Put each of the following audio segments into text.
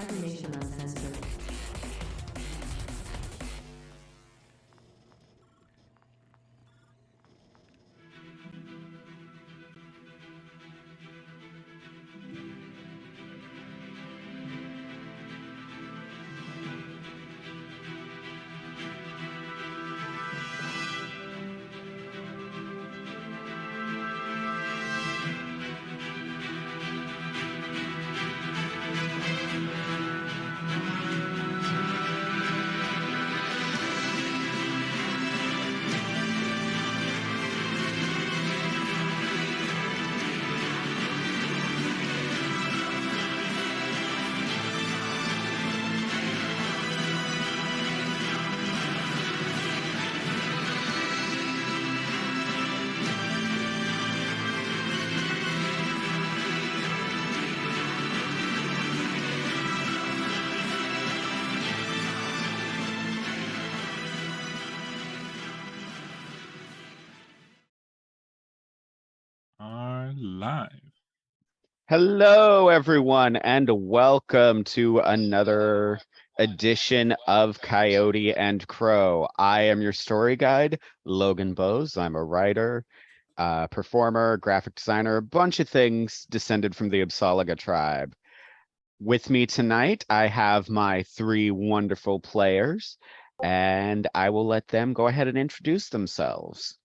Hibernation mode has started. Are live. Hello, everyone, and welcome to another edition of Coyote and Crow. I am your story guide, Logan Boese. I'm a writer, performer, graphic designer, a bunch of things descended from the Absalaga tribe. With me tonight, I have my three wonderful players, and I will let them go ahead and introduce themselves.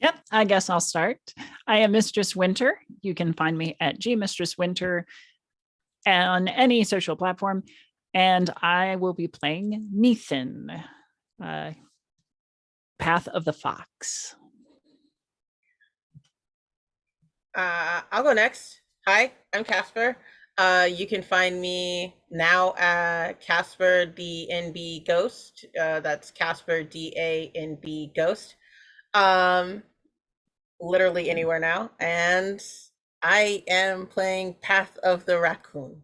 Yep, I guess I'll start. I am Mistress Winter. You can find me at gmistresswinter on any social platform, and I will be playing Neithan, Path of the Fox. I'll go next. Hi, I'm Casper. You can find me now at Casper DNB Ghost. That's Casper DANB Ghost. Literally anywhere now, and I am playing Path of the Raccoon.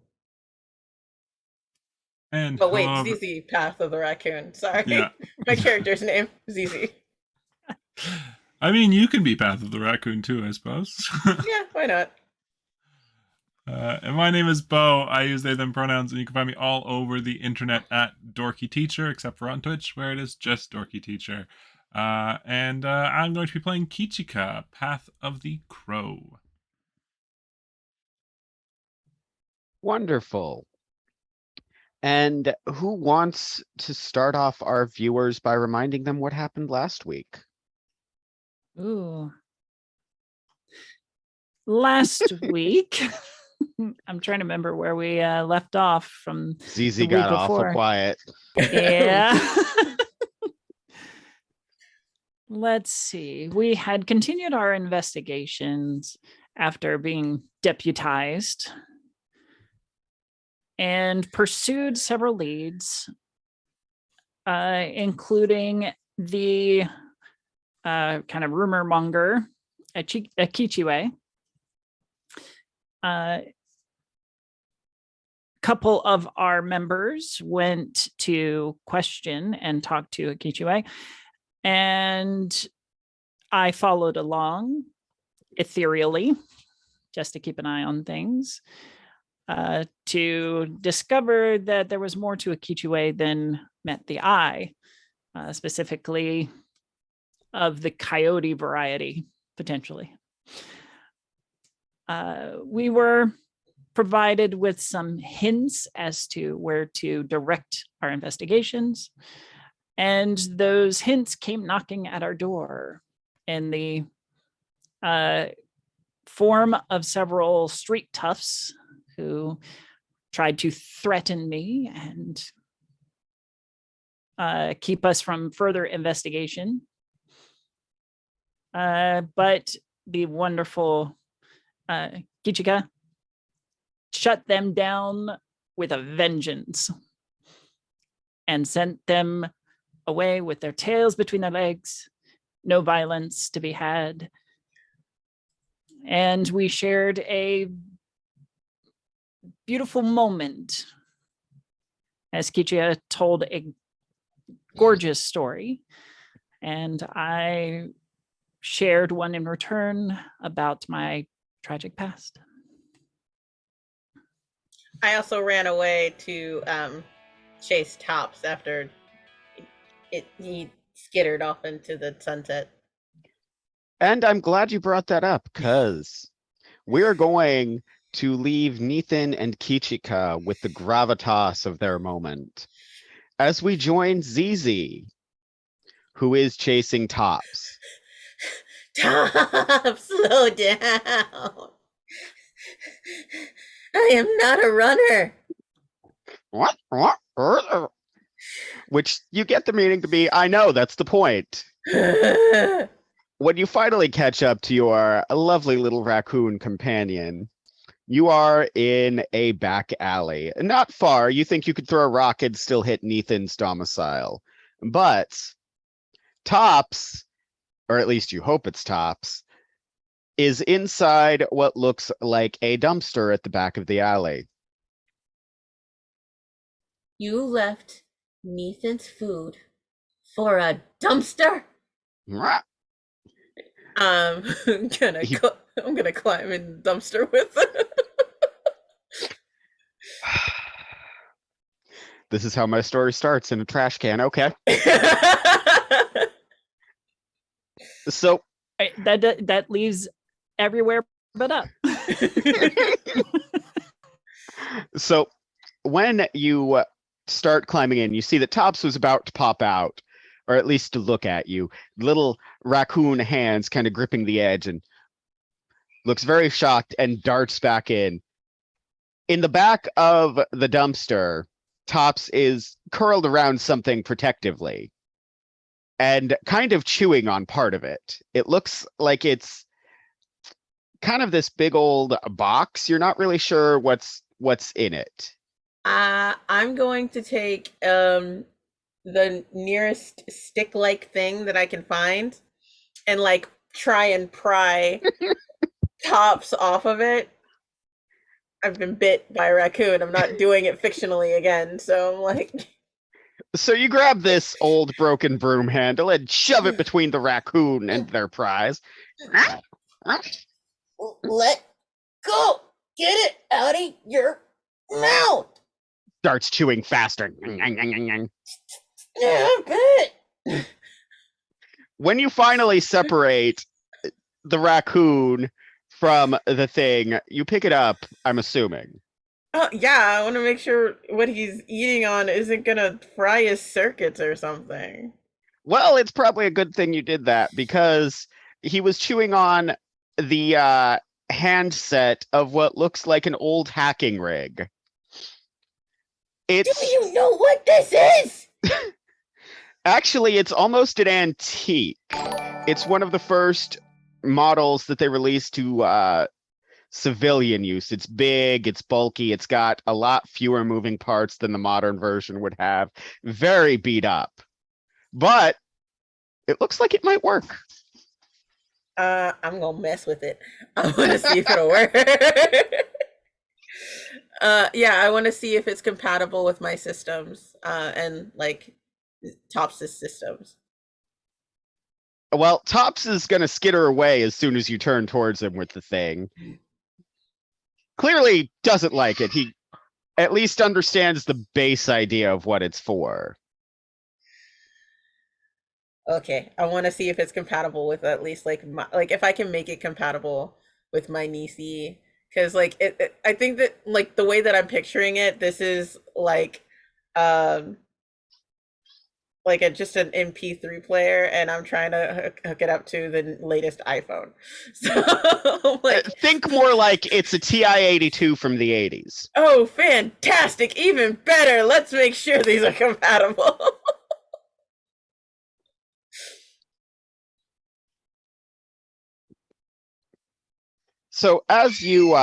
And But wait, however- ZZ Path of the Raccoon. Sorry, Yeah. my character's name ZZ. I mean, you can be Path of the Raccoon too, I suppose. Yeah, why not? And my name is Bo. I use they, them pronouns, and you can find me all over the internet at Dorky Teacher, except for on Twitch, where it is just Dorky Teacher. And I'm going to be playing Kichika, Path of the Crow. Wonderful. And who wants to start off our viewers by reminding them what happened last week? Ooh. Last week, I'm trying to remember where we left off from. ZZ The got week awful before. quiet. Yeah. Let's see. We had continued our investigations after being deputized and pursued several leads, including the kind of rumor monger, Akichiwe. Couple of our members went to question and talk to Akichiwe, and I followed along ethereally just to keep an eye on things, to discover that there was more to Akichiwe than met the eye, specifically of the coyote variety, potentially. We were provided with some hints as to where to direct our investigations, and those hints came knocking at our door in the form of several street toughs who tried to threaten me and keep us from further investigation. But the wonderful Kichika shut them down with a vengeance and sent them away with their tails between their legs, no violence to be had. And we shared a beautiful moment as Kichika told a gorgeous story, and I shared one in return about my tragic past. I also ran away to chase Tops after he skittered off into the sunset. And I'm glad you brought that up, because we're going to leave Neithan and Kichika with the gravitas of their moment as we join Zizi, who is chasing Tops. Tops, slow down. I am not a runner. What? Which you get the meaning to be, I know, that's the point. When you finally catch up to your lovely little raccoon companion, you are in a back alley. Not far. You think you could throw a rock and still hit Neithan's domicile. But Tops, or at least you hope it's Tops, is inside what looks like a dumpster at the back of the alley. You left Neithan's food for a dumpster? I'm gonna climb in the dumpster with it. This is how my story starts, in a trash can. Okay. So That leaves everywhere but up. So when you start climbing in, you see that Tops was about to pop out, or at least to look at you. Little raccoon hands kind of gripping the edge, and looks very shocked and darts back in. In the back of the dumpster, Tops is curled around something protectively and kind of chewing on part of it. It looks like it's kind of this big old box. You're not really sure what's in it. I'm going to take the nearest stick-like thing that I can find and like try and pry Tops off of it. I've been bit by a raccoon. I'm not doing it fictionally again, so I'm like. So you grab this old broken broom handle and shove it between the raccoon and their prize. Let go! Get it out of your mouth! Starts chewing faster. Yeah, good. When you finally separate the raccoon from the thing, you pick it up, I'm assuming. Yeah, I want to make sure what he's eating on isn't gonna fry his circuits or something. Well, it's probably a good thing you did that, because he was chewing on the handset of what looks like an old hacking rig. Do you know what this is? Actually, it's almost an antique. It's one of the first models that they released to civilian use. It's big, it's bulky, it's got a lot fewer moving parts than the modern version would have. Very beat up. But it looks like it might work. I'm gonna mess with it. I want to see if it'll work. Yeah, I want to see if it's compatible with my systems and like Tops's systems. Well, Tops is going to skitter away as soon as you turn towards him with the thing. Clearly doesn't like it. He at least understands the base idea of what it's for. Okay, I want to see if it's compatible with at least like if I can make it compatible with my Nisi, because like I think that like the way that I'm picturing it, this is like just an MP3 player, and I'm trying to hook it up to the latest iPhone. So like, think more like it's a TI-82 from the 80s. Oh, fantastic! Even better. Let's make sure these are compatible. So as you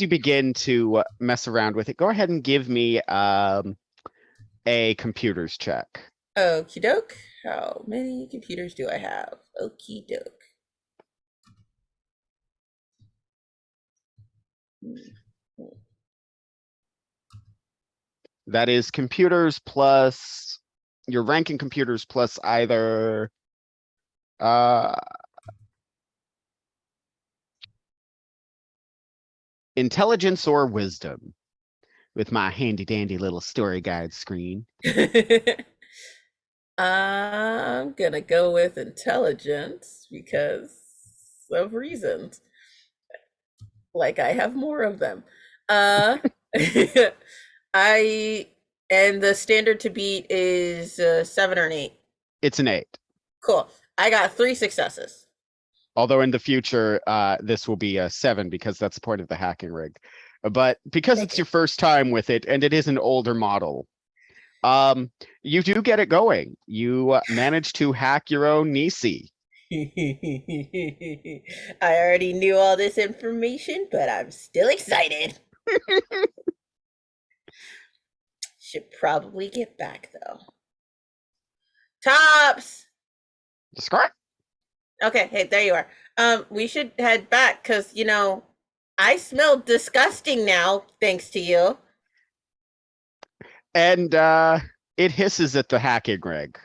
begin to mess around with it, go ahead and give me a computers check. Okie doke. How many computers do I have? Okie doke. That is computers plus your ranking computers plus either intelligence or wisdom with my handy dandy little story guide screen. I'm gonna go with intelligence because of reasons. Like I have more of them. Uh I and the standard to beat is 7 or an 8. It's an 8. Cool. I got 3 successes. Although in the future, this will be a 7 because that's the point of the hacking rig. But because it's your first time with it and it is an older model, you do get it going. You manage to hack your own Nisi. I already knew all this information, but I'm still excited. Should probably get back though. Tops. Describe. Okay, hey, there you are. We should head back because I smell disgusting now, thanks to you. And it hisses at the hacking rig.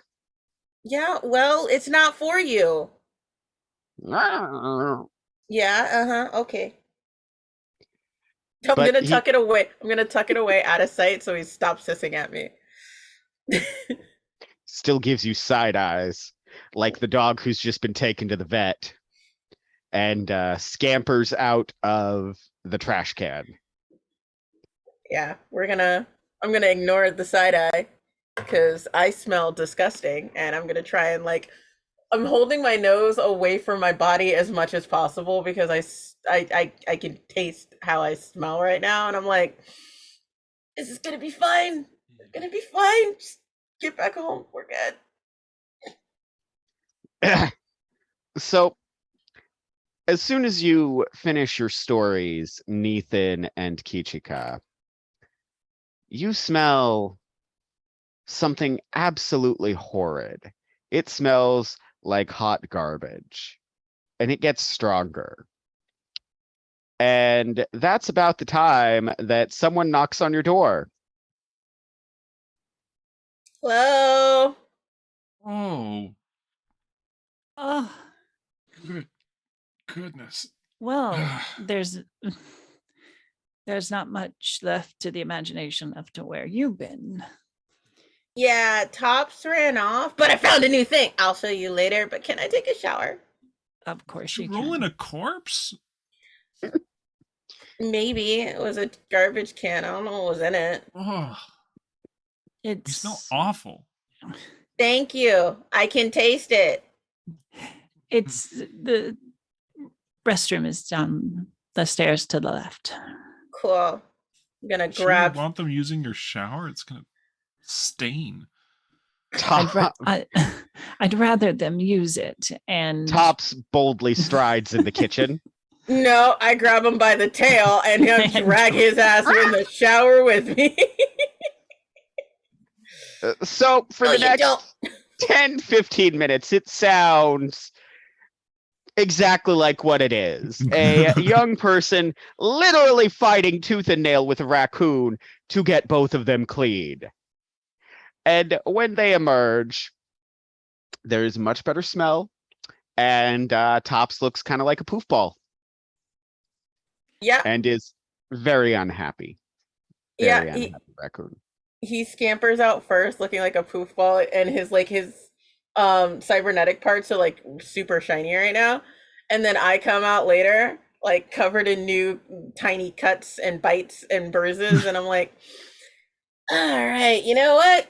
Yeah, well, it's not for you. Yeah, okay. I'm But gonna tuck it away. I'm gonna tuck it away out of sight so he stops hissing at me. Still gives you side eyes, like the dog who's just been taken to the vet, and scampers out of the trash can. Yeah, I'm gonna ignore the side eye because I smell disgusting, and I'm gonna try and I'm holding my nose away from my body as much as possible because I can taste how I smell right now, and I'm like, this is gonna be fine. It's gonna be fine. Just get back home. We're good. So, as soon as you finish your stories, Nathan and Kichika, you smell something absolutely horrid. It smells like hot garbage, and it gets stronger. And that's about the time that someone knocks on your door. Hello. Oh, Oh, good goodness. well, there's not much left to the imagination of to where you've been. Yeah, Tops ran off, but I found a new thing. I'll show you later, but can I take a shower? Of course Did you you roll in can. a corpse? Maybe it was a garbage can. I don't know what was in it. Oh, you It's smell awful. Thank you. I can taste it. It's the restroom is down the stairs to the left. Cool. I'm gonna Sure you grab. want them using your shower? It's gonna stain. I'd rather them use it. And Tops boldly strides in the kitchen. No, I grab him by the tail and he'll drag his ass in the shower with me. So for the next 10, 15 minutes, it sounds exactly like what it is. A young person literally fighting tooth and nail with a raccoon to get both of them clean. And when they emerge, there's much better smell, and Tops looks kind of like a poof ball. Yeah. And is very unhappy. Very unhappy raccoon. He scampers out first looking like a poof ball, and his cybernetic parts are super shiny right now. And then I come out later covered in new tiny cuts and bites and bruises, and I'm like, all right, you know what?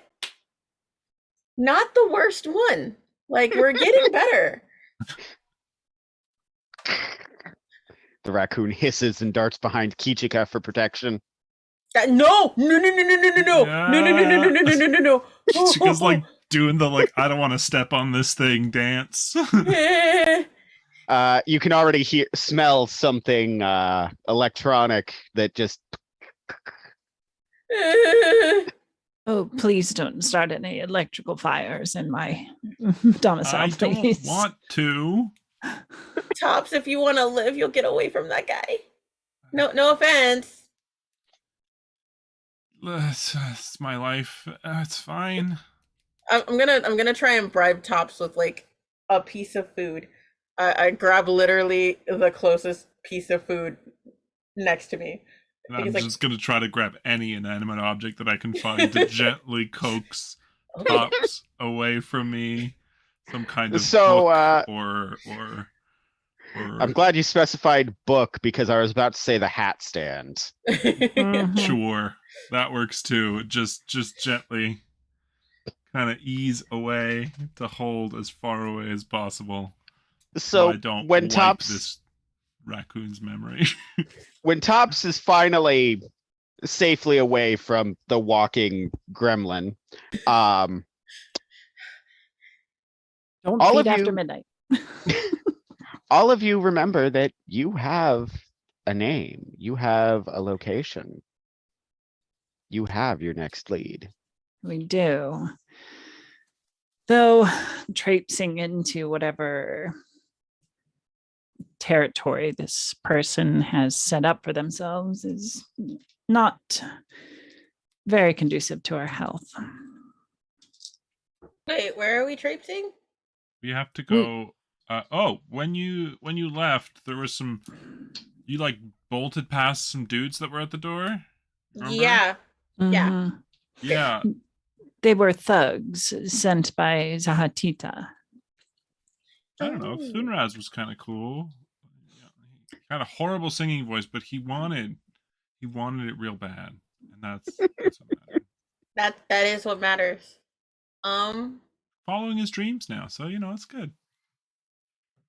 Not the worst one. We're getting better. The raccoon hisses and darts behind Kichika for protection. No. Kichika's doing the I don't want to step on this thing dance. You can already smell something electronic that just. oh, please don't start any electrical fires in my domicile. I please. don't want to. Tops, if you want to live, you'll get away from that guy. No offense. It's my life. It's fine. I'm gonna try and bribe Tops with a piece of food. I grab literally the closest piece of food next to me. And He's I'm like, just gonna try to grab any inanimate object that I can find to gently coax Tops away from me. Some kind of So, book or I'm glad you specified book because I was about to say the hat stand. Mhm. sure, that works too. Just gently kind of ease away to hold as far away as possible. So I So don't when wipe Tops this raccoon's memory. when Tops is finally safely away from the walking gremlin, um, Don't all feed of after you- midnight. all of you remember that you have a name, you have a location, you have your next lead. We do. Though traipsing into whatever territory this person has set up for themselves is not very conducive to our health. Wait, where are we traipsing? We have to go. When you left, there was some. You like bolted past some dudes that were at the door. Remember? Yeah. Yeah. Mhm. Yeah. They were thugs sent by Zahatita. I don't know. Funraz was kind of cool. He had a horrible singing voice, but he wanted it real bad, and that's what mattered. That is what matters. Following his dreams now, so it's good.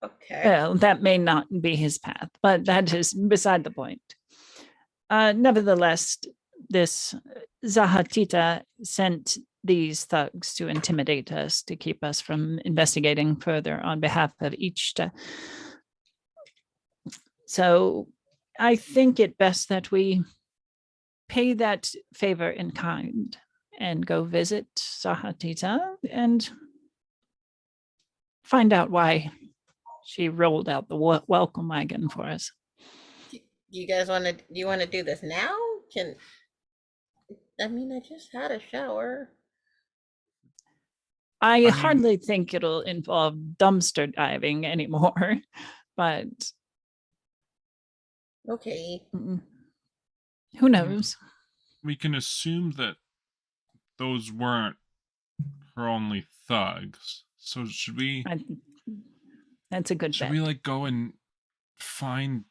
Okay. Well, that may not be his path, but that is beside the point. Nevertheless, this Zahatita sent these thugs to intimidate us, to keep us from investigating further on behalf of Ichta. So I think it best that we pay that favor in kind and go visit Zahatita and find out why she rolled out the welcome wagon for us. You guys want to? Do you want to do this now? I just had a shower. I mean- hardly think it'll involve dumpster diving anymore, but Okay. who knows? We can assume that those weren't her only thugs. So should we? That's a good Should bet. we like go and find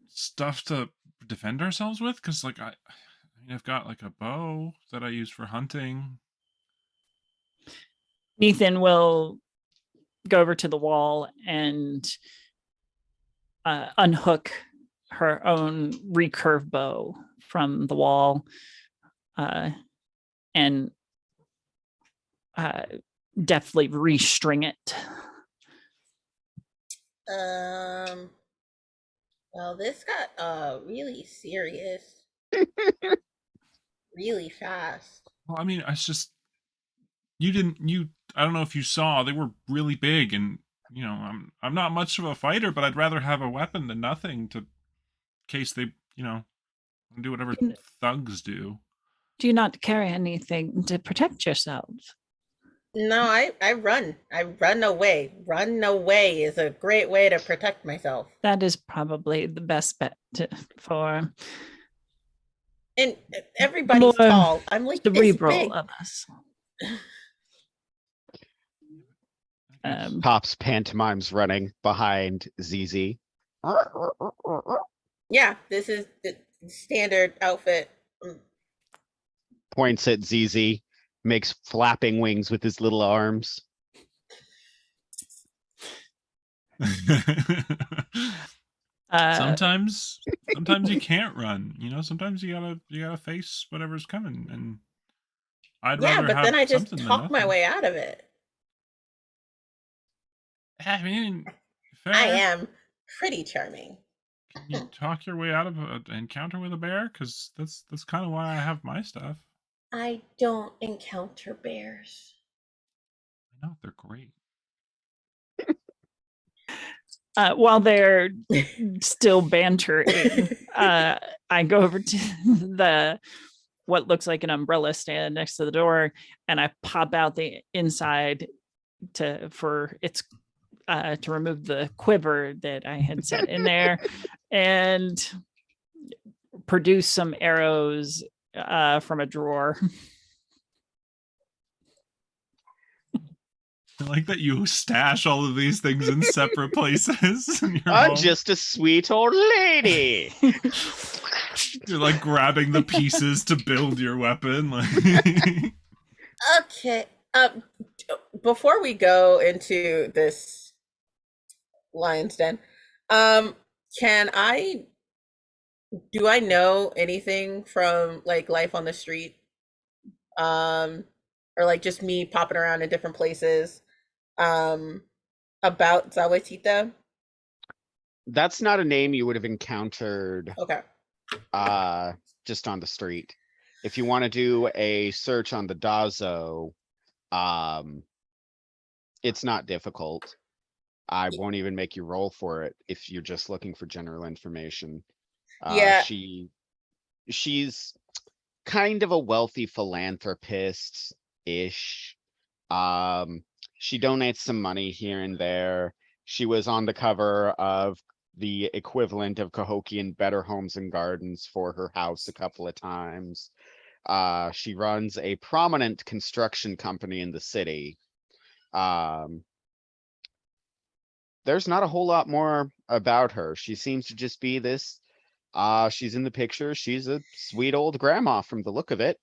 stuff to defend ourselves with? Because like I've got like a bow that I use for hunting. Ethan will go over to the wall and unhook her own recurve bow from the wall and deftly restring it. Well, this got really serious really fast. Well, I mean, it's just I don't know if you saw, they were really big, and I'm not much of a fighter, but I'd rather have a weapon than nothing to in case they do whatever thugs do. Do you not carry anything to protect yourselves? No, I run. I run away. Run away is a great way to protect myself. That is probably the best bet for And everybody's more tall. I'm like this cerebral big. of us. Tops pantomimes running behind ZZ. Yeah, this is the standard outfit. Points at ZZ, makes flapping wings with his little arms. Sometimes you can't run. Sometimes you gotta face whatever's coming, and I'd Yeah, rather but have then I just something than talk my nothing. way out of it. I mean, fair. I am pretty charming. Can you talk your way out of an encounter with a bear? Because that's kind of why I have my stuff. I don't encounter bears. I know they're great. While they're still bantering, I go over to what looks like an umbrella stand next to the door, and I pop out the inside for its to remove the quiver that I had set in there and produce some arrows from a drawer. I like that you stash all of these things in separate places in your I'm home. just a sweet old lady. You're like grabbing the pieces to build your weapon. Like Okay. Before we go into this lion's den, can I do I know anything from like life on the street? Or like just me popping around in different places about Zawatita? That's not a name you would have encountered Okay. just on the street. If you want to do a search on the Dazo, it's not difficult. I won't even make you roll for it if you're just looking for general information. Yeah. She's kind of a wealthy philanthropist-ish. She donates some money here and there. She was on the cover of the equivalent of Cahokian Better Homes and Gardens for her house a couple of times. She runs a prominent construction company in the city. There's not a whole lot more about her. She seems to just be this. She's in the picture. She's a sweet old grandma from the look of it.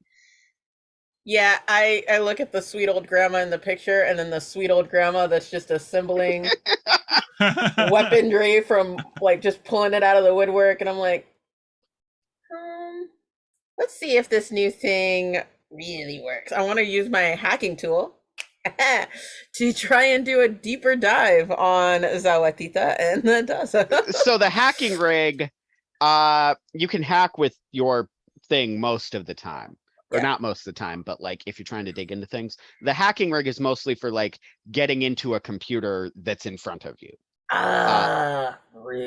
Yeah, I look at the sweet old grandma in the picture and then the sweet old grandma that's just assembling weaponry from like just pulling it out of the woodwork, and I'm like, let's see if this new thing really works. I want to use my hacking tool to try and do a deeper dive on Zawatita and the Daza. So the hacking rig, you can hack with your thing most of the time. Or Yeah. not most of the time, but like if you're trying to dig into things. The hacking rig is mostly for like getting into a computer that's in front of you.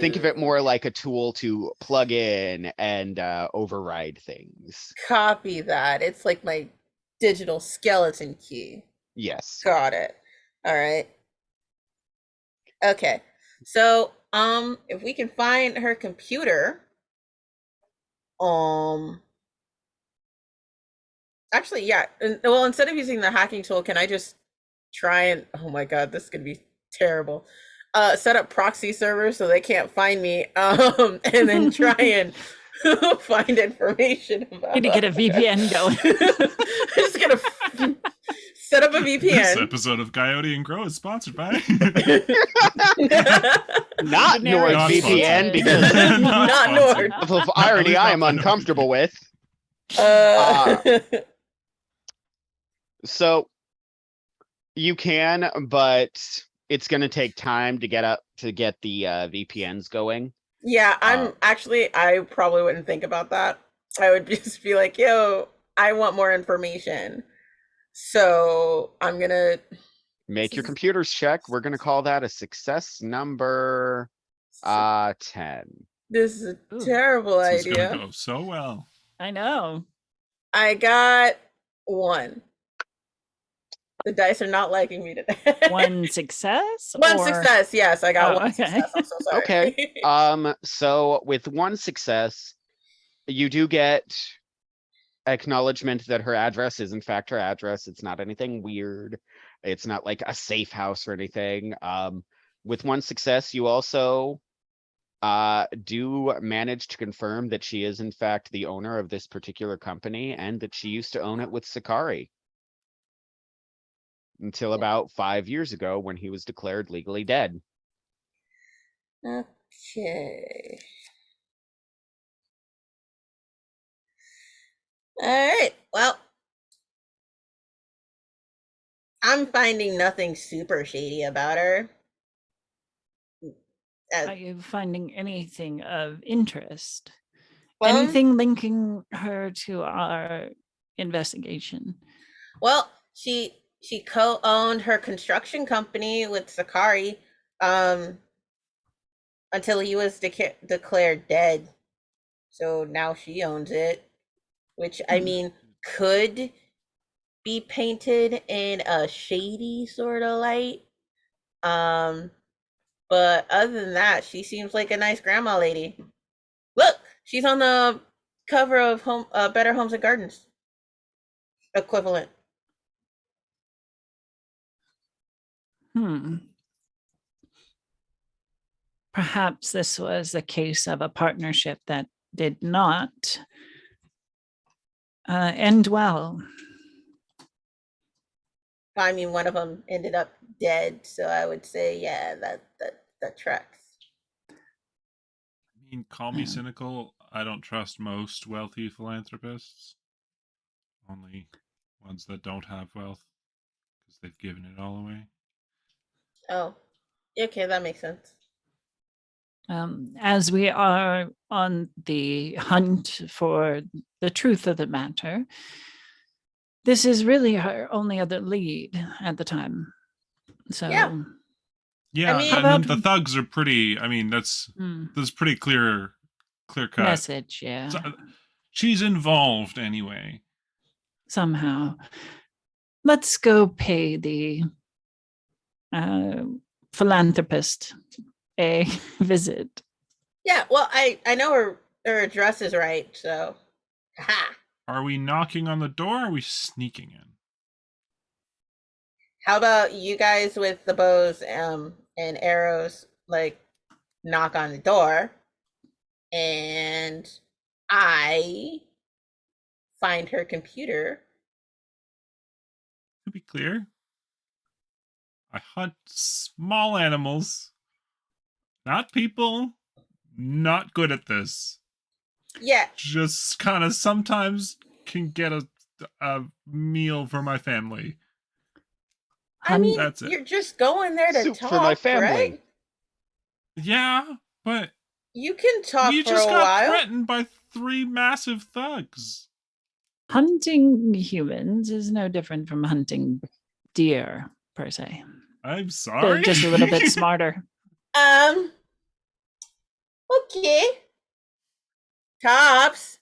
Think of it more like a tool to plug in and override things. Copy that. It's like my digital skeleton key. Yes. Got it. All right. Okay. So, if we can find her computer, actually, yeah. Well, instead of using the hacking tool, can I just try and, oh my God, this is gonna be terrible. Set up proxy servers so they can't find me, and then try and find information about. Need to get a VPN going. I'm just gonna set up a This VPN. episode of Coyote and Crow is sponsored by Not Generic NordVPN sponsored. because Not Nord. of irony I am uncomfortable with. So you can, but it's going to take time to get the VPNs going. Yeah, I probably wouldn't think about that. I would just be like, yo, I want more information. So I'm gonna Make your computers check. We're going to call that a success number 10. This is a Ooh. terrible This is idea. gonna go so well. I know. I got 1. The dice are not liking me today. One success? One or- success, yes, I got Oh, one okay. success. I'm so sorry. Okay. So with one success, you do get acknowledgement that her address is in fact her address. It's not anything weird. It's not like a safe house or anything. With one success, you also do manage to confirm that she is in fact the owner of this particular company and that she used to own it with Sakari until about 5 years ago when he was declared legally dead. Okay. All right. Well, I'm finding nothing super shady about her. Are you finding anything of interest? Well, Anything linking her to our investigation? Well, she co-owned her construction company with Sakari until he was declared dead. So now she owns it, which I mean could be painted in a shady sort of light. But other than that, she seems like a nice grandma lady. Look, she's on the cover of Home Better Homes and Gardens equivalent. Perhaps this was a case of a partnership that did not end well. I mean, one of them ended up dead, so I would say, yeah, that tracks. I mean, call me cynical. I don't trust most wealthy philanthropists. Only ones that don't have wealth because they've given it all away. Oh, okay, that makes sense. As we are on the hunt for the truth of the matter, this is really her only other lead at the time. So Yeah, I mean- and How the about- thugs are pretty. I mean, that's pretty clear cut. message, yeah. So, she's involved anyway. Somehow. Let's go pay the philanthropist a visit. Yeah, well, I know her address is right, so ha. Are we knocking on the door or are we sneaking in? How about you guys with the bows and arrows, like knock on the door, and I find her computer. To be clear, I hunt small animals, not people. Not good at this. Yeah, Just kind of sometimes can get a meal for my family. I mean, That's it. you're just going there to Soup talk, for my family. right? Yeah, but You can talk we for just a got while. threatened by 3 massive thugs. Hunting humans is no different from hunting deer, per se. I'm They're sorry. just a little bit smarter. Okay. Tops.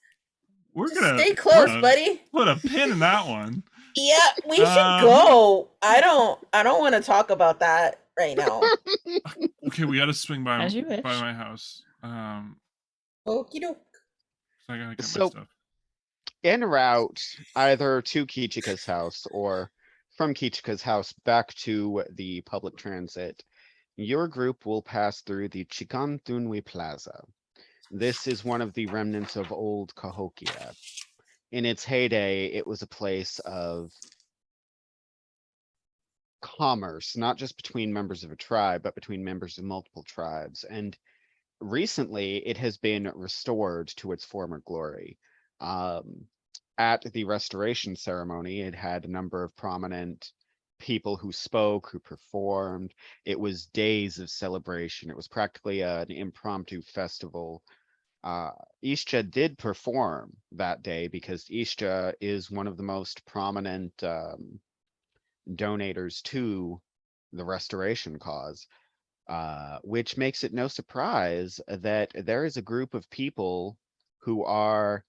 We're Just gonna stay close, we're gonna buddy. put a pin in that one. Yeah, we should go. I don't want to talk about that right now. Okay, we gotta swing by As you wish. my house. Okie doke. So I gotta get my So- stuff. En route, either to Kichika's house or from Kichika's house back to the public transit, your group will pass through the Chikantunwi Plaza. This is one of the remnants of old Cahokia. In its heyday, it was a place of commerce, not just between members of a tribe, but between members of multiple tribes. And recently, it has been restored to its former glory. At the restoration ceremony, it had a number of prominent people who spoke, who performed. It was days of celebration. It was practically an impromptu festival. Ishta did perform that day because Ishta is one of the most prominent donators to the restoration cause, which makes it no surprise that there is a group of people who are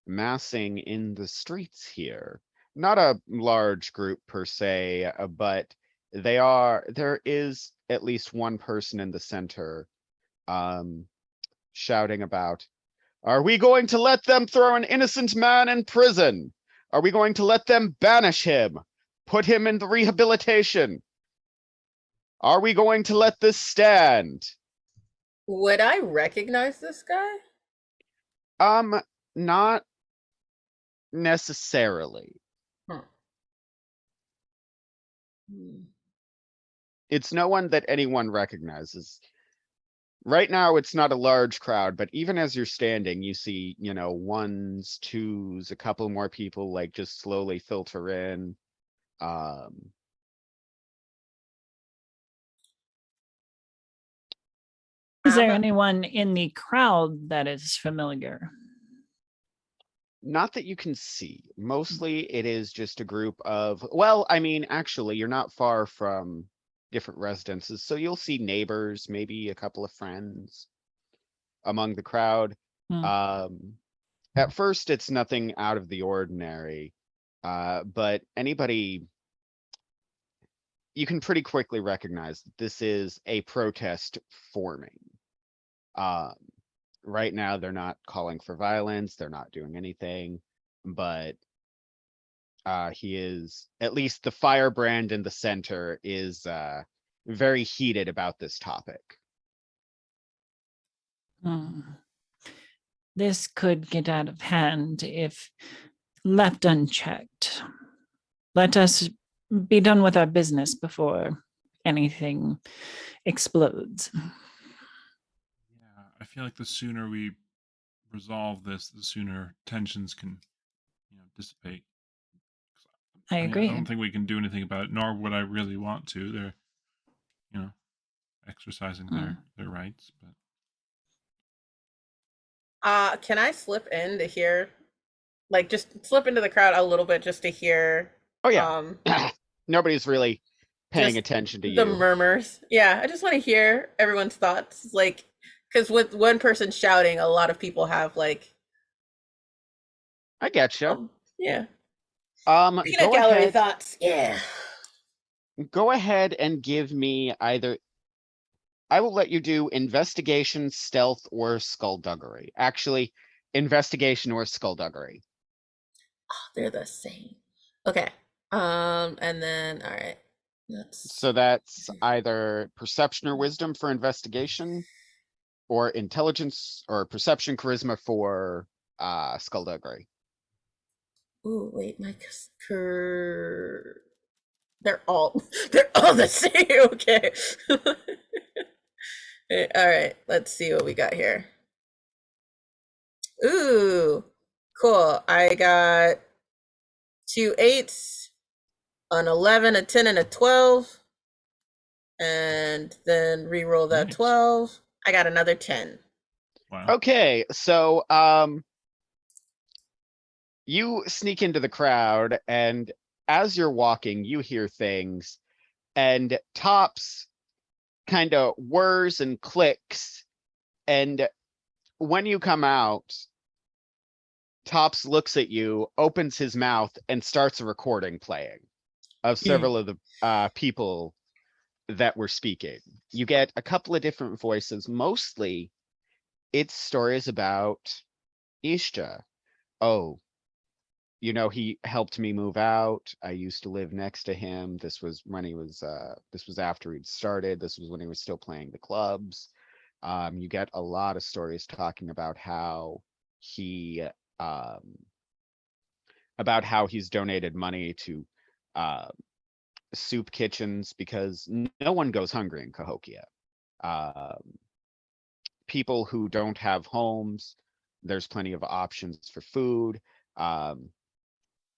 massing in the streets here. Not a large group per se, but there is at least one person in the center shouting about, "Are we going to let them throw an innocent man in prison? Are we going to let them banish him? Put him in the rehabilitation? Are we going to let this stand?" Would I recognize this guy? Not necessarily. It's no one that anyone recognizes. Right now, it's not a large crowd, but even as you're standing, you see, ones, twos, a couple more people like just slowly filter in. Is there Uh-huh. anyone in the crowd that is familiar? Not that you can see. Mostly it is just a group of, well, I mean, actually, you're not far from different residences, so you'll see neighbors, maybe a couple of friends among the crowd. At first, it's nothing out of the ordinary, but anybody you can pretty quickly recognize that this is a protest forming. Um, right now, they're not calling for violence. They're not doing anything, but he is, at least the firebrand in the center is very heated about this topic. Hmm. This could get out of hand if left unchecked. Let us be done with our business before anything explodes. Yeah, I feel like the sooner we resolve this, the sooner tensions can, dissipate. I I agree. don't think we can do anything about it, nor would I really want to. They're, exercising their rights, but Can I slip in to hear, like, just slip into the crowd a little bit just to hear? Oh yeah, nobody's really paying Just attention to the you. murmurs. Yeah, I just want to hear everyone's thoughts. Like, because with one person shouting, a lot of people have like, I get you. yeah. Go gallery ahead. thoughts. Yeah. Go ahead and give me either. I will let you do investigation, stealth, or skullduggery. Actually, investigation or skullduggery. They're the same. Okay. And then all right. So that's either perception or wisdom for investigation, or intelligence or perception charisma for skullduggery. Ooh, wait, my they're all the same. Okay. All right, let's see what we got here. Ooh, cool. I got 2 8s, an 11, a 10, and a 12. And then re-roll that Nice. 12. I got another 10. wow. Okay, so you sneak into the crowd, and as you're walking, you hear things, and Tops kind of whirs and clicks, and when you come out, Tops looks at you, opens his mouth, and starts a recording playing of several of the people that were speaking. You get a couple of different voices. Mostly, it's stories about Ishta. Oh, he helped me move out. I used to live next to him. This was when this was after he'd started. This was when he was still playing the clubs. You get a lot of stories talking about how he, um, he's donated money to, soup kitchens because no one goes hungry in Cahokia. People who don't have homes, there's plenty of options for food.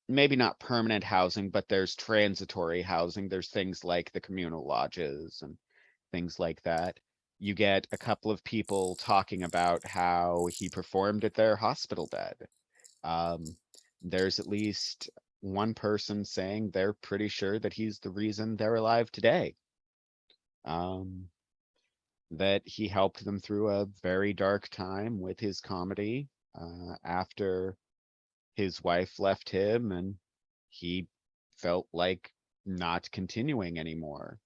Maybe not permanent housing, but there's transitory housing. There's things like the communal lodges and things like that. You get a couple of people talking about how he performed at their hospital bed. There's at least one person saying they're pretty sure that he's the reason they're alive today. That he helped them through a very dark time with his comedy after his wife left him and he felt like not continuing anymore.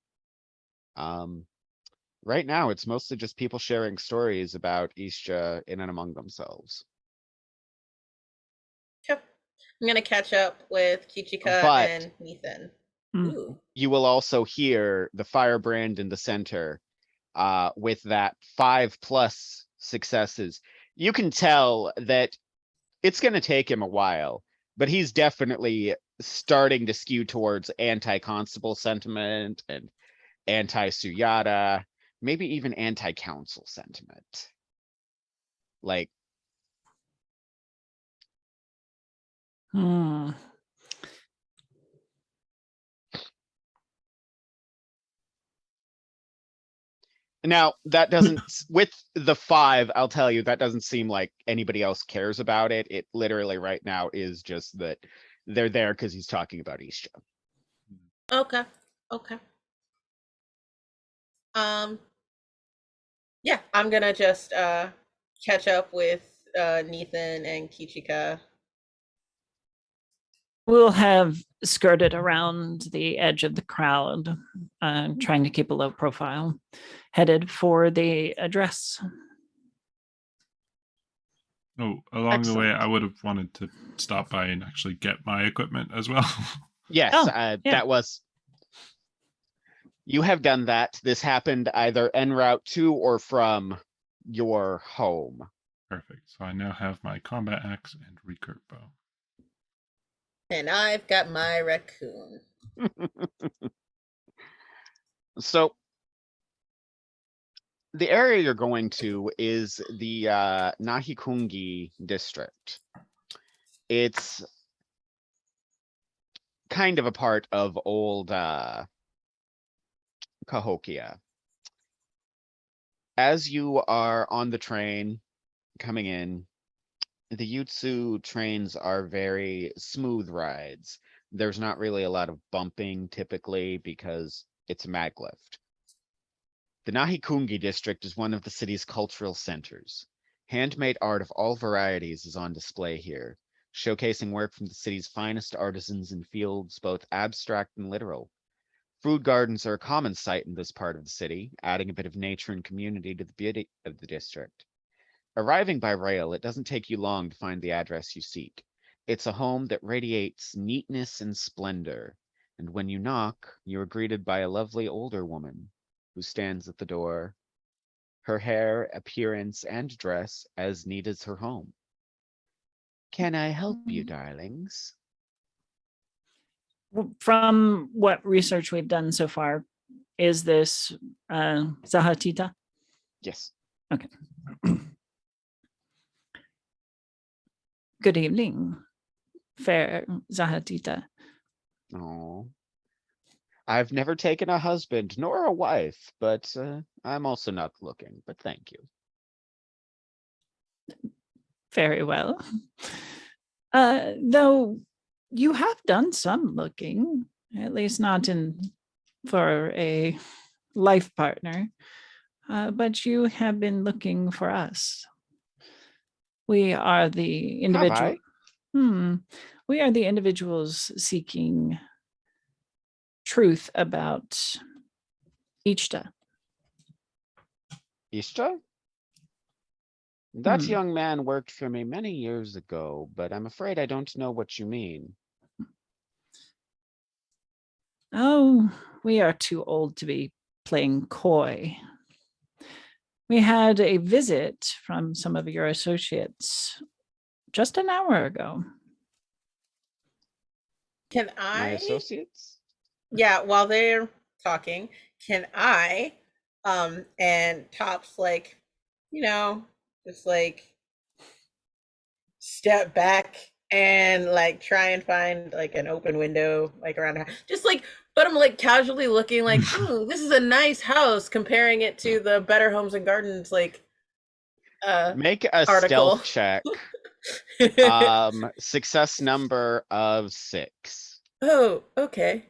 Right now, it's mostly just people sharing stories about Isha in and among themselves. Yep. I'm gonna catch up with Kichika But- and Nathan. Mm. Ooh. You will also hear the firebrand in the center with that 5+ successes. You can tell that it's going to take him a while, but he's definitely starting to skew towards anti-constable sentiment and anti-Suyata, maybe even anti-council sentiment. Like, Hmm. now that doesn't, with the 5, I'll tell you, that doesn't seem like anybody else cares about it. It literally right now is just that they're there because he's talking about Isha. Okay. Okay. Yeah, I'm gonna just catch up with Nathan and Kichika. We'll have skirted around the edge of the crowd, trying to keep a low profile, headed for the address. Oh, along the way, Excellent. I would have wanted to stop by and actually get my equipment as well. Yes, Oh, yeah. that was. You have done that. This happened either en route to or from your home. Perfect. So I now have my combat axe and recurve bow. And I've got my raccoon. So the area you're going to is the Nahikungi district. It's kind of a part of old Cahokia. As you are on the train coming in, the Yutsu trains are very smooth rides. There's not really a lot of bumping typically because it's a maglev. The Nahikungi district is one of the city's cultural centers. Handmade art of all varieties is on display here, showcasing work from the city's finest artisans in fields both abstract and literal. Food gardens are a common sight in this part of the city, adding a bit of nature and community to the beauty of the district. Arriving by rail, it doesn't take you long to find the address you seek. It's a home that radiates neatness and splendor, and when you knock, you are greeted by a lovely older woman who stands at the door, her hair, appearance, and dress as neat as her home. Can I help you, darlings? From what research we've done so far, is this Zahatita? Yes. Okay. Good evening, fair Zahatita. Oh, I've never taken a husband nor a wife, but I'm also not looking, but thank you. Very well. Though you have done some looking, at least not for a life partner, but you have been looking for us. We are the individual. We are the individuals seeking truth about Ishta. Ishta? That young man worked for me many years ago, but I'm afraid I don't know what you mean. Oh, we are too old to be playing coy. We had a visit from some of your associates just an hour ago. Can My I? associates? Yeah, while they're talking, can I, and Top's like, just like step back and like try and find like an open window like around the house. Just like, but I'm like casually looking like, ooh, this is a nice house, comparing it to the Better Homes and Gardens like Make a article. stealth check. Success number of 6. Oh, okay.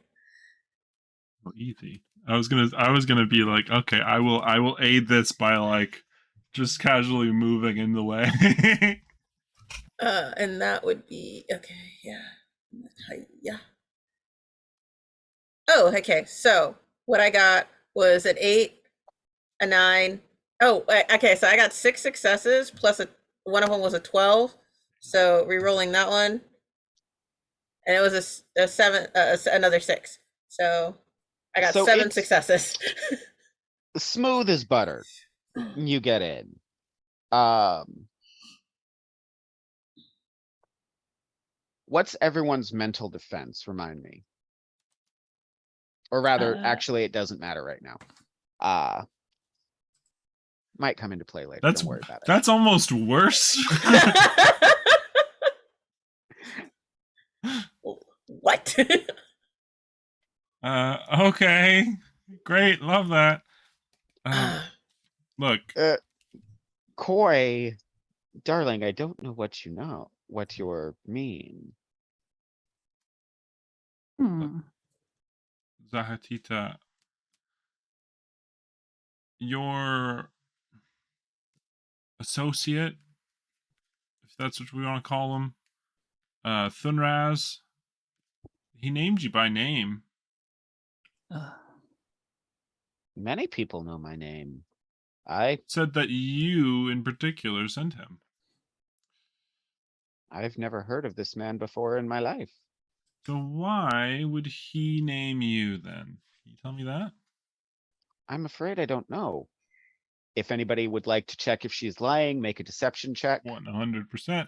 Oh, easy. I was gonna be like, okay, I will aid this by like just casually moving in the way. And that would be okay, yeah. Oh, okay. So what I got was an 8, a 9. Oh, okay. So I got 6 successes plus one of them was a 12. So re-rolling that one, and it was a 7, another 6. So I got So 7 it's successes. smooth as butter. You get in. What's everyone's mental defense? Remind me. Or rather, actually, it doesn't matter right now. Might come into play later. Don't worry about it. That's almost worse. What? Okay. Great. Love that. Look. Koi, darling, I don't know what you mean. Zahatita, your associate, if that's what we want to call him, Thunraz, He named you by name. Many people know my name. I've Said that you in particular sent him. never heard of this man before in my life. So why would he name you then? Can you tell me that? I'm afraid I don't know. If anybody would like to check if she's lying, make a deception check. 100%.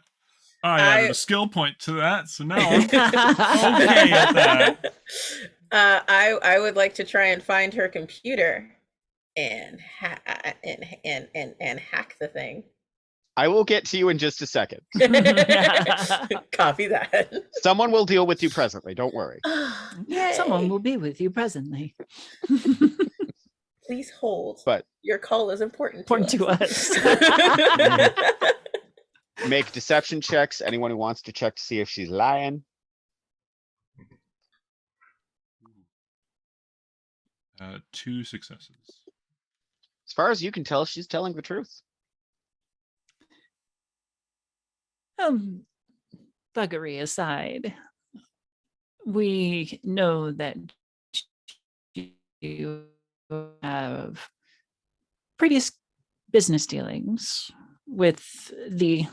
I added a skill point to that, so now I'm okay at that. I would like to try and find her computer and and hack the thing. I will get to you in just a second. Copy that. Someone will deal with you presently. Don't worry. Someone will be with you presently. Please hold. But your call is important to us. Make deception checks. Anyone who wants to check to see if she's lying. 2 successes. As far as you can tell, she's telling the truth. Thuggery aside, we know that you have previous business dealings with the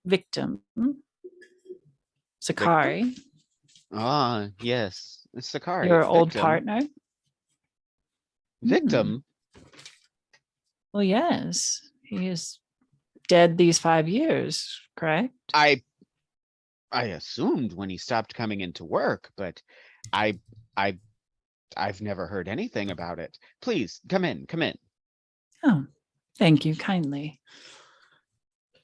victim, Sakari. Ah, yes. It's Sakari. Your old victim. partner. Victim? Well, yes. He is dead these 5 years, correct? I assumed when he stopped coming into work, but I've never heard anything about it. Please, come in. Oh, thank you kindly.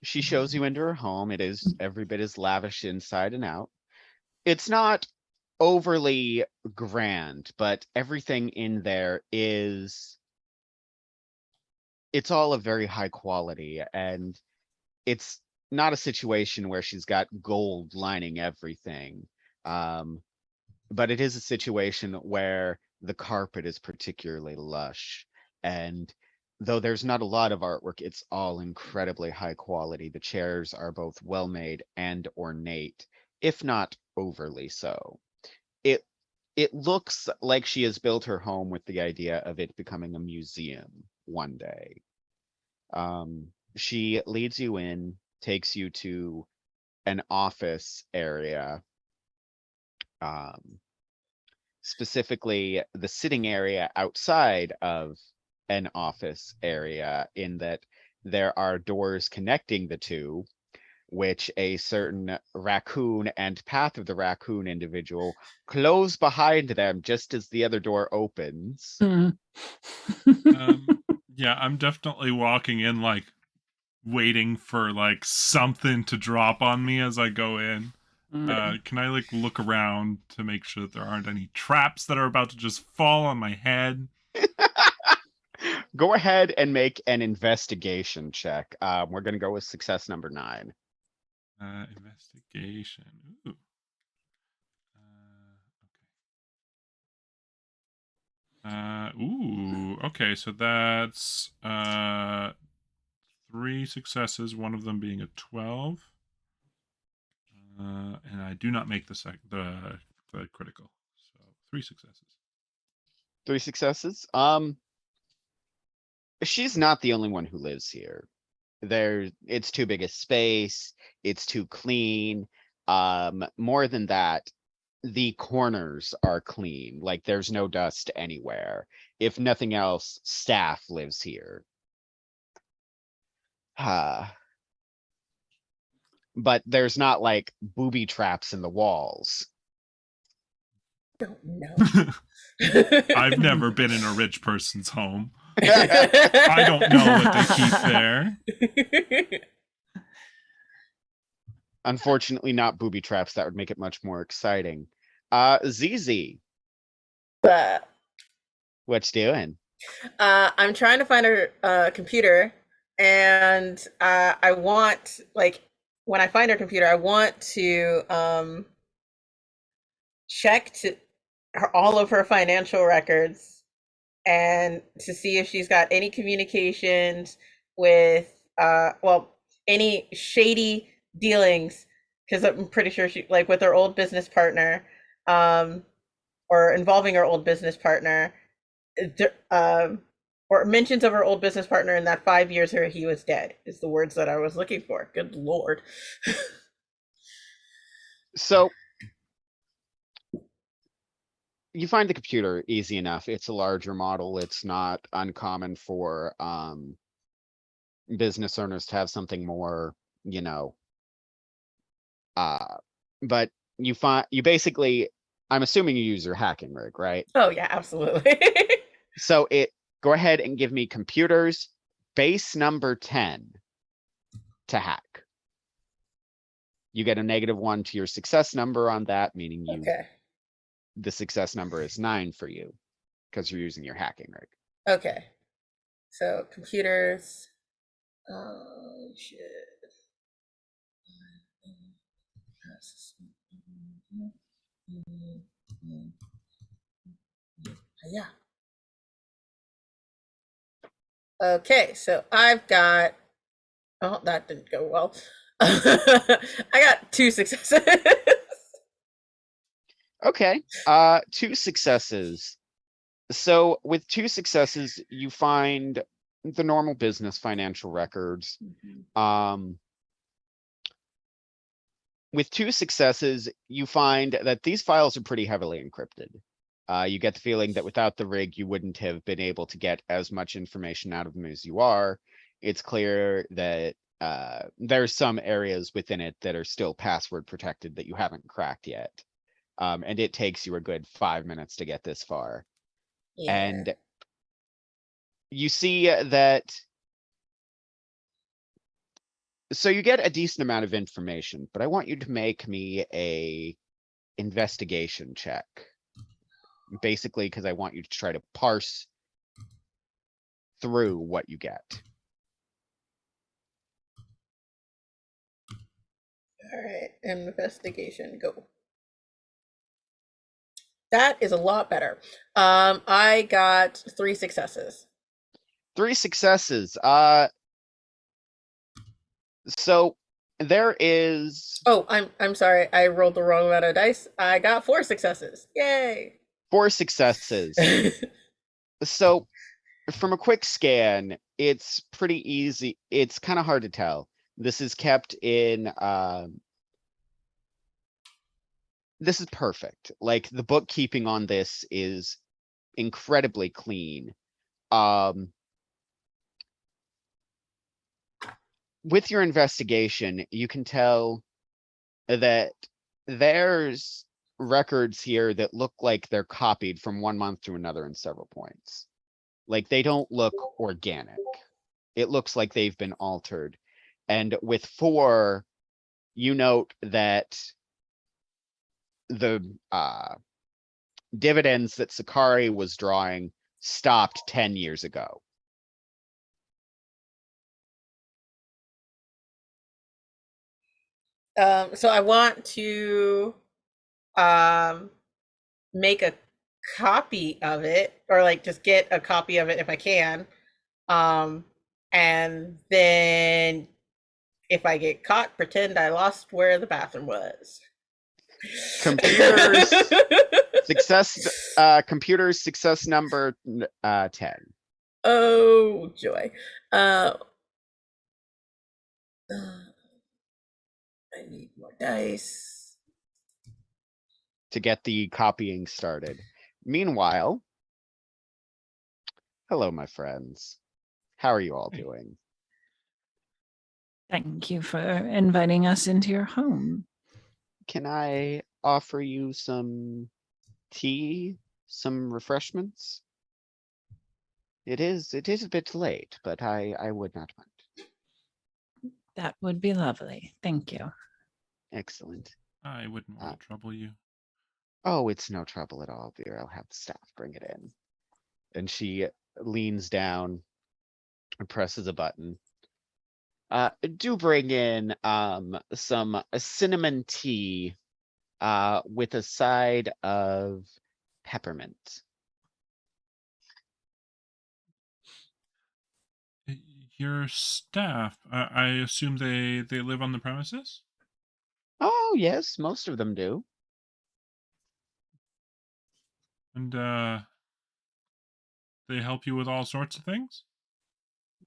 She shows you into her home. It is every bit as lavish inside and out. It's not overly grand, but everything in there is, it's all of very high quality, and it's not a situation where she's got gold lining everything. But it is a situation where the carpet is particularly lush, and though there's not a lot of artwork, it's all incredibly high quality. The chairs are both well made and ornate, if not overly so. It looks like she has built her home with the idea of it becoming a museum one day. She leads you in, takes you to an office area. Specifically the sitting area outside of an office area, in that there are doors connecting the two, which a certain raccoon and Path of the Raccoon individual close behind them just as the other door opens. Yeah, I'm definitely walking in, like, waiting for, like, something to drop on me as I go in. Can I, like, look around to make sure that there aren't any traps that are about to just fall on my head? Go ahead and make an investigation check. We're going to go with success number 9. Investigation. Ooh. Okay, so that's 3 successes, one of them being a 12. And I do not make the critical. So 3 successes. 3 successes. She's not the only one who lives here. It's too big a space, it's too clean. More than that, the corners are clean, like there's no dust anywhere. If nothing else, staff lives here. But there's not like booby traps in the walls. Don't know. I've never been in a rich person's home. I don't know what they keep there. Unfortunately, not booby traps. That would make it much more exciting. ZZ. What's doing? I'm trying to find her computer, and I want, like, when I find her computer, I want to check all of her financial records and to see if she's got any communications with any shady dealings because I'm pretty sure she, like, with her old business partner, or involving her old business partner, or mentions of her old business partner in that 5 years he was dead is the words that I was looking for. Good Lord. So you find the computer easy enough. It's a larger model. It's not uncommon for business owners to have something more, you know, but you basically, I'm assuming you use your hacking rig, right? Oh yeah, absolutely. So go ahead and give me computers base number 10 to hack. You get a -1 to your success number on that, meaning Okay. the success number is 9 for you because you're using your hacking rig. Okay. So computers. Oh shit. Yeah. Okay, so I've got. Oh, that didn't go well. I got 2 successes. Okay, 2 successes. So with 2 successes, you find the normal business financial records. With 2 successes, you find that these files are pretty heavily encrypted. You get the feeling that without the rig, you wouldn't have been able to get as much information out of them as you are. It's clear that there's some areas within it that are still password protected that you haven't cracked yet. And it takes you a good 5 minutes to get this far. Yeah. And you see that. So you get a decent amount of information, but I want you to make me a investigation check. Basically, because I want you to try to parse through what you get. All right, investigation, go. That is a lot better. I got 3 successes. 3 successes. So there is. Oh, I'm sorry. I rolled the wrong amount of dice. I got 4 successes. Yay! 4 successes. So from a quick scan, it's pretty easy. It's kind of hard to tell. This is kept in. This is perfect. Like the bookkeeping on this is incredibly clean. With your investigation, you can tell that there's records here that look like they're copied from one month to another in several points. Like they don't look organic. It looks like they've been altered. And with 4, you note that the dividends that Sakari was drawing stopped 10 years ago. So I want to make a copy of it, or like just get a copy of it if I can. And then if I get caught, pretend I lost where the bathroom was. Computers computers success number 10. Oh joy. I need more dice to get the copying started. Meanwhile, hello, my friends. How are you all doing? Thank you for inviting us into your home. Can I offer you some tea, some refreshments? It is a bit late, but I would not mind. That would be lovely. Thank you. Excellent. I wouldn't want to trouble you. Oh, it's no trouble at all, dear. I'll have the staff bring it in. And she leans down and presses a button. Do bring in some cinnamon tea with a side of peppermint. Your staff, I assume they live on the premises? Oh, yes, most of them do. And they help you with all sorts of things?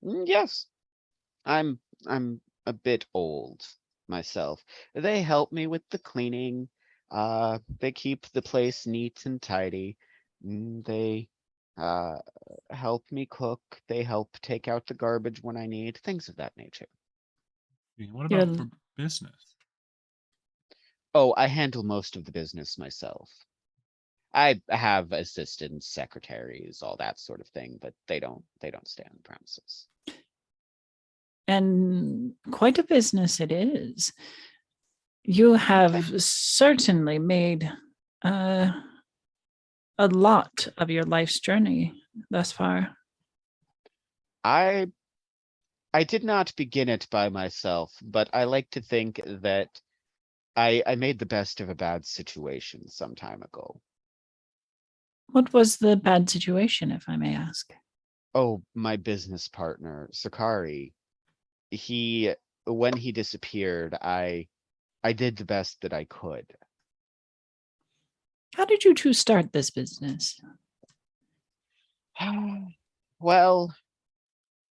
Yes, I'm a bit old myself. They help me with the cleaning. They keep the place neat and tidy. They uh help me cook. They help take out the garbage when I need, things of that nature. What You're about for business? Oh, I handle most of the business myself. I have assistants, secretaries, all that sort of thing, but they don't stay on the premises. and quite a business it is. You have certainly made uh, a lot of your life's journey thus far. I I did not begin it by myself, but I like to think that I made the best of a bad situation some time ago. What was the bad situation, if I may ask? Oh, my business partner, Sakari, he when he disappeared, I did the best that I could. How did you two start this business? Well,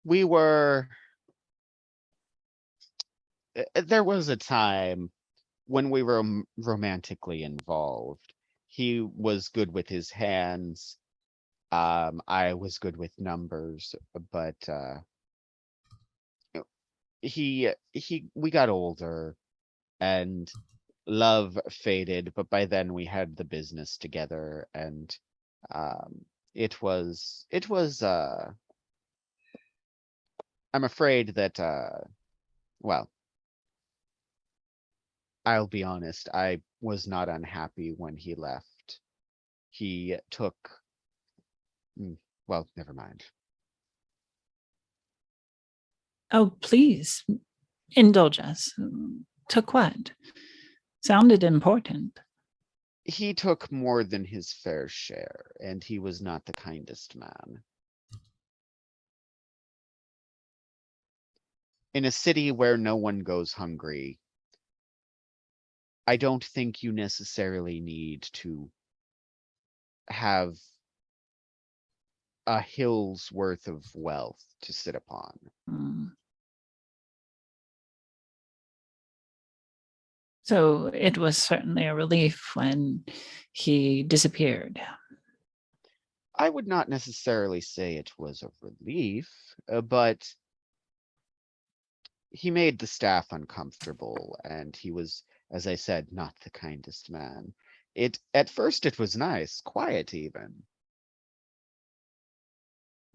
we were there was a time when we were romantically involved. He was good with his hands. I was good with numbers, but we got older and love faded, but by then we had the business together and it was I'm afraid that well, I'll be honest, I was not unhappy when he left. He took well, never mind. Oh, please indulge us. Took what? Sounded important. He took more than his fair share, and he was not the kindest man. In a city where no one goes hungry, I don't think you necessarily need to have a hill's worth of wealth to sit upon. Mm. So it was certainly a relief when he disappeared. I would not necessarily say it was a relief, but he made the staff uncomfortable, and he was, as I said, not the kindest man. At first it was nice, quiet even.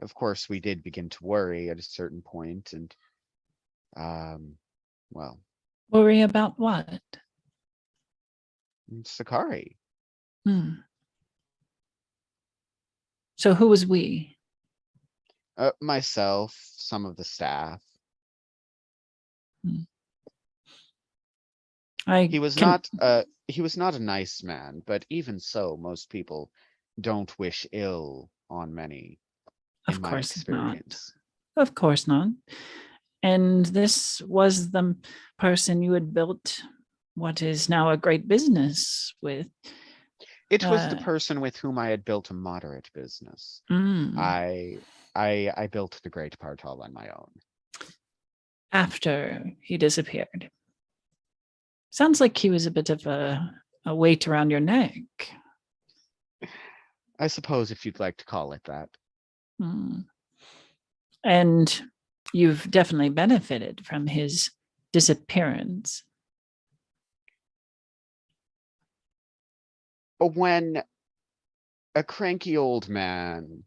Of course, we did begin to worry at a certain point, and well, Worry about what? Sakari. Hmm. So who was we? Myself, some of the staff. I He was can, not a nice man, but even so, most people don't wish ill on many, in of my course not. experience. Of course not. And this was the person you had built what is now a great business with. It was the Uh, person with whom I had built a moderate business. mm, I built the great part all on my own. after he disappeared. Sounds like he was a bit of a weight around your neck. I suppose if you'd like to call it that. Mm. And you've definitely benefited from his disappearance. When a cranky old man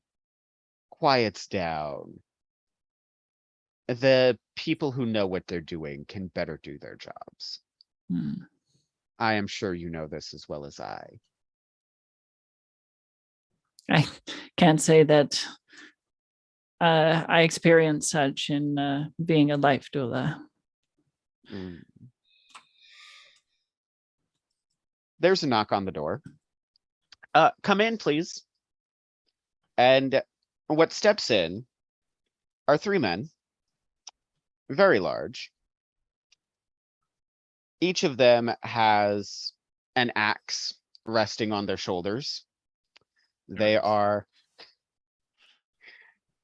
quiets down, the people who know what they're doing can better do their jobs. Mm. I am sure you know this as well as I. I can't say that I experienced such in being a life doula. Mm. There's a knock on the door. Come in, please. And what steps in are three men, very large. Each of them has an axe resting on their shoulders. They Nice. are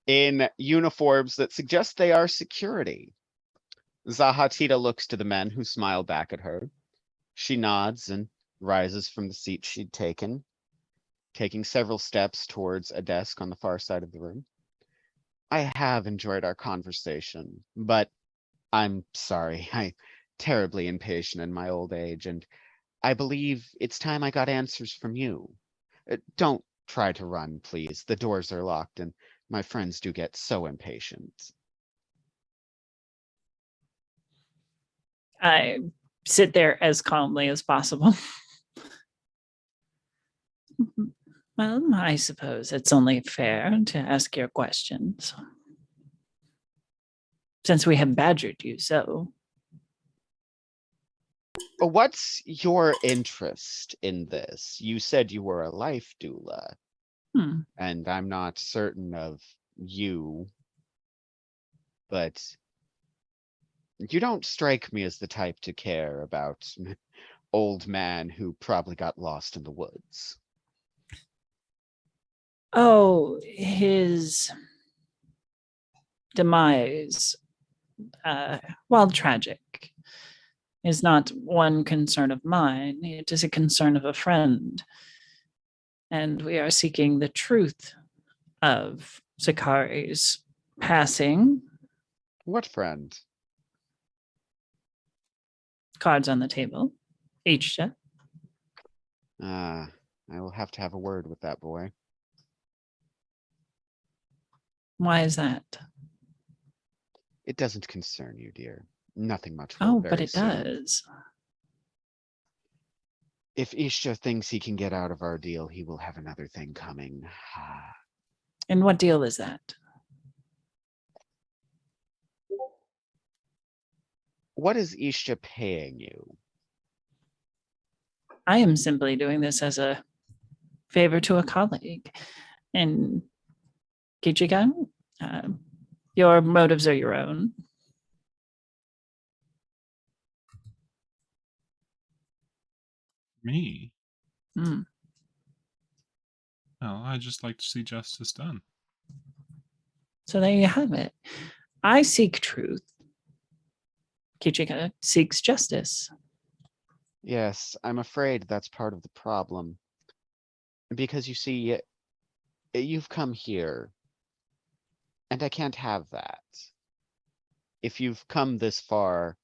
in uniforms that suggest they are security. Zahatita looks to the men who smile back at her. She nods and rises from the seat she'd taken, taking several steps towards a desk on the far side of the room. I have enjoyed our conversation, but I'm sorry. I'm terribly impatient in my old age, and I believe it's time I got answers from you. Don't try to run, please. The doors are locked, and my friends do get so impatient. I sit there as calmly as possible. Well, I suppose it's only fair to ask your questions, since we have badgered you so. What's your interest in this? You said you were a life doula, and I'm not certain of you, but you don't strike me as the type to care about old man who probably got lost in the woods. Oh, his demise, while tragic, is not one concern of mine. It is a concern of a friend. And we are seeking the truth of Sakari's passing. What friend? Cards on the table. Each. I will have to have a word with that boy. Why is that? It doesn't concern you, dear. Nothing much will Oh, very but it soon. does. If Ishta thinks he can get out of our deal, he will have another thing coming. And what deal is that? What is Ishta paying you? I am simply doing this as a favor to a colleague. And Kichigan, your motives are your own. Me? Mm. Well, I just like to see justice done. So there you have it. I seek truth. Kichika seeks justice. Yes, I'm afraid that's part of the problem. Because you see, you've come here, and I can't have that. If you've come this far,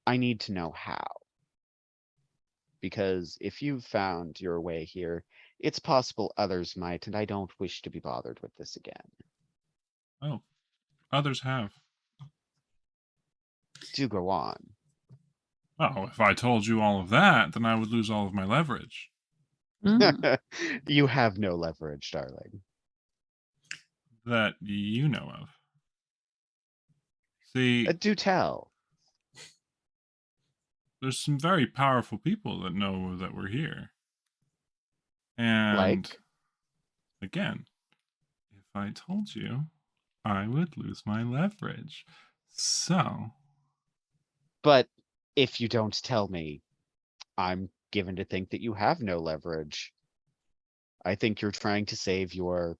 I need to know how. Because if you've found your way here, it's possible others might, and I don't wish to be bothered with this again. Oh, others have. Do go on. Oh, if I told you all of that, then I would lose all of my leverage. Mm. You have no leverage, darling. That you know of. See, Do tell. there's some very powerful people that know that we're here. And Like? again, if I told you, I would lose my leverage. So, But if you don't tell me, I'm given to think that you have no leverage. I think you're trying to save your,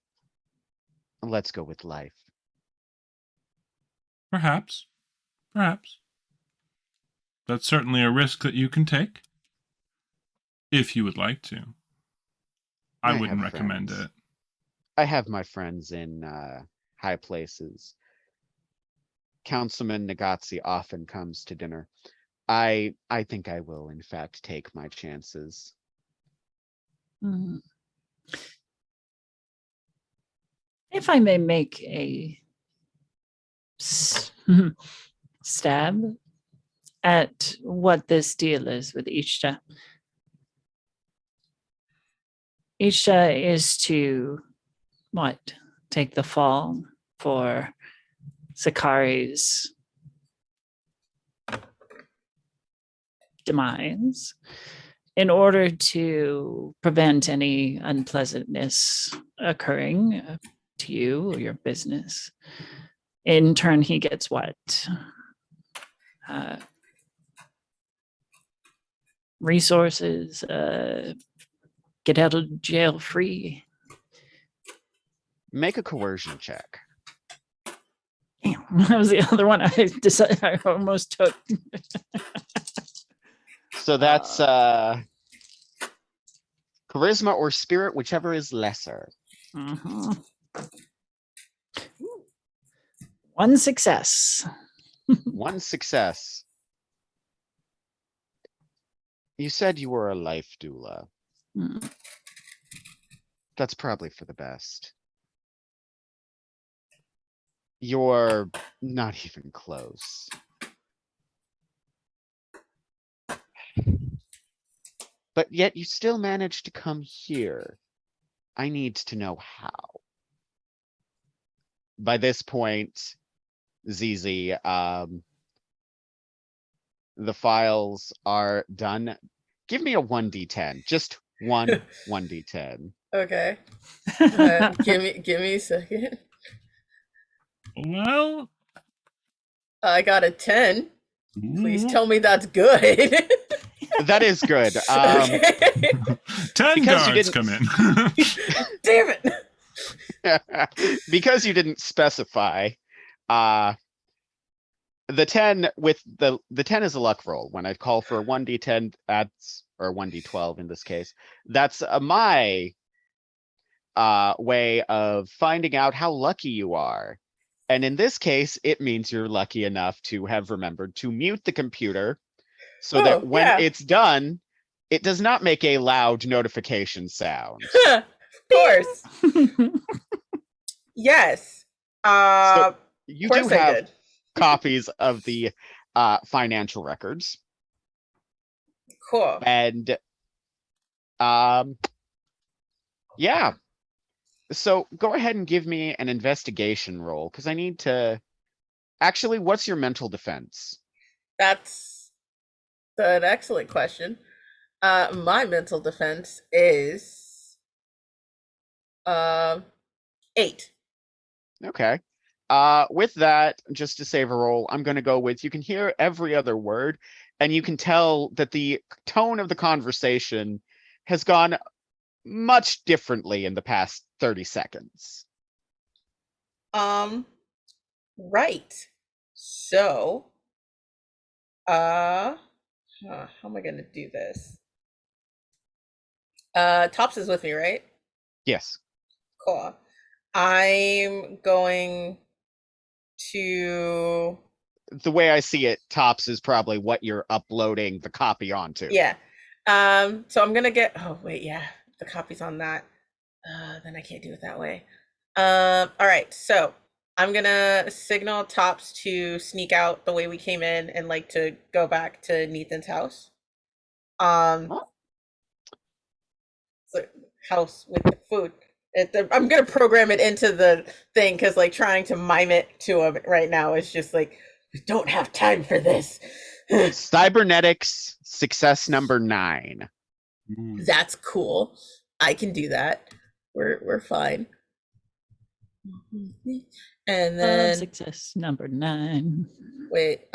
let's go with life. perhaps, perhaps. That's certainly a risk that you can take. If you would like to. I I wouldn't have recommend friends. it. I have my friends in high places. Councilman Nagazzi often comes to dinner. I think I will, in fact, take my chances. Mm. If I may make a stab at what this deal is with Ishta. Ishta is to what? Take the fall for Sakari's demise in order to prevent any unpleasantness occurring to you or your business. In turn, he gets what? resources, get out of jail free. Make a coercion check. Damn, that was the other one I decided I almost took. So that's charisma or spirit, whichever is lesser. Mhm. One success. One success. You said you were a life doula. Mm. That's probably for the best. You're not even close. But yet you still managed to come here. I need to know how. By this point, ZZ, the files are done. Give me a 1d10. Just one 1d10. Okay. Give me a second. Well, I got a 10. Please ooh, tell me that's good. That is good. Okay. 10 because you guards didn't- come in. Damn it. Because you didn't specify, the 10 with the 10 is a luck roll. When I call for a 1d10, that's or 1d12 in this case. That's my way of finding out how lucky you are. And in this case, it means you're lucky enough to have remembered to mute the computer so that when yeah. it's done, it does not make a loud notification sound. Of course. Yes. You of course do I have did. copies of the financial records. Cool. And yeah. So go ahead and give me an investigation roll because I need to actually, what's your mental defense? That's an excellent question. My mental defense is 8. Okay. With that, just to save a roll, I'm gonna go with you can hear every other word, and you can tell that the tone of the conversation has gone much differently in the past 30 seconds. Right. So, how am I gonna do this? Tops is with me, right? Yes. Cool. I'm going to The way I see it, Tops is probably what you're uploading the copy onto. yeah. So I'm gonna get wait, yeah, the copy's on that. Then I can't do it that way. All right, so I'm gonna signal Tops to sneak out the way we came in and like to go back to Nathan's house. So house with the food. I'm gonna program it into the thing because like trying to mime it to him right now is just like we don't have time for this. Cybernetics success number 9. Ooh. That's cool. I can do that. We're fine. And then Success number 9. wait,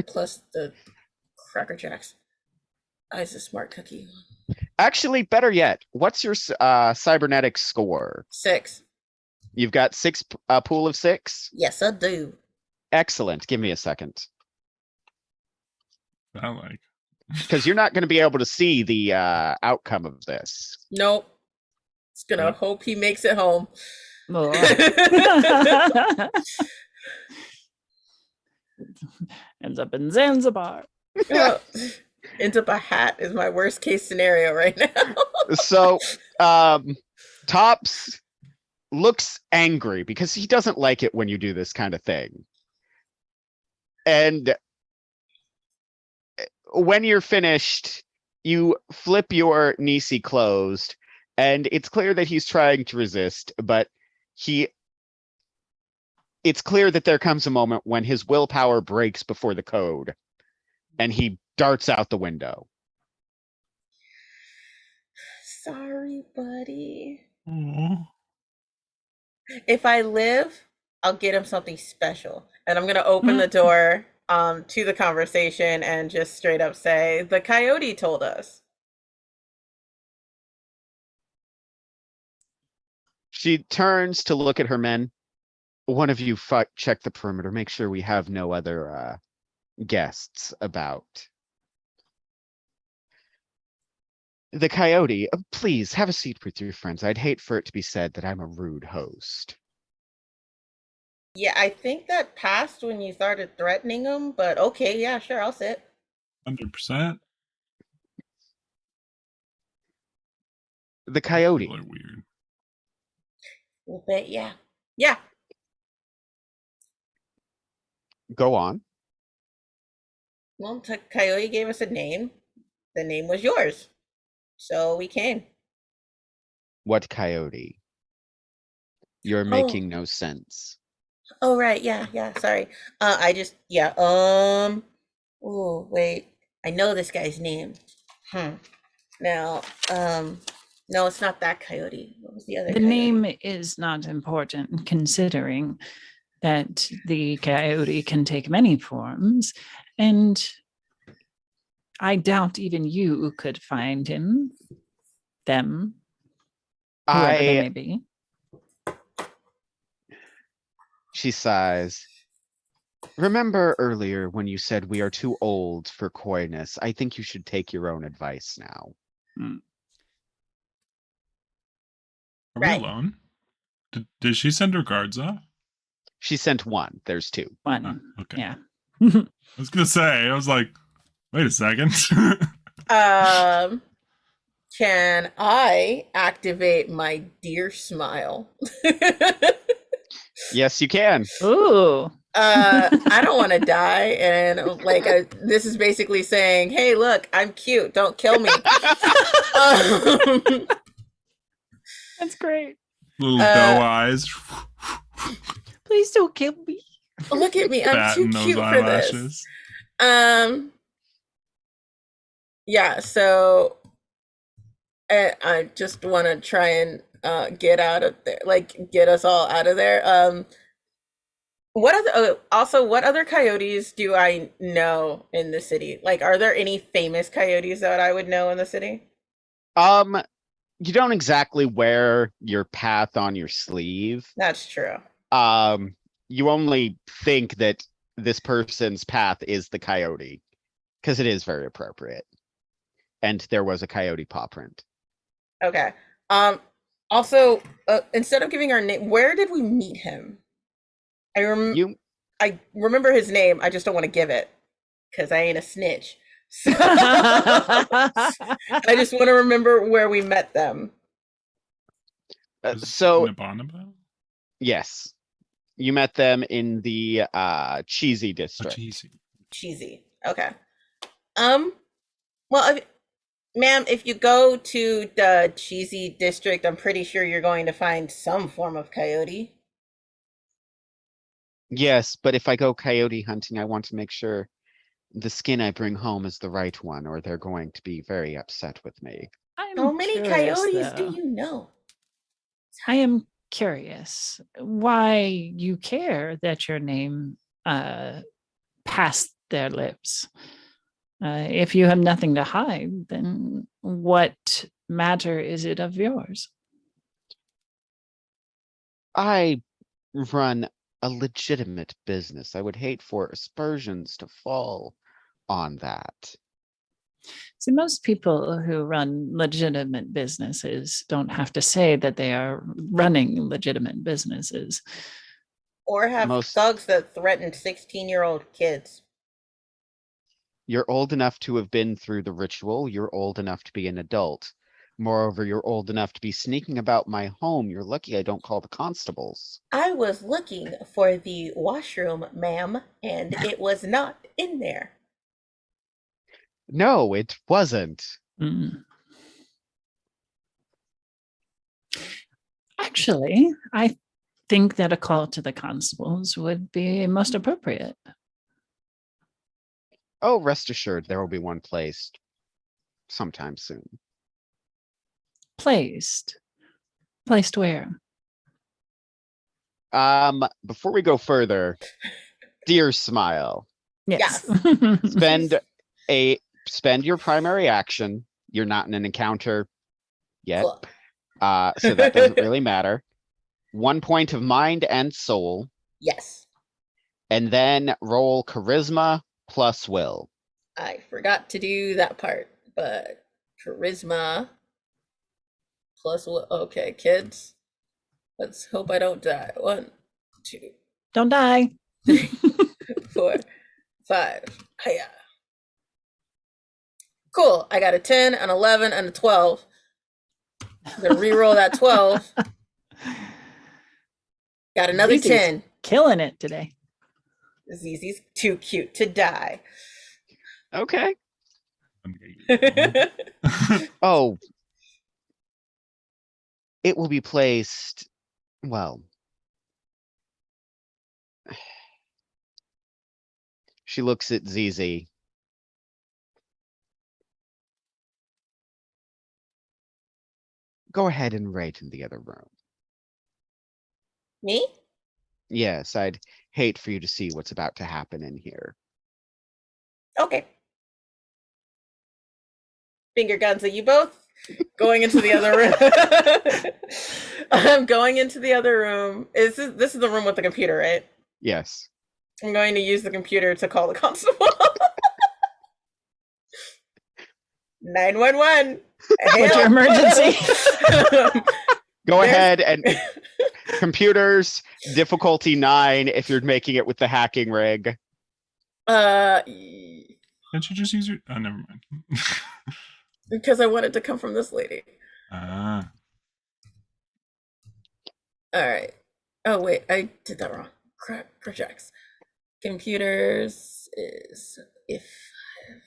plus the Cracker Jacks. I's a smart cookie. Actually, better yet, what's your cybernetics score? 6. You've got 6, pool of 6? Yes, I do. Excellent. Give me a second. I like. Because you're not going to be able to see the outcome of this. Nope. It's gonna Yep. hope he makes it home. Oh. Ends up in Zanzibar. Ends up a hat is my worst case scenario right now. So, Tops looks angry because he doesn't like it when you do this kind of thing. And when you're finished, you flip your Nisi closed, and it's clear that he's trying to resist, but it's clear that there comes a moment when his willpower breaks before the code, and he darts out the window. Sorry, buddy. Aw. If I live, I'll get him something special. And I'm gonna open the door to the conversation and just straight up say, the coyote told us. She turns to look at her men. One of you check the perimeter. Make sure we have no other guests about. The coyote, please have a seat with your friends. I'd hate for it to be said that I'm a rude host. Yeah, I think that passed when you started threatening him, but okay, yeah, sure, I'll sit. 100%. The coyote. People are weird. A little bit, yeah. Yeah. Go on. Well, Coyote gave us a name. The name was yours. So we came. What coyote? You're making no sense. Oh, right. Yeah, yeah. Sorry. Oh, wait. I know this guy's name. Now, no, it's not that coyote. What was the other The coyote? name is not important considering that the coyote can take many forms, and I doubt even you could find him, them, whoever they may be. She sighs. Remember earlier when you said we are too old for coyness? I think you should take your own advice now. Are Right. we alone? Did she send her guards off? She sent one. There's two. One. Okay. Yeah. I was gonna say, I was like, wait a second. Can I activate my deer smile? Yes, you can. Ooh. I don't want to die, and this is basically saying, "Hey, look, I'm cute. Don't kill me." That's great. Little doe eyes. Please don't kill me. Look at me. I'm too Batten those cute for eyelashes. this. Yeah. So, I just want to try and get out of there, get us all out of there. What other coyotes do I know in the city? Like, are there any famous coyotes that I would know in the city? You don't exactly wear your path on your sleeve. That's true. You only think that this person's path is the coyote because it is very appropriate. And there was a coyote paw print. Okay. Also, instead of giving our name, where did we meet him? I remember his name. I just don't want to give it because I ain't a snitch. So I just want to remember where we met them. So Nabonabo? yes, you met them in the cheesy Oh, district. Cheesy. Okay. Well, ma'am, if you go to the cheesy district, I'm pretty sure you're going to find some form of coyote. Yes, but if I go coyote hunting, I want to make sure the skin I bring home is the right one, or they're going to be very upset with me. How many coyotes do you know? I am curious why you care that your name passed their lips. If you have nothing to hide, then what matter is it of yours? I run a legitimate business. I would hate for aspersions to fall on that. See, most people who run legitimate businesses don't have to say that they are running legitimate businesses. Or have thugs that threaten 16-year-old kids. You're old enough to have been through the ritual. You're old enough to be an adult. Moreover, you're old enough to be sneaking about my home. You're lucky I don't call the constables. I was looking for the washroom, ma'am, and it was not in there. No, it wasn't. Actually, I think that a call to the constables would be most appropriate. Oh, rest assured, there will be one placed sometime soon. Placed where? Before we go further, dear Smile. Yes. Spend your primary action. You're not in an encounter yet. Cool. So that doesn't really matter. 1 point of mind and soul, Yes. and then roll charisma plus will. I forgot to do that part, but charisma plus will. Okay, kids. Let's hope I don't die. 1, 2, Don't die. 3, 4, 5. Hiya. Cool. I got a 10, an 11, and a 12. I'm gonna reroll that 12. Got another Zizi's 10. Killing it today. Zizi's too cute to die. Okay. I'm gonna Oh. It will be placed, well. She looks at ZZ. Go ahead and write in the other room. Me? Yes, I'd hate for you to see what's about to happen in here. Okay. Finger guns at you both. Going into the other room. I'm going into the other room. This is the room with the computer, right? Yes. I'm going to use the computer to call the constable. 911. What's your emergency? Go ahead and computers, difficulty 9 if you're making it with the hacking rig. Can't you just use your... Oh, never mind. Because I wanted to come from this lady. Ah. All right. Oh, wait. I did that wrong. Crap. Projects. Computers is if I have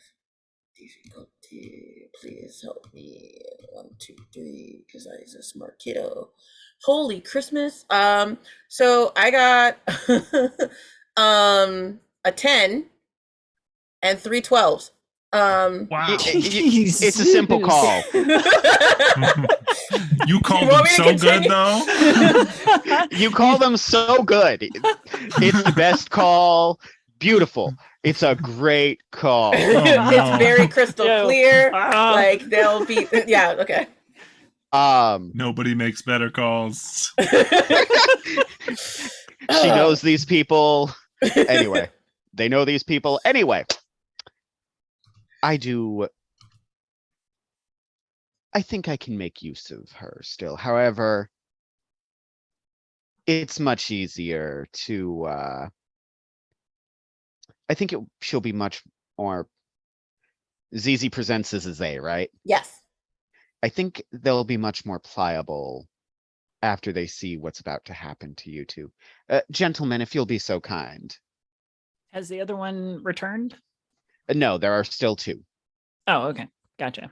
difficulty, please help me. 1, 2, 3, because I was a smart kiddo. Holy Christmas. So I got a 10 and 3 12s. Wow. It's a simple call. You called them so good, though. You call them so good. It's the best call. Beautiful. It's a great call. Oh, no. It's very crystal clear. Ah. Like they'll be, yeah, okay. Nobody makes better calls. She knows these people. Anyway, they know these people. Anyway, I think I can make use of her still. However, it's much easier to, I think she'll be much more, ZZ presents as a Zay, right? Yes. I think they'll be much more pliable after they see what's about to happen to you two. Gentlemen, if you'll be so kind. Has the other one returned? No, there are still 2. Oh, okay. Gotcha.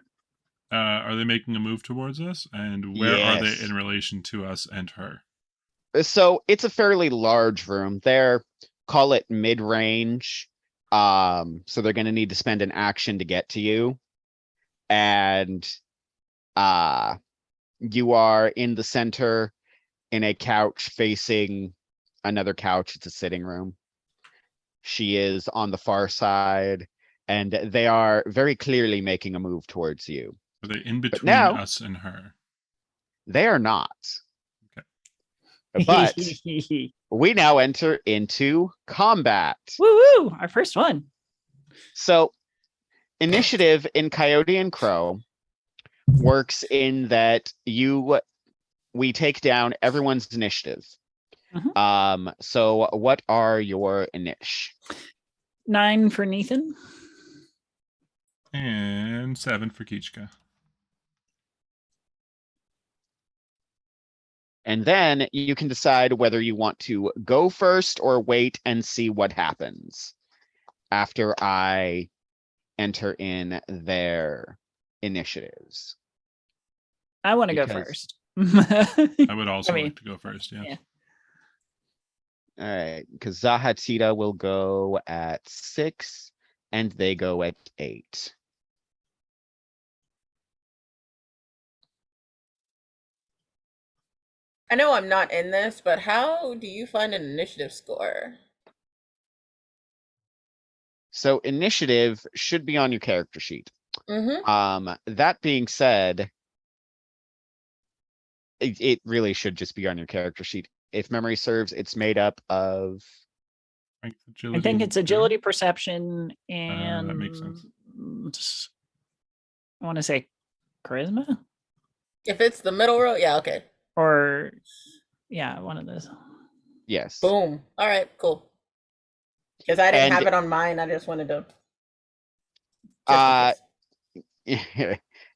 Are they making a move towards us? And where are Yes. they in relation to us and her? So it's a fairly large room. They're, call it mid-range. So they're going to need to spend an action to get to you. And you are in the center in a couch facing another couch. It's a sitting room. She is on the far side, and they are very clearly making a move towards you. Are they in between now- us and her? They are not. Okay. But we now enter into combat. Woo! Our first one. So initiative in Coyote and Crow works in that we take down everyone's initiative. So what are your initial? 9 for Nathan. And 7 for Kichka. And then you can decide whether you want to go first or wait and see what happens after I enter in their initiatives. I want to go Because- first. I would also mean, like to go first, yeah. yeah. All right, because Zahatita will go at 6 and they go at 8. I know I'm not in this, but how do you find an initiative score? So initiative should be on your character sheet. That being said, it really should just be on your character sheet. If memory serves, it's made up of. Strength, I agility, think it's and agility, endurance? perception, and That makes sense. I want to say charisma, If it's the middle row, yeah, okay. or yeah, one of those. Yes. Boom. All right, cool. Because I didn't And- have it on mine. I just wanted to.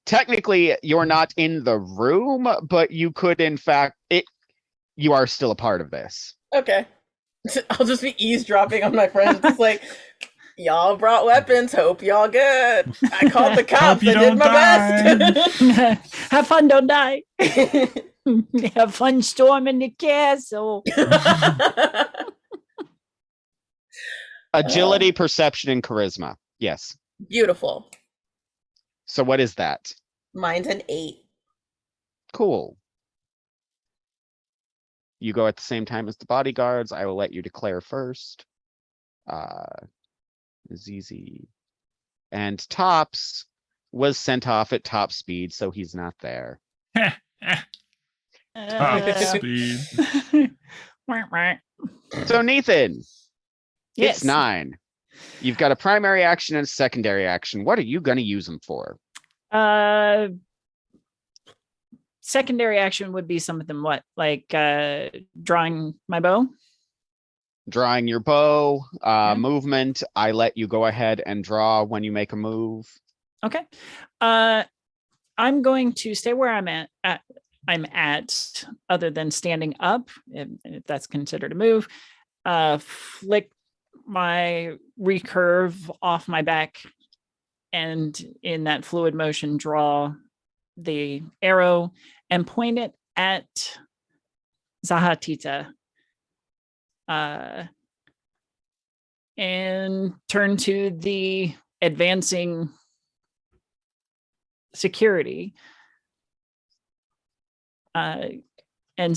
Technically, you're not in the room, but you could, in fact, you are still a part of this. Okay. I'll just be eavesdropping on my friends. It's like, y'all brought weapons. Hope y'all good. I called the cops. you I did don't my best. Have fun, don't die. Have fun storming the castle. Agility, perception, and charisma. Yes. Beautiful. So what is that? Mine's an 8. Cool. You go at the same time as the bodyguards. I will let you declare first. ZZ. And Tops was sent off at top speed, so he's not there. Top speed. So Nathan, Yes. it's 9. You've got a primary action and a secondary action. What are you going to use them for? Secondary action would be something what, like drawing my bow. Drawing your bow, movement. I let you go ahead and draw when you make a move. Okay. I'm going to stay where I'm at, other than standing up, if that's considered a move. Flick my recurve off my back, and in that fluid motion, draw the arrow and point it at Zahatita. And turn to the advancing security and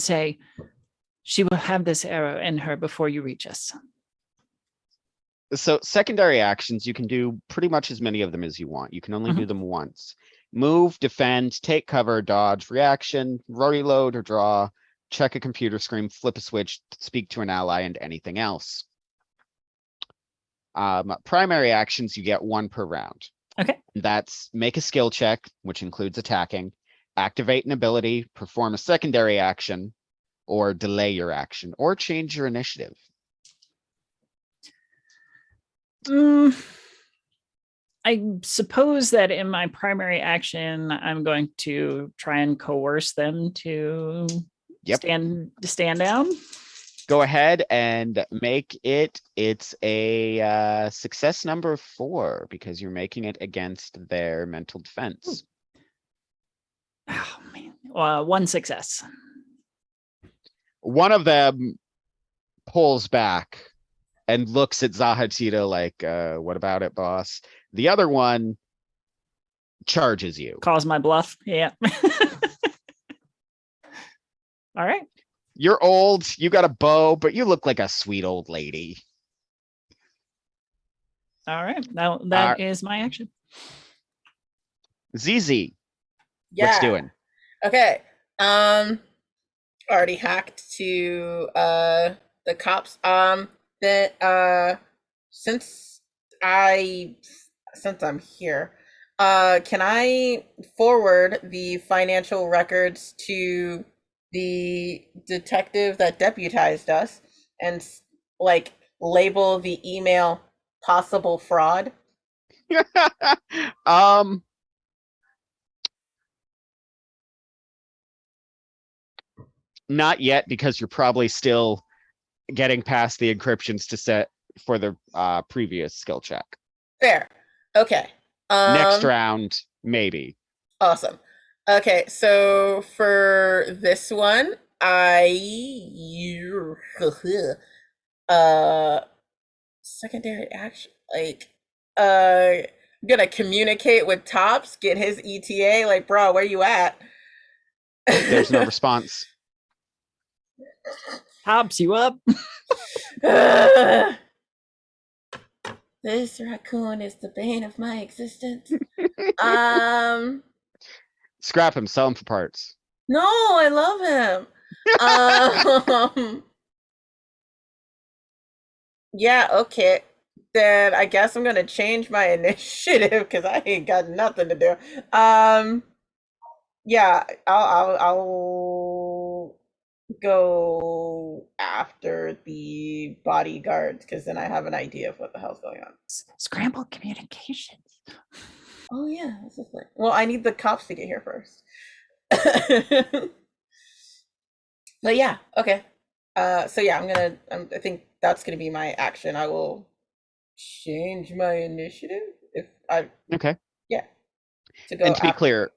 say, she will have this arrow in her before you reach us. So secondary actions, you can do pretty much as many of them as you want. You can only do them once. Move, defend, take cover, dodge, reaction, reload or draw, check a computer screen, flip a switch, speak to an ally, and anything else. Primary actions, you get 1 per round. Okay. That's make a skill check, which includes attacking, activate an ability, perform a secondary action, or delay your action, or change your initiative. I suppose that in my primary action, I'm going to try and coerce them to stand down. Go ahead and make it. It's a success number 4 because you're making it against their mental defense. Oh man, 1 success. One of them pulls back and looks at Zahatita like, what about it, boss? The other one charges you. Calls my bluff. Yeah. All right. You're old, you got a bow, but you look like a sweet old lady. All right. Now that is my action. ZZ, Yeah. what's doing? Okay. Already hacked to the cops. Since I'm here, can I forward the financial records to the detective that deputized us and like label the email possible fraud? Not yet, because you're probably still getting past the encryptions to set for the previous skill check. Fair. Okay. Next round, maybe. Awesome. Okay, so for this one, secondary action, like I'm gonna communicate with Tops, get his ETA, like, bro, where you at? There's no response. Tops, you up? This raccoon is the bane of my existence. Um, Scrap him, sell him for parts. no, I love him. Yeah, okay. Then I guess I'm gonna change my initiative because I ain't got nothing to do. Yeah, I'll go after the bodyguards because then I have an idea of what the hell's going on. Scramble communications. Oh yeah, that's the thing. Well, I need the cops to get here first. But yeah, okay. So yeah, I think that's gonna be my action. I will change my initiative if I Okay. yeah to go And to be after. clear,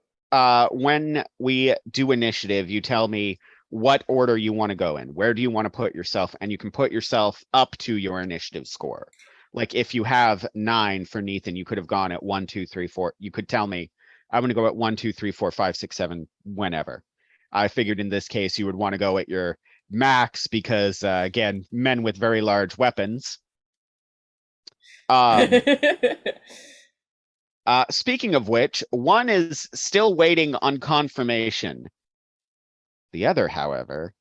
when we do initiative, you tell me what order you want to go in. Where do you want to put yourself? And you can put yourself up to your initiative score. Like if you have 9 for Nathan, you could have gone at 1, 2, 3, 4. You could tell me, I'm going to go at 1, 2, 3, 4, 5, 6, 7, whenever. I figured in this case you would want to go at your max because, again, men with very large weapons. Speaking of which, one is still waiting on confirmation. The other, however,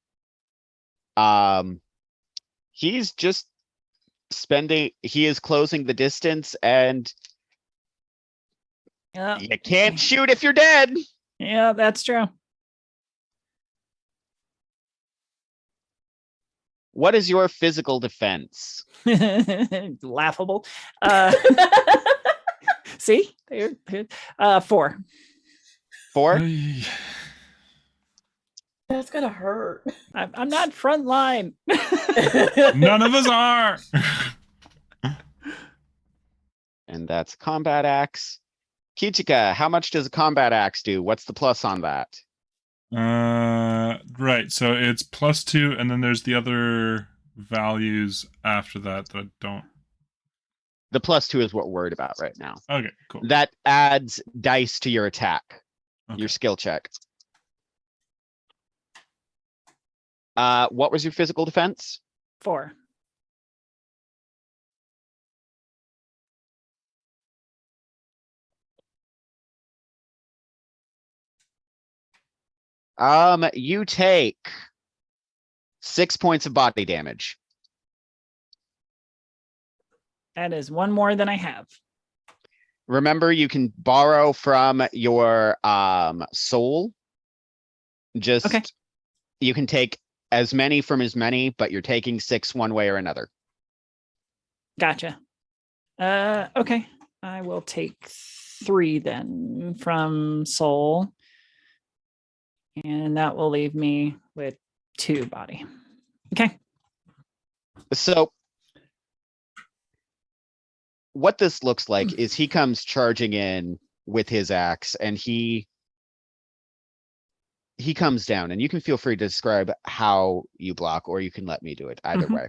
he's just he is closing the distance, and Yeah, you can't shoot if you're dead. yeah, that's true. What is your physical defense? Laughable. See, there. 4. 4? That's gonna hurt. I'm not front line. None of us are. And that's combat axe. Kichika, how much does a combat axe do? What's the plus on that? Right. So it's +2, and then there's the other values after that that I don't. The +2 is what we're worried about right now. Okay, cool. That adds dice to your attack, your skill check. What was your physical defense? 4. You take 6 points of body damage. That is 1 more than I have. Remember, you can borrow from your soul. Just Okay. You can take as many from as many, but you're taking 6 one way or another. Gotcha. Okay. I will take 3 then from soul. And that will leave me with 2 body. Okay. So what this looks like is he comes charging in with his axe, and he comes down, and you can feel free to describe how you block, or you can let me do it either way.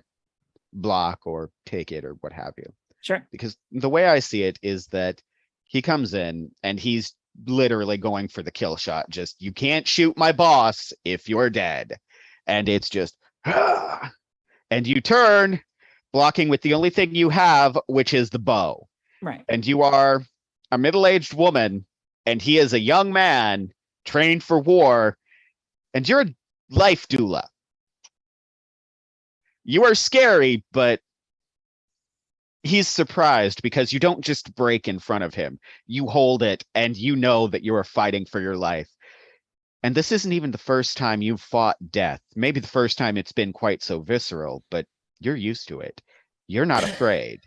Block or take it or what have you. Sure. Because the way I see it is that he comes in and he's literally going for the kill shot. Just, you can't shoot my boss if you're dead. And it's just, and you turn, blocking with the only thing you have, which is the bow. Right. And you are a middle-aged woman, and he is a young man trained for war, and you're a life doula. You are scary, but he's surprised because you don't just break in front of him. You hold it, and you know that you are fighting for your life. And this isn't even the first time you've fought death. Maybe the first time it's been quite so visceral, but you're used to it. You're not afraid.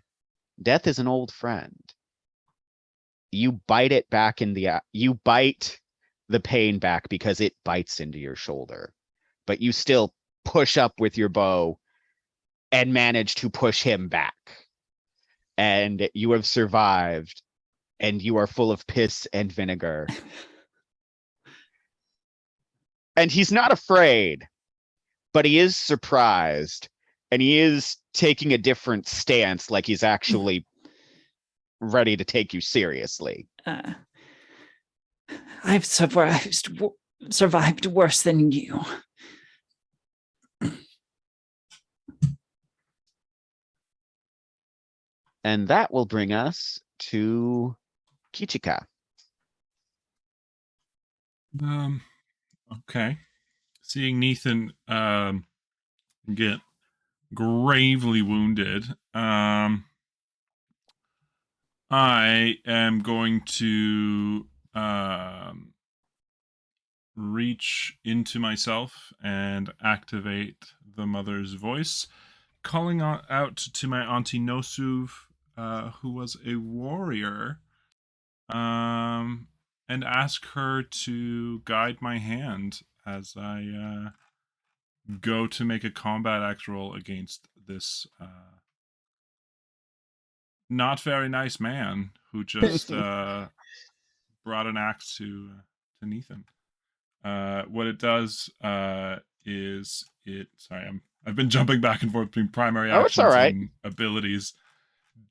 Death is an old friend. You bite it back you bite the pain back because it bites into your shoulder. But you still push up with your bow and manage to push him back. And you have survived, and you are full of piss and vinegar. And he's not afraid, but he is surprised, and he is taking a different stance, like he's actually ready to take you seriously. I've survived worse than you. And that will bring us to Kichika. Okay. Seeing Nathan get gravely wounded, I am going to reach into myself and activate the mother's voice, calling out to my auntie Nosuv, who was a warrior, and ask her to guide my hand as I go to make a combat axe roll against this not very nice man who just brought an axe to Nathan. What it does is it. Sorry, I've been jumping back and forth between primary Oh, it's all actions right. and abilities,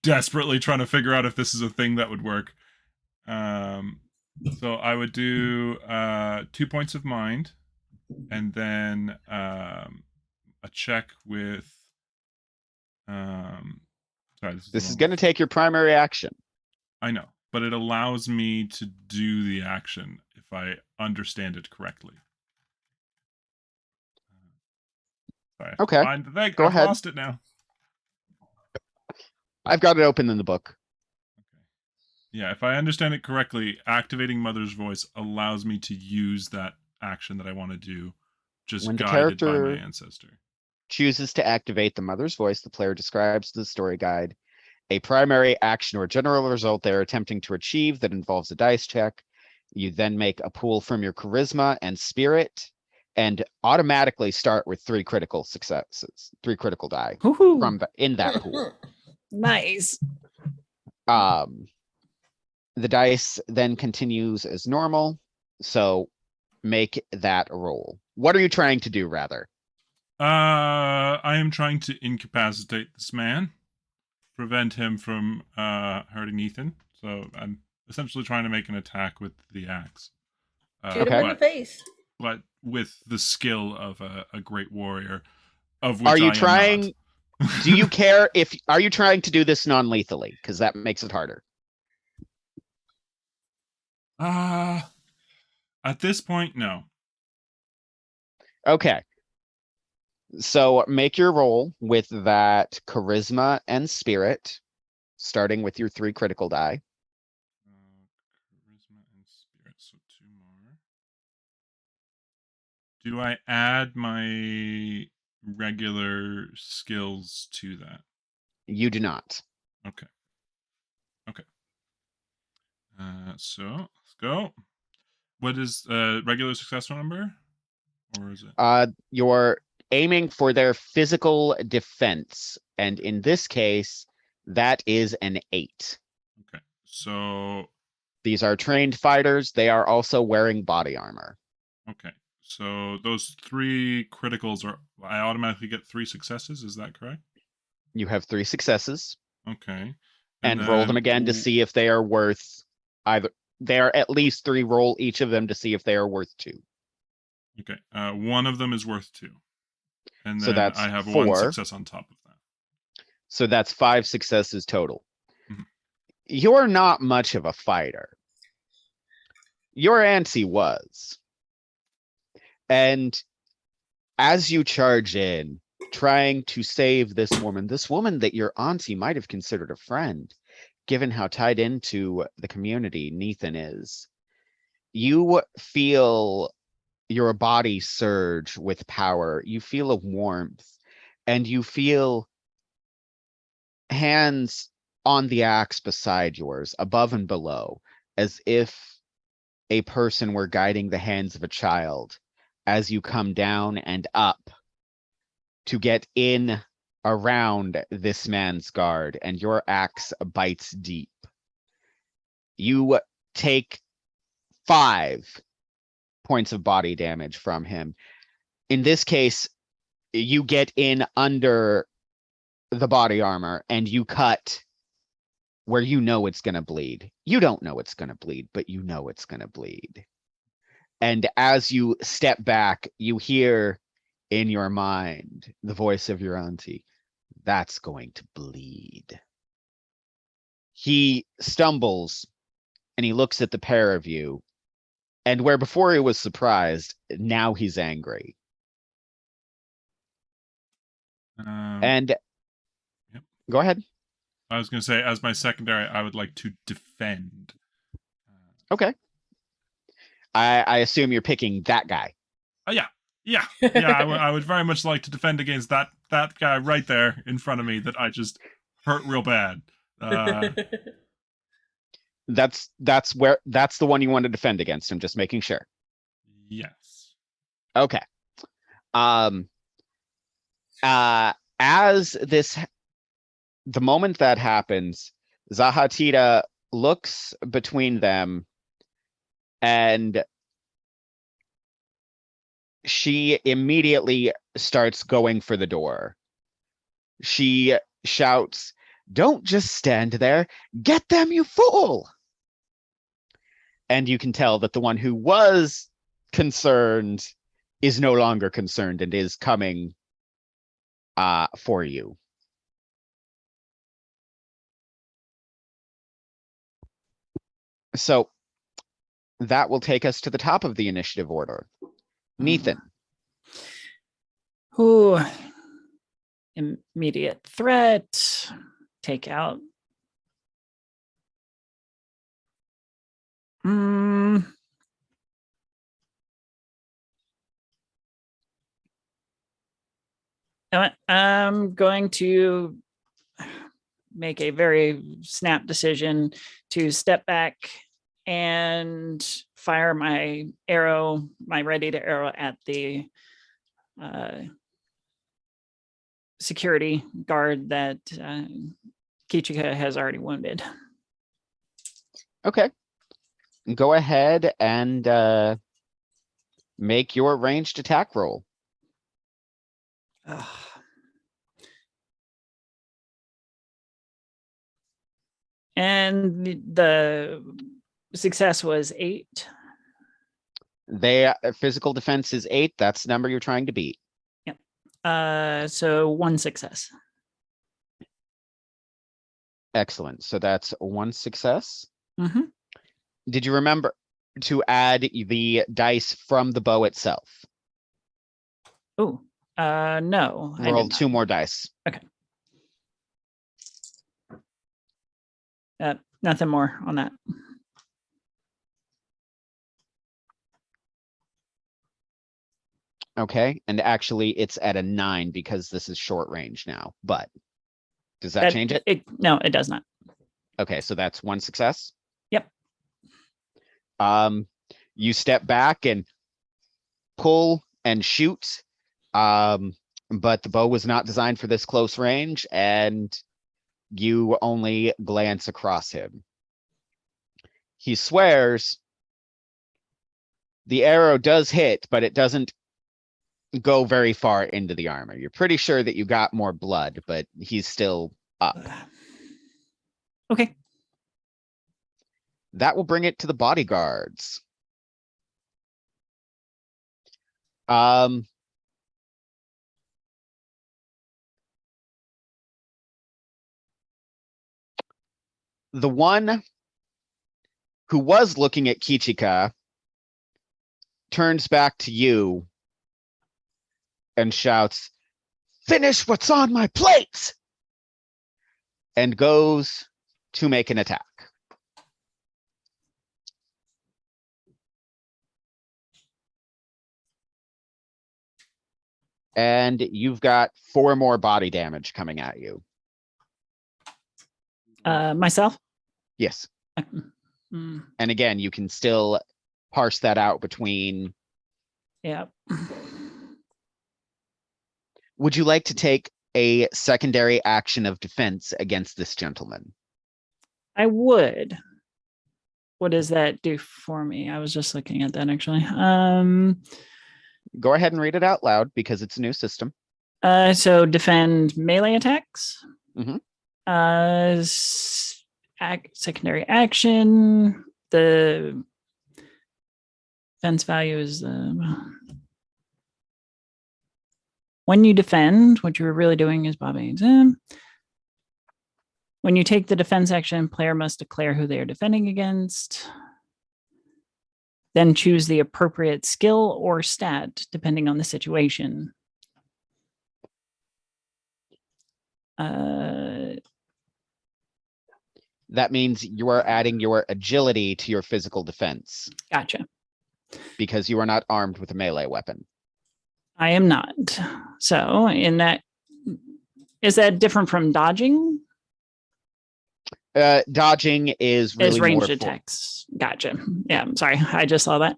desperately trying to figure out if this is a thing that would work. So I would do 2 points of mind, and then a check with. Sorry, This is going to take your primary action. I know, but it allows me to do the action if I understand it correctly. Sorry, Okay, find the thing. go I've ahead. lost it now. I've got it open in the book. Okay. Yeah, if I understand it correctly, activating Mother's Voice allows me to use that action that I want to do, just When the guided by my character ancestor. chooses to activate the mother's voice, the player describes the story guide a primary action or general result they're attempting to achieve that involves a dice check. You then make a pool from your charisma and spirit and automatically start with 3 critical successes, 3 critical die Woohoo. from in that pool. Nice. The dice then continues as normal. So make that roll. What are you trying to do, rather? I am trying to incapacitate this man, prevent him from hurting Ethan. So I'm essentially trying to make an attack with the axe. Shoot him in the face. But with the skill of a great warrior, of which Are you I am trying? not. Do you care if are you trying to do this non-lethally? Because that makes it harder. At this point, no. Okay. So make your roll with that charisma and spirit, starting with your 3 critical die. Charisma and spirit, so 2 more. Do I add my regular skills to that? You do not. Okay. Okay. So let's go. What is regular successful number? Or is it? You're aiming for their physical defense, and in this case, that is an 8. Okay. So These are trained fighters. They are also wearing body armor. okay. So those 3 criticals are I automatically get 3 successes, is that correct? You have 3 successes. Okay. And roll them then again to see if they are worth either. They are at least 3. Roll each of them to see if they are worth 2. Okay. One of them is worth 2. And So then that's I have 4. 1 success on top of that. So that's 5 successes total. Mhm. You're not much of a fighter. Your auntie was. And as you charge in, trying to save this woman that your auntie might have considered a friend, given how tied into the community Nathan is, you feel your body surge with power. You feel a warmth, and you feel hands on the axe beside yours, above and below, as if a person were guiding the hands of a child as you come down and up to get in around this man's guard, and your axe bites deep. You take 5 points of body damage from him. In this case, you get in under the body armor and you cut where you know it's going to bleed. You don't know it's going to bleed, but you know it's going to bleed. And as you step back, you hear in your mind the voice of your auntie. That's going to bleed. He stumbles and he looks at the pair of you. And where before he was surprised, now he's angry. And yep. Go ahead. I was going to say, as my secondary, I would like to defend. Okay. I assume you're picking that guy. Yeah. I would very much like to defend against that guy right there in front of me that I just hurt real bad. That's the one you want to defend against. I'm just making sure. Yes. Okay. As the moment that happens, Zahatita looks between them and she immediately starts going for the door. She shouts, "Don't just stand there. Get them, you fool!" And you can tell that the one who was concerned is no longer concerned and is coming for you. So that will take us to the top of the initiative order. Nathan. Ooh. Immediate threat. Take out. I'm going to make a very snap decision to step back and fire my arrow, my ready to arrow at the security guard that Kichika has already wounded. Okay. Go ahead and make your ranged attack roll. And the success was 8. Physical defense is 8. That's the number you're trying to beat. Yep. So 1 success. Excellent. So that's 1 success. Mm-hmm. Did you remember to add the dice from the bow itself? Oh, no. Roll 2 more dice. Okay. Nothing more on that. Okay, and actually it's at a 9 because this is short range now, but does that change it? No, it does not. Okay, so that's 1 success. Yep. You step back and pull and shoot, but the bow was not designed for this close range, and you only glance across him. He swears the arrow does hit, but it doesn't go very far into the armor. You're pretty sure that you got more blood, but he's still up. Okay. That will bring it to the bodyguards. The one who was looking at Kichika turns back to you and shouts, "Finish what's on my plate!" and goes to make an attack. And you've got 4 more body damage coming at you. Myself? Yes. And again, you can still parse that out between. Yeah. Would you like to take a secondary action of defense against this gentleman? I would. What does that do for me? I was just looking at that actually. Go ahead and read it out loud because it's a new system. So defend melee attacks. Mm-hmm. Secondary action. The defense value is when you defend, what you're really doing is bobbing. When you take the defense action, player must declare who they are defending against. Then choose the appropriate skill or stat, depending on the situation. That means you are adding your agility to your physical defense Gotcha. because you are not armed with a melee weapon. I am not. So in that, is that different from dodging? Dodging is really Is ranged more for- attacks. Gotcha. Yeah, I'm sorry. I just saw that.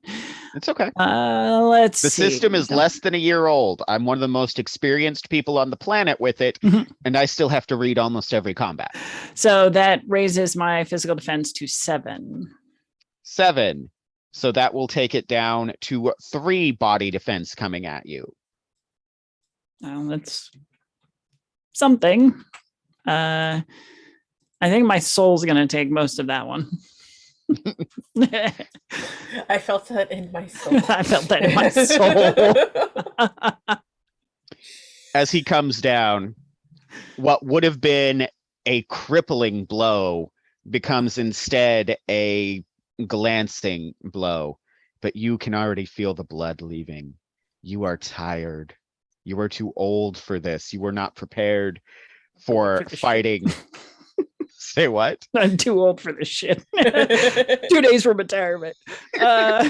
It's okay. Let's The see. system is less than a year old. I'm one of the most experienced people on the planet with it, Mhm. and I still have to read almost every combat. So that raises my physical defense to 7. 7. So that will take it down to 3 body defense coming at you. Well, that's something. I think my soul's going to take most of that one. I felt that in my soul. I felt that in my soul. As he comes down, what would have been a crippling blow becomes instead a glancing blow, but you can already feel the blood leaving. You are tired. You are too old for this. You were not prepared for this shit. fighting. Say what? I'm too old for this shit. 2 days from retirement. Yeah,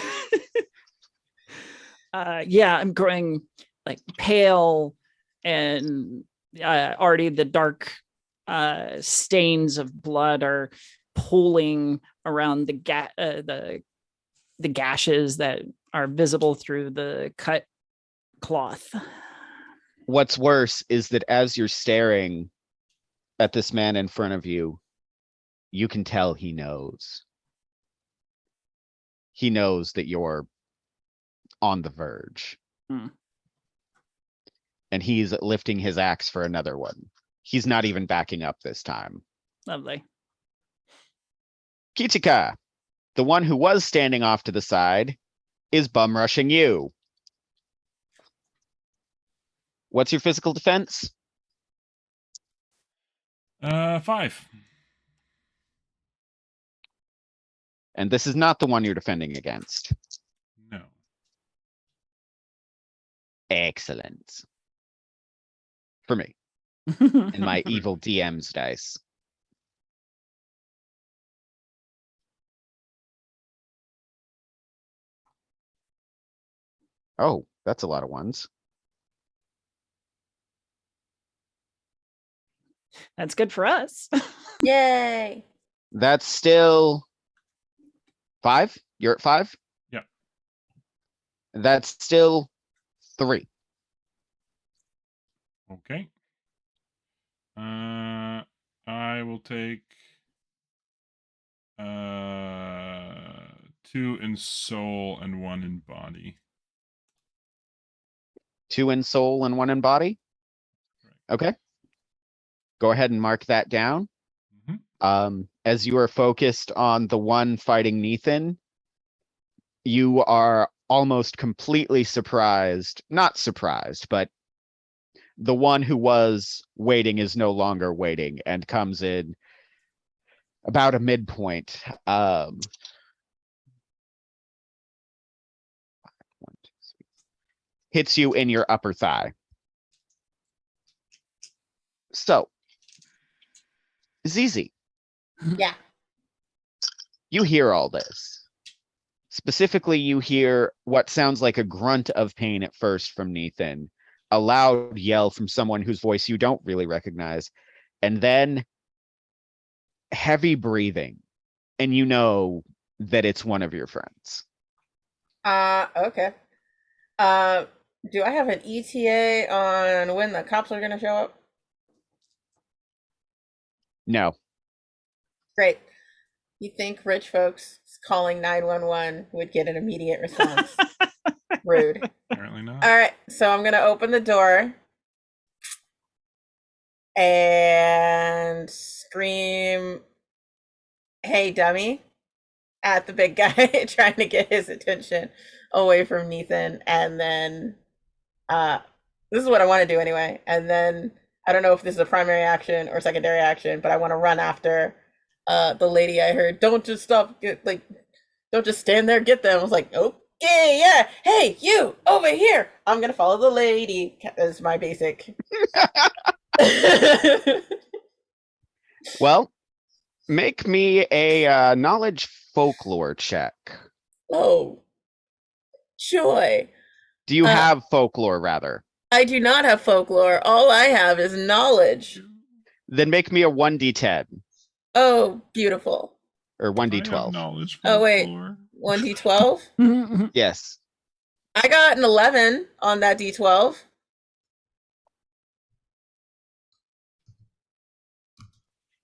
I'm growing like pale and already the dark stains of blood are pooling around the gashes that are visible through the cut cloth. What's worse is that as you're staring at this man in front of you, you can tell he knows. He knows that you're on the verge. Hmm. And he's lifting his axe for another one. He's not even backing up this time. Lovely. Kichika, the one who was standing off to the side, is bum rushing you. What's your physical defense? 5. And this is not the one you're defending against. No. Excellent. For me, and my evil DM's dice. Oh, that's a lot of ones. That's good for us. Yay. That's still 5? You're at 5? Yeah. That's still 3. Okay. I will take 2 in soul and 1 in body. 2 in soul and 1 in body? Okay. Go ahead and mark that down. As you are focused on the one fighting Neathan, you are almost completely surprised. Not surprised, but the one who was waiting is no longer waiting and comes in about a midpoint. Hits you in your upper thigh. So, ZZ, Yeah. you hear all this. Specifically, you hear what sounds like a grunt of pain at first from Neathan, a loud yell from someone whose voice you don't really recognize, and then heavy breathing, and you know that it's one of your friends. Okay. Do I have an ETA on when the cops are gonna show up? No. Great. You think rich folks calling 911 would get an immediate response? Rude. Apparently not. All right, so I'm gonna open the door and scream, "Hey, dummy!" at the big guy, trying to get his attention away from Neathan. And then, this is what I want to do anyway. And then I don't know if this is a primary action or secondary action, but I want to run after the lady I heard. Don't just stop, don't just stand there, get them. I was like, okay, yeah. Hey, you over here. I'm gonna follow the lady. Is my basic. Well, make me a knowledge folklore check. Oh, joy. Do you have folklore, rather? I do not have folklore. All I have is knowledge. Then make me a 1d10 Oh, beautiful. or I have 1d12. knowledge. Oh, wait. folklore. 1d12. Yes. I got an 11 on that d12.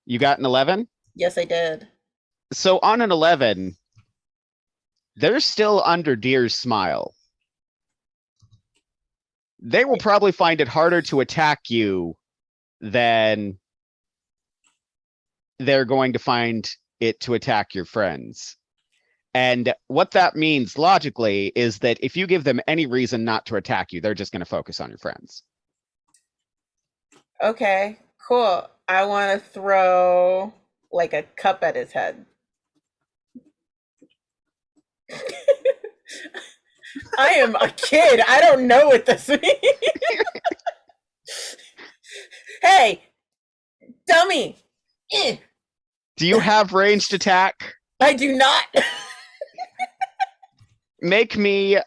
You got an 11? Yes, I did. So on an 11, they're still under Deer's smile. They will probably find it harder to attack you than they're going to find it to attack your friends. And what that means logically is that if you give them any reason not to attack you, they're just going to focus on your friends. Okay, cool. I want to throw like a cup at his head. I am a kid. I don't know what this means. Hey, dummy. Eh. Do you have ranged attack? I do not. Make me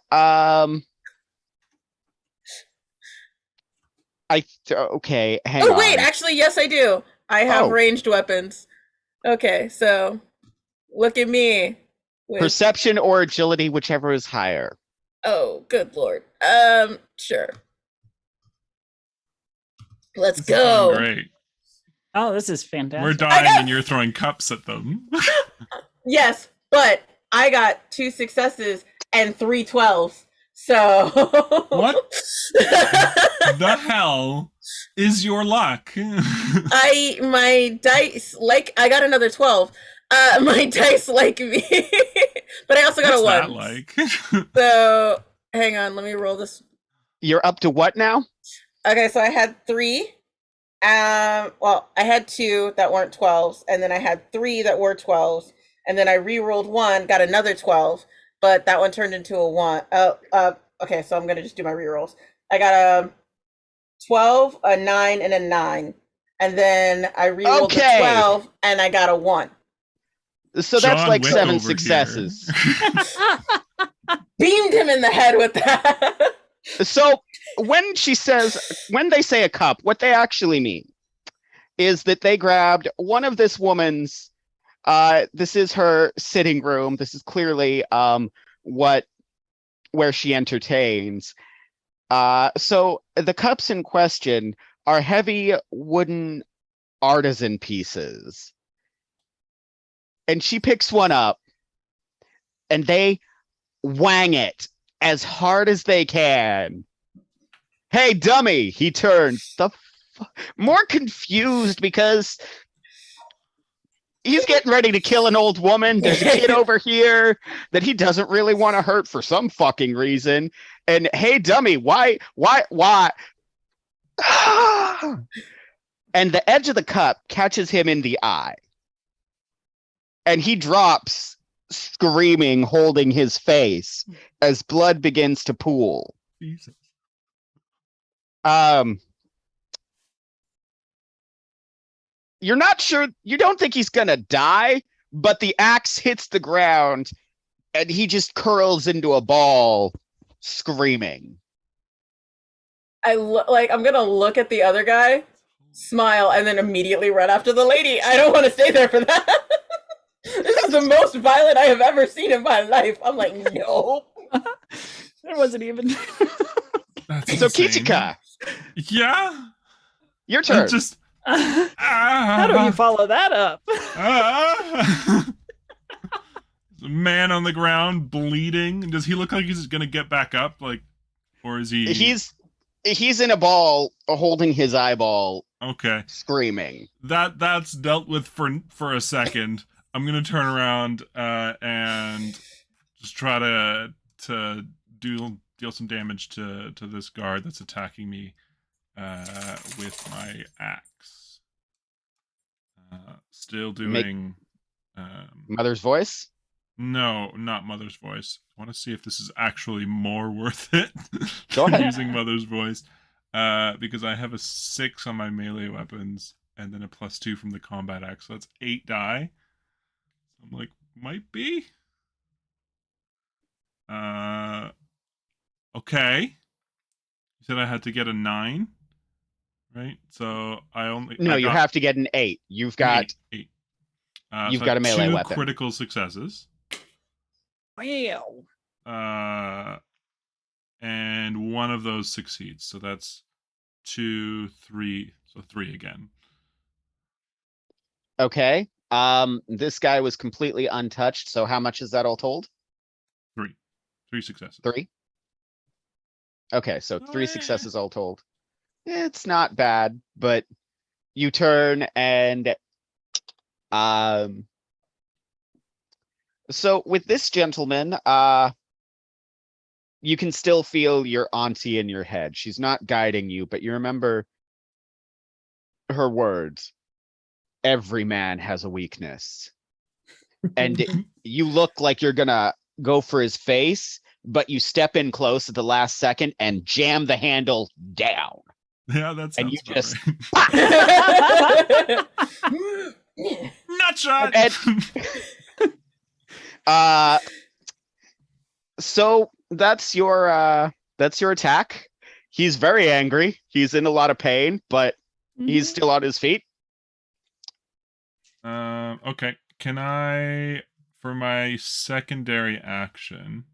okay, hang on. Oh wait, actually yes I do. I have Oh. ranged weapons. Okay, so look at me. with- Perception or agility, whichever is higher. Oh, good lord. Sure. Let's This is going go. Great. Oh, this is fantastic. We're dying and you're throwing cups at them. Yes, but I got 2 successes and 3 12s. So What the hell is your luck? my dice I got another 12. My dice like me. But I also got What's a 1. that like? So hang on, let me roll this. You're up to what now? Okay, so I had 3. Well, I had 2 that weren't 12s, and then I had 3 that were 12s, and then I re-rolled 1, got another 12, but that one turned into a 1. Okay, so I'm gonna just do my re-rolls. I got a 12, a 9, and a 9, and then I re-rolled Okay. a 12, and I got a 1. So that's John like Wick 7 over successes. here. Beamed him in the head with that. So when they say a cup, what they actually mean is that they grabbed one of this woman's, this is her sitting room. This is clearly where she entertains. So the cups in question are heavy wooden artisan pieces. And she picks one up and they wang it as hard as they can. Hey, dummy, he turns more confused because he's getting ready to kill an old woman. There's a kid over here that he doesn't really want to hurt for some fucking reason. And hey, dummy, why? And the edge of the cup catches him in the eye. And he drops, screaming, holding his face as blood begins to pool. Jesus. You're not sure, you don't think he's gonna die, but the axe hits the ground and he just curls into a ball, screaming. I'm gonna look at the other guy, smile, and then immediately run after the lady. I don't want to stay there for that. This is the most violent I have ever seen in my life. I'm like, no. There wasn't even. That's So insane. Kichika, Yeah? your turn. It's just How do you follow that up? A man on the ground bleeding. Does he look like he's gonna get back up? Like, or is he? He's in a ball, holding his eyeball, Okay. screaming. That's dealt with for a second. I'm gonna turn around and just try to deal some damage to this guard that's attacking me. with my axe. Still Make- doing. Mother's voice? No, not Mother's voice. I want to see if this is actually more worth it Go than ahead. using Mother's voice. Because I have a 6 on my melee weapons and then a +2 from the combat axe. So that's 8 die. I'm like, might be. Okay. You said I had to get a 9, right? So I only No, I you got have to get an 8. You've got eight. you've So got a melee 2 weapon. critical successes. Wow. And one of those succeeds. So that's 2, 3. So 3 again. Okay. This guy was completely untouched. So how much is that all told? 3. 3 successes. 3. Okay, so Oh, 3 yeah. successes all told. It's not bad, but you turn and so with this gentleman, you can still feel your auntie in your head. She's not guiding you, but you remember her words. Every man has a weakness. And you look like you're gonna go for his face, but you step in close at the last second and jam the handle down. Yeah, that sounds And you about just- right. Nut shot. So that's your attack. He's very angry. He's in a lot of pain, but he's still on his feet. Okay. Can I, for my secondary action,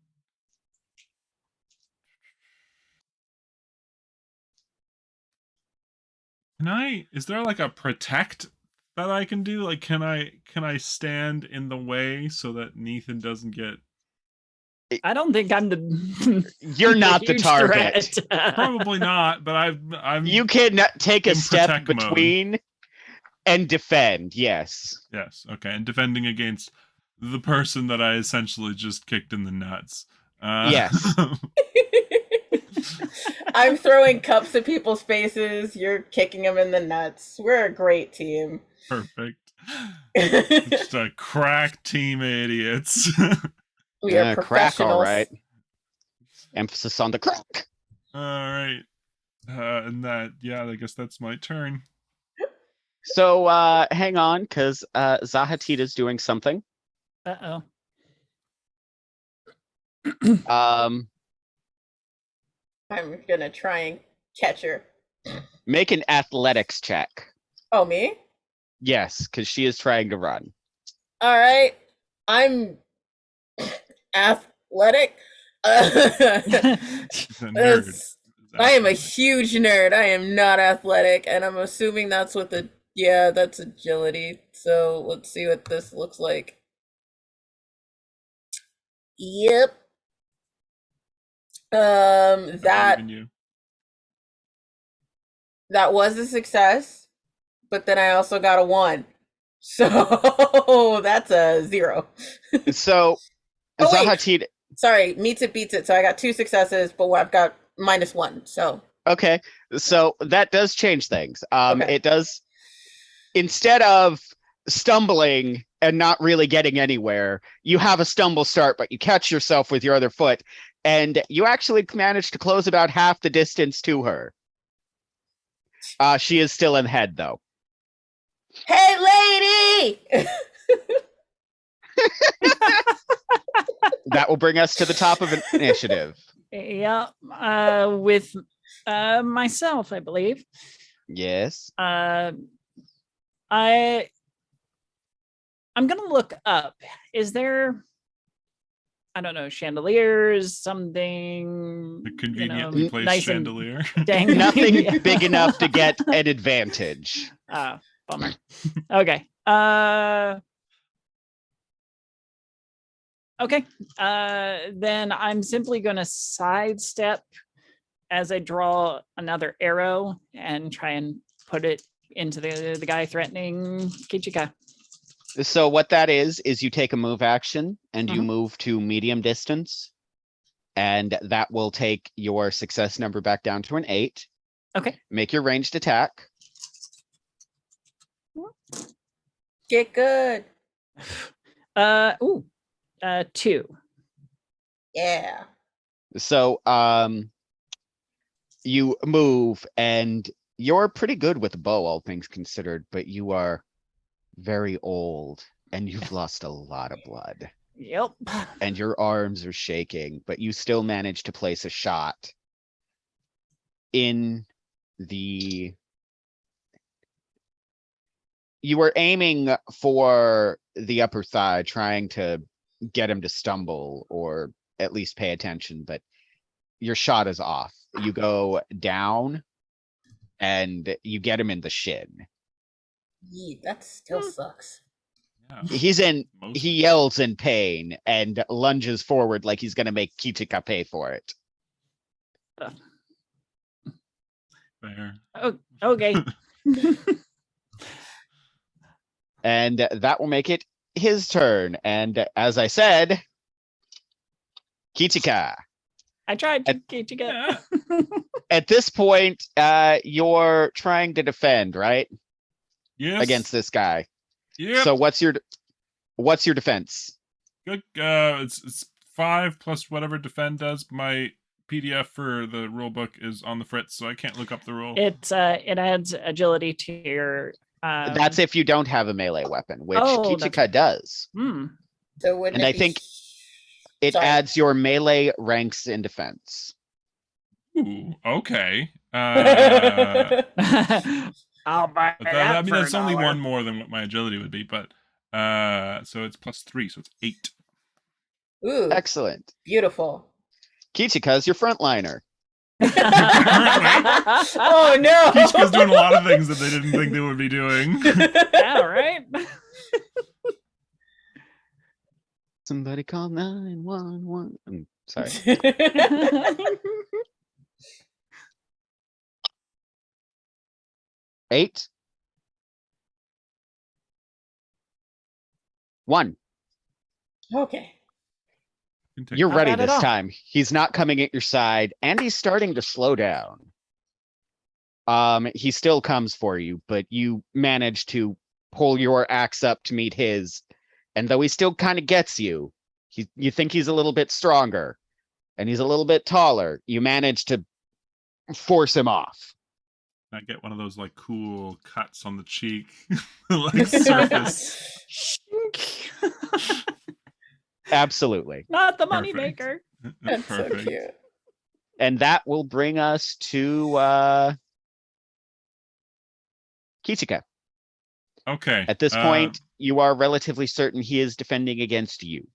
is there like a protect that I can do? Like, can I stand in the way so that Nathan doesn't get? I don't think I'm the. You're not the huge target. threat. Probably not, but I'm. You can take a in step protect mode. between and defend. Yes. Yes. Okay. And defending against the person that I essentially just kicked in the nuts. Yes. I'm throwing cups at people's faces. You're kicking them in the nuts. We're a great team. Perfect. Just a crack team of idiots. We are Crack, professionals. all right. Emphasis on the crack. All right. And that, yeah, I guess that's my turn. So hang on, because Zahatita's doing something. Uh-oh. Um, I'm gonna try and catch her. make an athletics check. Oh, me? Yes, because she is trying to run. All right. I'm athletic. He's a nerd. That's- I am a huge nerd. I am not athletic, and I'm assuming that's what the that's agility. So let's see what this looks like. Yep. I believe That in you. that was a success, but then I also got a 1. So that's a 0. So Oh, wait. Zahatita. Sorry, meets it beats it. So I got 2 successes, but I've got -1. So Okay, so that does change things. Okay. It does. Instead of stumbling and not really getting anywhere, you have a stumble start, but you catch yourself with your other foot, and you actually manage to close about half the distance to her. She is still in head, though. hey, lady. That will bring us to the top of initiative. Yeah. With myself, I believe. Yes. I'm gonna look up. Is there, I don't know, chandeliers, something The conveniently placed nice chandelier. and dangling? Nothing Yeah. big enough to get an advantage. Bummer. Okay. Okay. Then I'm simply gonna sidestep as I draw another arrow and try and put it into the guy threatening Kichika. So what that is you take a move action and you Mhm. move to medium distance, and that will take your success number back down to an 8. Okay. Make your ranged attack. Get good. 2. Yeah. So you move and you're pretty good with a bow, all things considered, but you are very old and you've lost a lot of blood. Yep. And your arms are shaking, but you still manage to place a shot in the. You were aiming for the upper thigh, trying to get him to stumble or at least pay attention, but your shot is off. You go down and you get him in the shin. Yee, that still sucks. Yeah. He yells in pain and lunges forward like he's gonna make Kichika pay for it. Fair. Oh, okay. And that will make it his turn. And as I said, Kichika. I tried to get you Yeah. At this point, you're trying to defend, right? Yes. Against this guy. Yep. So what's your defense? Good. It's 5 plus whatever defend does. My PDF for the rule book is on the fritz, so I can't look up the rule. It adds agility to your. That's if you don't have a melee weapon, which Oh, Kichika does. So wouldn't And it I be think sh- It Sorry. adds your melee ranks in defense. Ooh, okay. I'll buy But that. I mean, for that's only $1. one more than what my agility would be, but so it's +3, so it's 8. Ooh, Excellent. beautiful. Kichika's your frontliner. Oh no! Kichika's doing a lot of things that they didn't think they would be doing. Yeah, right. Somebody call 911. I'm sorry. 8. 1. Okay. You're Not ready bad at this all. time. He's not coming at your side, and he's starting to slow down. He still comes for you, but you manage to pull your axe up to meet his, and though he still kind of gets you, you think he's a little bit stronger, and he's a little bit taller. You manage to force him off. I get one of those like cool cuts on the cheek, like surface. Absolutely. Not the money Perfect. maker. That's so Perfect. cute. And that will bring us to Kichika. Okay. At this point, you are relatively certain he is defending against you.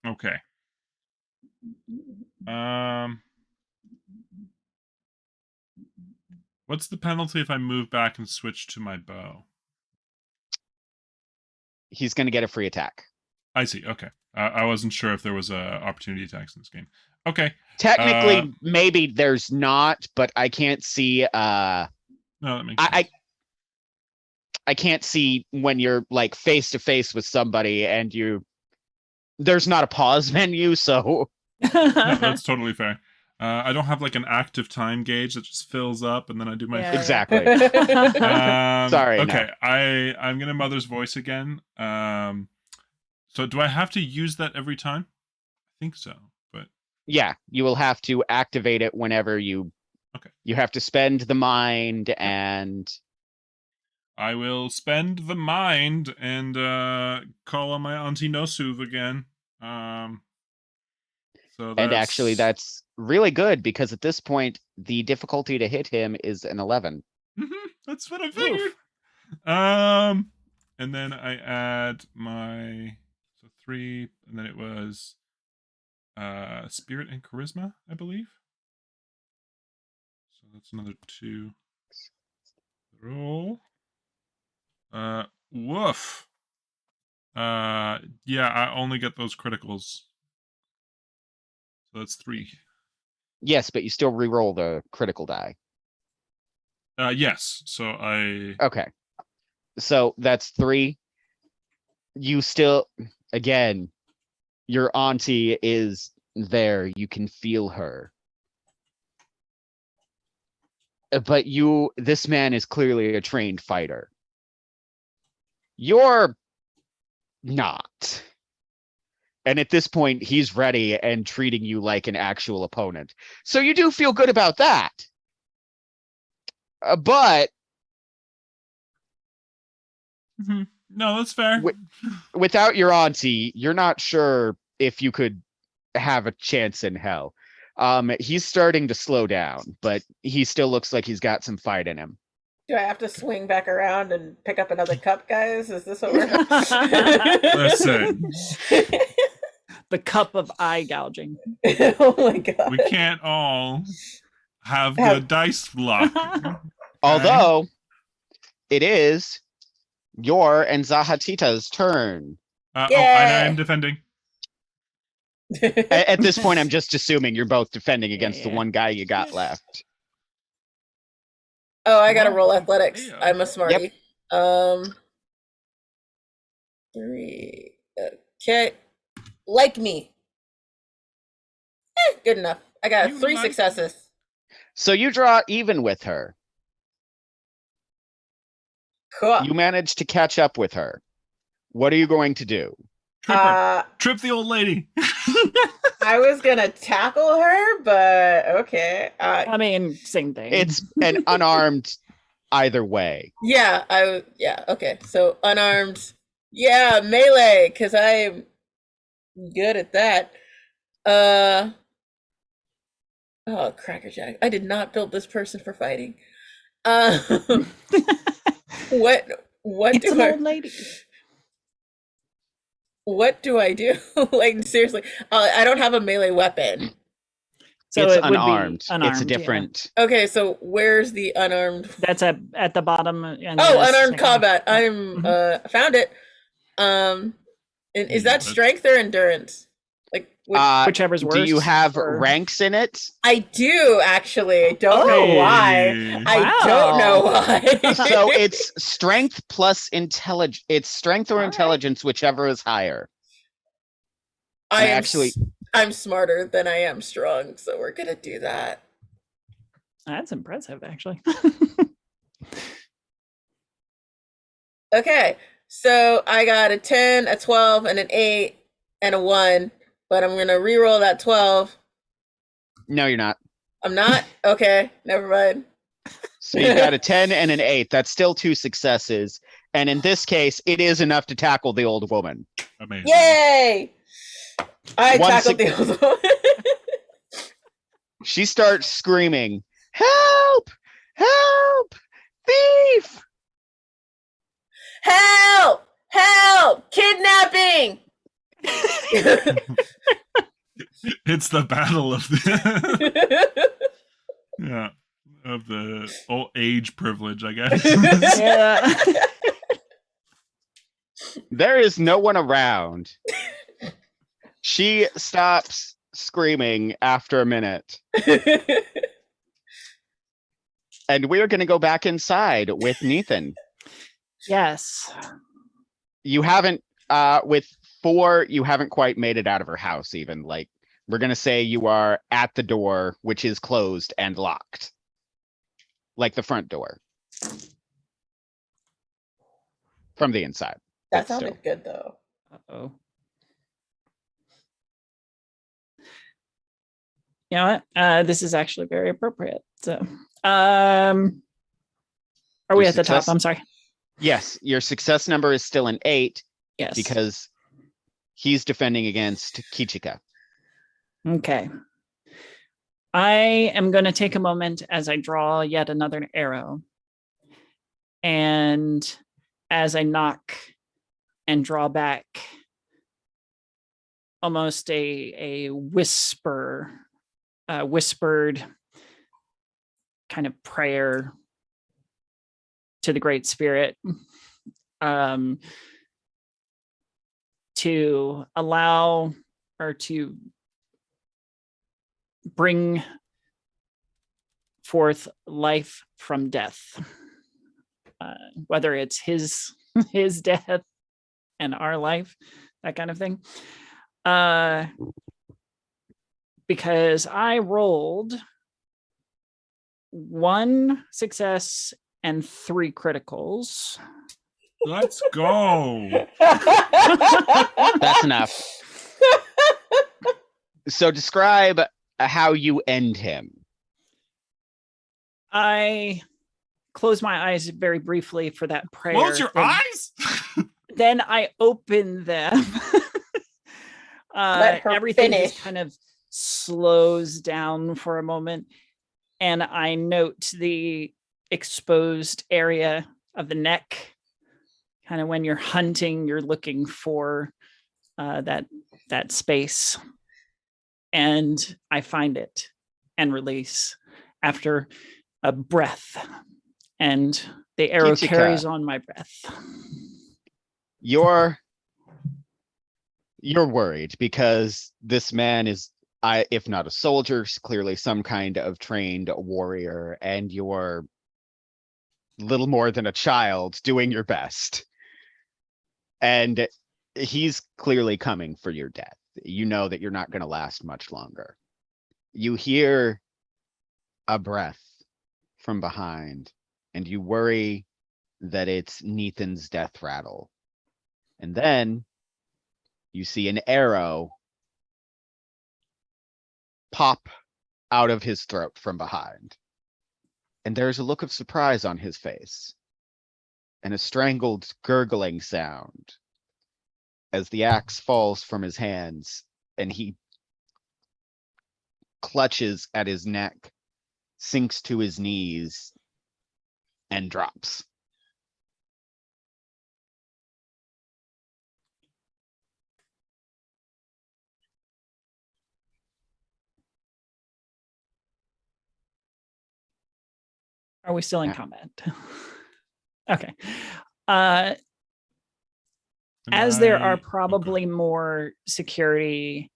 Okay. What's the penalty if I move back and switch to my bow? He's going to get a free attack. I see. Okay. I wasn't sure if there was opportunity attacks in this game. Okay. Technically, maybe there's not, but I can't see. No, that makes sense. I can't see when you're like face to face with somebody and there's not a pause menu, so. No, that's totally fair. I don't have like an active time gauge that just fills up and then I do my Yeah. Exactly. Sorry. Okay, no. I'm gonna Mother's Voice again. So do I have to use that every time? I think so, but Yeah, you will have to activate it whenever you. Okay. You have to spend the mind and. I will spend the mind and call on my Auntie Nosuv again. So And actually, that's really good because at this point, the difficulty to hit him is an 11. That's what I figured. And then I add my 3, and then it was Spirit and Charisma, I believe. So that's another 2. Roll. Woof. Yeah, I only get those criticals. So that's 3. Yes, but you still re-roll the critical die. Yes. So I. Okay. So that's 3. You still, again, your auntie is there. You can feel her. but this man is clearly a trained fighter. You're not. And at this point, he's ready and treating you like an actual opponent. So you do feel good about that. But No, that's fair. without your auntie, you're not sure if you could have a chance in hell. He's starting to slow down, but he still looks like he's got some fight in him. Do I have to swing back around and pick up another cup, guys? Is this what we're Listen. The cup of eye gouging. Oh my god. We can't all have good dice luck. Although it is your and Zahatita's turn. And I am defending. At this point, I'm just assuming you're both defending against the one guy you got left. Oh, I gotta roll athletics. I'm a smarty. Yep. 3. Okay. Like me. Good enough. I got 3 successes. So you draw even with her. Cool. You managed to catch up with her. What are you going to do? Trip the old lady. I was gonna tackle her, but okay. I mean, same thing. It's an unarmed either way. Yeah, okay. So unarmed. Yeah, melee, because I'm good at that. Oh, crackerjack. I did not build this person for fighting. What it's do an I old lady. What do I do? Like seriously, I don't have a melee weapon. So it's it would be unarmed. It's a unarmed, different. Okay, so where's the unarmed? That's at the bottom. Unarmed combat. I'm found it. And is that strength or endurance? Like whichever's worse. Do you have ranks in it? I do actually. I don't know why. I don't know why. So it's strength plus intelligence. It's strength or intelligence, whichever is higher. I'm smarter than I am strong, so we're gonna do that. That's impressive, actually. Okay, so I got a 10, a 12, and an 8, and a 1. But I'm gonna re-roll that 12. No, you're not. I'm not? Okay, never mind. So you got a 10 and an 8. That's still 2 successes. And in this case, it is enough to tackle the old woman. Amazing. Yay! I tackled the old woman. She starts screaming, "Help! Help! Thief! Help! Help! Kidnapping!" It's the battle of the of the old age privilege, I guess. Yeah. There is no one around. She stops screaming after a minute. And we're going to go back inside with Nathan. Yes. You haven't, with 4, you haven't quite made it out of her house even. Like, we're going to say you are at the door, which is closed and locked. Like the front door. From the inside. That sounded good, though. Uh-oh. You know what? This is actually very appropriate. So, are we at the top? I'm sorry. Yes, your success number is still an 8. Yes. Because he's defending against Kichika. Okay. I am going to take a moment as I draw yet another arrow. And as I knock and draw back, almost a whispered kind of prayer to the Great Spirit, to allow or to bring forth life from death, whether it's his death and our life, that kind of thing. Because I rolled 1 success and 3 criticals. Let's go. That's enough. So describe how you end him. I close my eyes very briefly for that prayer. Close your eyes? Then I open them. Let her Everything finish. just kind of slows down for a moment. And I note the exposed area of the neck. Kind of when you're hunting, you're looking for that space. And I find it and release after a breath. And the arrow Kichika. carries on my breath. You're worried because this man is, if not a soldier, clearly some kind of trained warrior, and you're little more than a child doing your best. And he's clearly coming for your death. You know that you're not going to last much longer. You hear a breath from behind, and you worry that it's Nathan's death rattle. And then you see an arrow pop out of his throat from behind. And there's a look of surprise on his face and a strangled gurgling sound as the axe falls from his hands and he clutches at his neck, sinks to his knees, and drops. Are we still in Yeah. combat? Okay. As there are probably more security,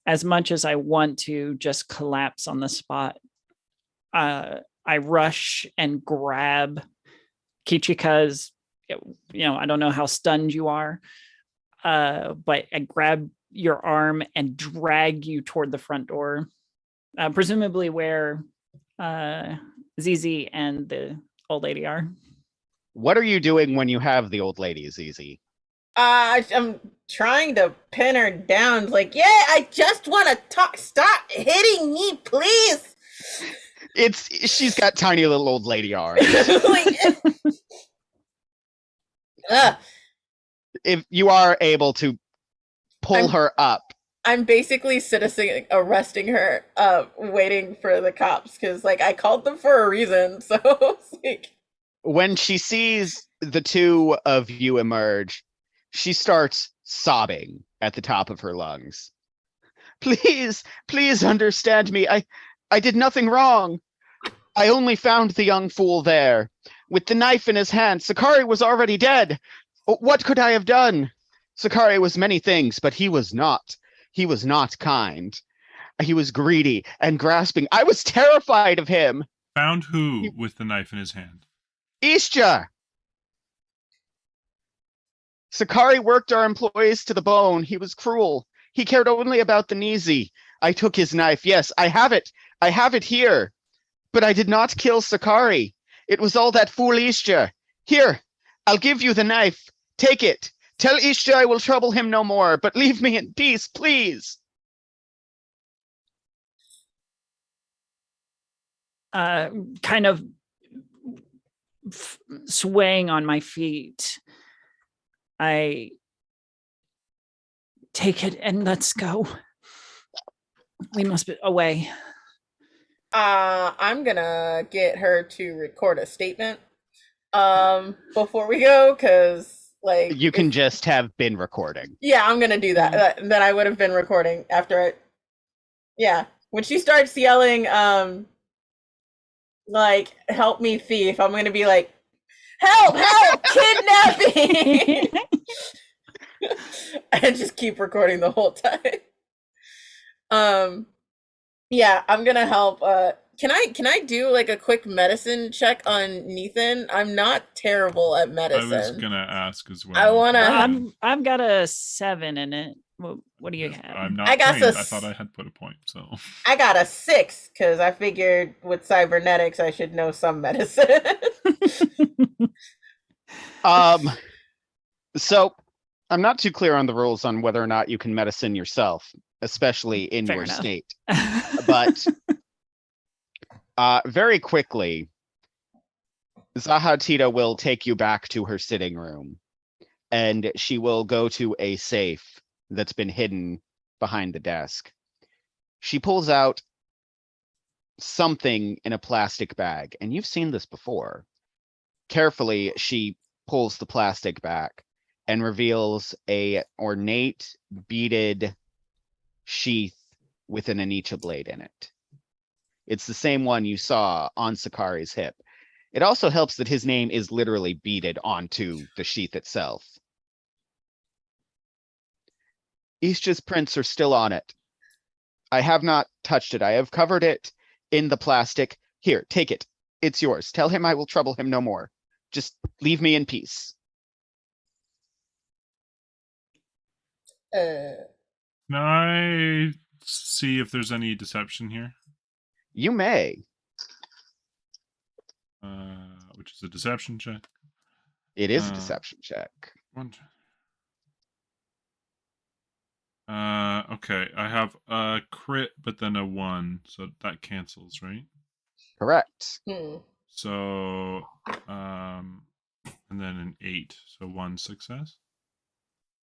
as much as I want to just collapse on the spot, I rush and grab Kichika's, I don't know how stunned you are, but I grab your arm and drag you toward the front door, presumably where Zizi and the old lady are. What are you doing when you have the old lady, Zizi? I'm trying to pin her down. Like, yeah, I just want to talk. Stop hitting me, please. She's got tiny little old lady arms. If you are able to pull her up. I'm basically citizen arresting her, waiting for the cops, because like I called them for a reason. So it's like, when she sees the two of you emerge, she starts sobbing at the top of her lungs. Please understand me. I did nothing wrong. I only found the young fool there with the knife in his hand. Sakari was already dead. What could I have done? Sakari was many things, but he was not. He was not kind. He was greedy and grasping. I was terrified of him. Found who with the knife in his hand? Ishja! Sakari worked our employees to the bone. He was cruel. He cared only about the Nizi. I took his knife. Yes, I have it. I have it here. But I did not kill Sakari. It was all that fool Ishja. Here, I'll give you the knife. Take it. Tell Ishja I will trouble him no more, but leave me in peace, please. Kind of swaying on my feet, I take it and let's go. We must be away. I'm gonna get her to record a statement before we go, because like You can just have been recording. Yeah, I'm gonna do that. That I would have been recording after it. Yeah, when she starts yelling, like, help me thief, I'm gonna be like, help, kidnapping! And just keep recording the whole time. Yeah, I'm gonna help. Can I do like a quick medicine check on Nathan? I'm not terrible at medicine. I was gonna ask as well. I wanna. I've got a 7 in it. What do you have? I'm not I got trained. I this- thought I had put a point. So I got a 6 because I figured with cybernetics I should know some medicine. So I'm not too clear on the rules on whether or not you can medicine yourself, especially in Fair your enough. state. But very quickly, Zahatita will take you back to her sitting room, and she will go to a safe that's been hidden behind the desk. She pulls out something in a plastic bag, and you've seen this before. Carefully, she pulls the plastic back and reveals a ornate beaded sheath with an Anicha blade in it. It's the same one you saw on Sakari's hip. It also helps that his name is literally beaded onto the sheath itself. Ishta's prints are still on it. I have not touched it. I have covered it in the plastic. Here, take it. It's yours. Tell him I will trouble him no more. Just leave me in peace. can I see if there's any deception here? You may. Which is a deception check. It is a Uh, deception check. One. Okay. I have a crit, but then a 1, so that cancels, right? Correct. So, and then an 8, so 1 success,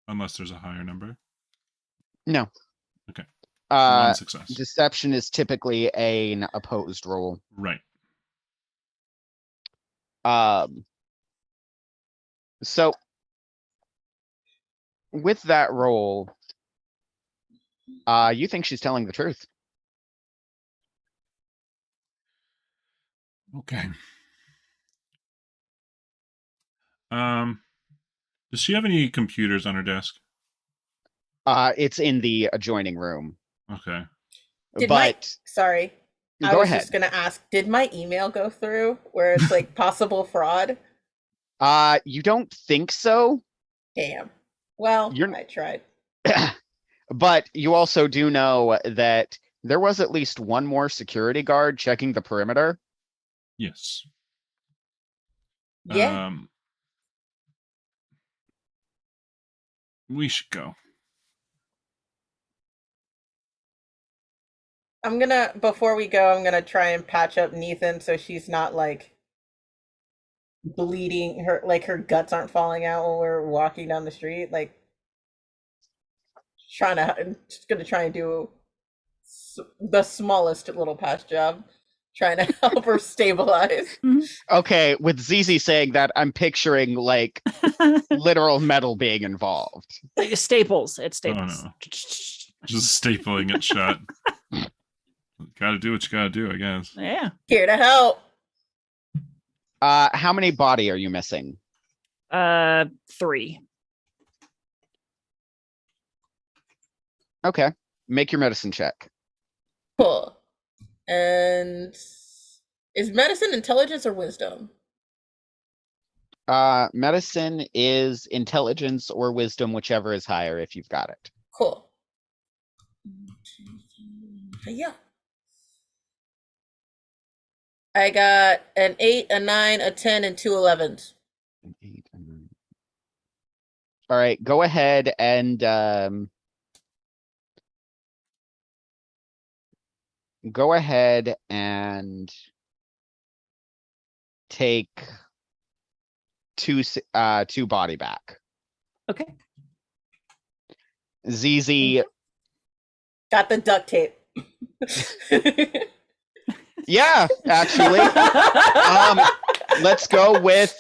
unless there's a higher number. No. Okay. Uh, 1 success. deception is typically an opposed roll. Right. So with that roll, you think she's telling the truth. Okay. Does she have any computers on her desk? It's in the adjoining room. Okay. Sorry. I Go was ahead. just gonna ask, did my email go through where it's like possible fraud? You don't think so, Damn. Well, You're- I tried. but you also do know that there was at least one more security guard checking the perimeter. Yes. Yeah. We should go. Before we go, I'm gonna try and patch up Nathan so she's not like bleeding, her guts aren't falling out when we're walking down the street. Like, just gonna try and do the smallest little patch job, trying to help her stabilize. Okay, with ZZ saying that, I'm picturing like literal metal being involved. Staples. It's Oh, staples. no. Just stapling it shut. Gotta do what you gotta do, I guess. Yeah. Here to help. How many body are you missing? 3. Okay, make your medicine check. Cool. And is medicine intelligence or wisdom? Medicine is intelligence or wisdom, whichever is higher if you've got it. Cool. Yeah. I got an 8, a 9, a 10, and 2 11s. An 8, a 9. All right, go ahead and take two body back. Okay. ZZ, Got the duct tape. yeah, actually. Let's go with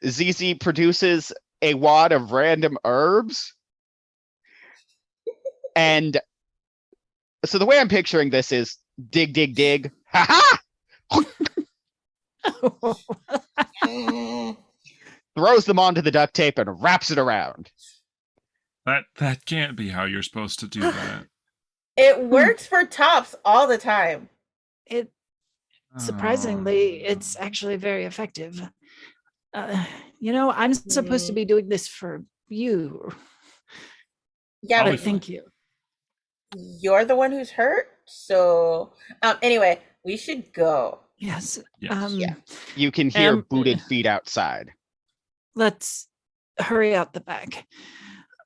ZZ produces a wad of random herbs. And so the way I'm picturing this is dig, dig, dig. Ha ha! Throws them onto the duct tape and wraps it around. That can't be how you're supposed to do that. It works for tops all the time. It surprisingly, it's actually very effective. I'm supposed to be doing this for you. Yeah, I'll But be but fine. thank you. you're the one who's hurt. So, anyway, we should go. Yes. Yes. Yeah. You can hear Um, booted feet outside. Let's hurry out the back.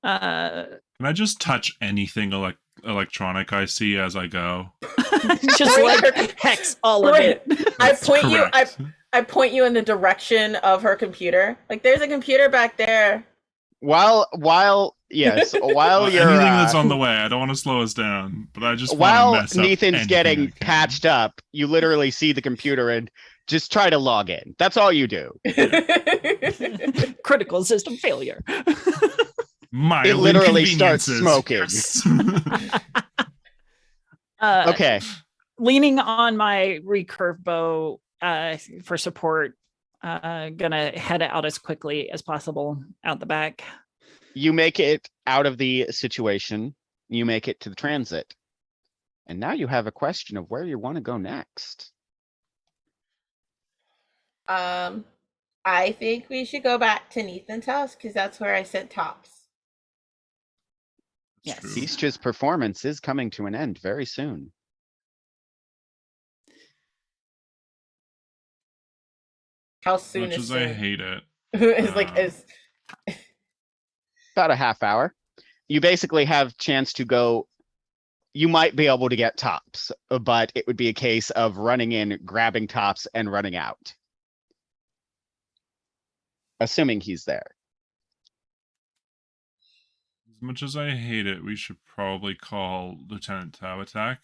Can I just touch anything electronic I see as I go? Just like hex all of it. That's correct. I point you in the direction of her computer. Like, there's a computer back there. While yes, while you're anything that's on the way, I don't want to slow us down, but I just want to while mess up Nathan's anything getting I can. patched up, you literally see the computer and just try to log in. That's all you do. Critical system failure. Mild It literally starts inconveniences. smoking. Yes. Okay. Leaning on my recurve bow for support, gonna head out as quickly as possible out the back. You make it out of the situation. You make it to the transit. And now you have a question of where you want to go next. I think we should go back to Nathan's house because that's where I sent Tops. Yes. True. Beast's performance is coming to an end very soon. How soon Much is as I soon? hate it. It's like is About a half hour. You basically have chance to go. You might be able to get Tops, but it would be a case of running in, grabbing Tops, and running out. Assuming he's there. As much as I hate it, we should probably call Lieutenant Tawatak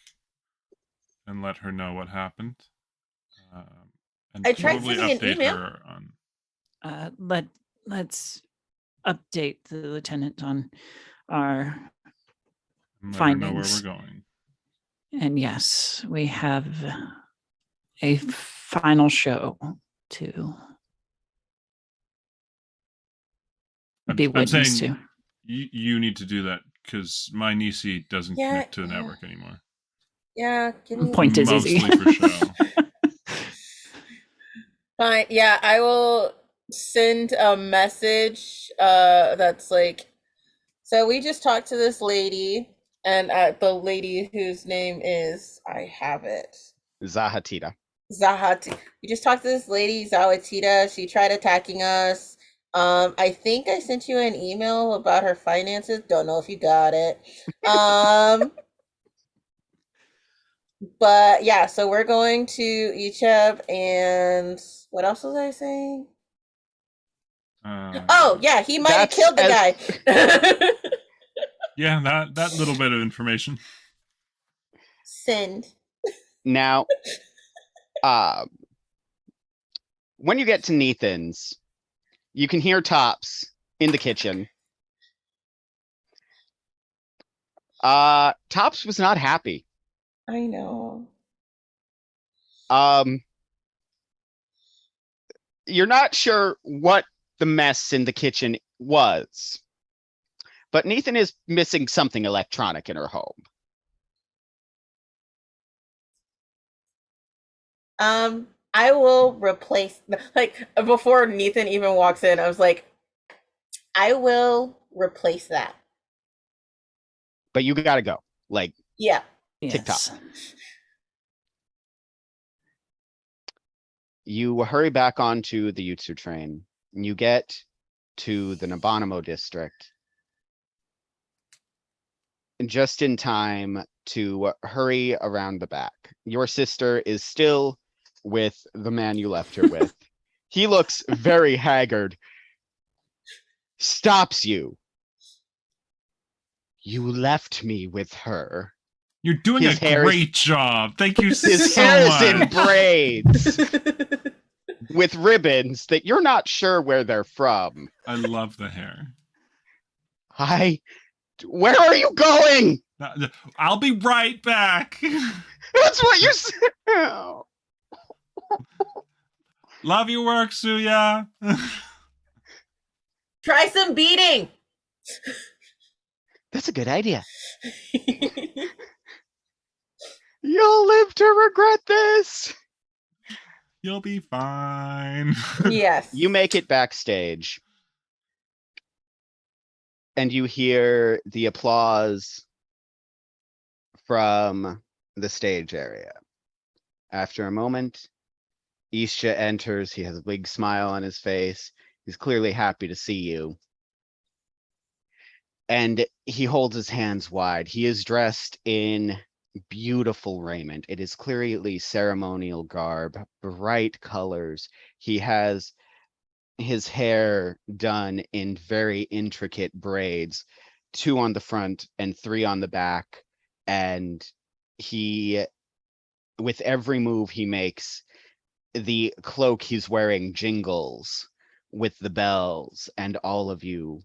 and let her know what happened. And I tried probably sending an update email. her on. Let's update the lieutenant on our And let her know where findings. we're going. And yes, we have a final show to be I'm witness saying to. you need to do that because my Nisi doesn't Yeah, connect to the yeah. network anymore. Yeah, give me Point is Mostly easy. for show. Fine. Yeah, I will send a message that's like, so we just talked to this lady, and the lady whose name is, I have it, Zahatita. Zahati. We just talked to this lady, Zawatita. She tried attacking us. I think I sent you an email about her finances. Don't know if you got it. But yeah, so we're going to Icheb, and what else was I saying? Oh yeah, he might have That's killed the guy. Yeah, that little bit of information. Send. Now, when you get to Nathan's, you can hear Tops in the kitchen. Tops was not happy. I know. You're not sure what the mess in the kitchen was, but Nathan is missing something electronic in her home. I will replace, like, before Nathan even walks in, I was like, I will replace that. But you gotta go. Like, Yeah. TikTok. Yes. You hurry back onto the Yutsu train, and you get to the Nabanamo district. And just in time to hurry around the back. Your sister is still with the man you left her with. He looks very haggard. Stops you. You left me with her. You're doing His a hair is- great job. Thank you His so hair much. is in braids with ribbons that you're not sure where they're from. I love the hair. Where are you going? I'll be right back. That's what you said. Oh. Love your work, Suya. Try some beating. That's a good idea. You'll live to regret this. You'll be fine. Yes. You make it backstage. And you hear the applause from the stage area. After a moment, Isha enters. He has a big smile on his face. He's clearly happy to see you. And he holds his hands wide. He is dressed in beautiful raiment. It is clearly ceremonial garb, bright colors. He has his hair done in very intricate braids, 2 on the front and 3 on the back. And he, with every move he makes, the cloak he's wearing jingles with the bells, and all of you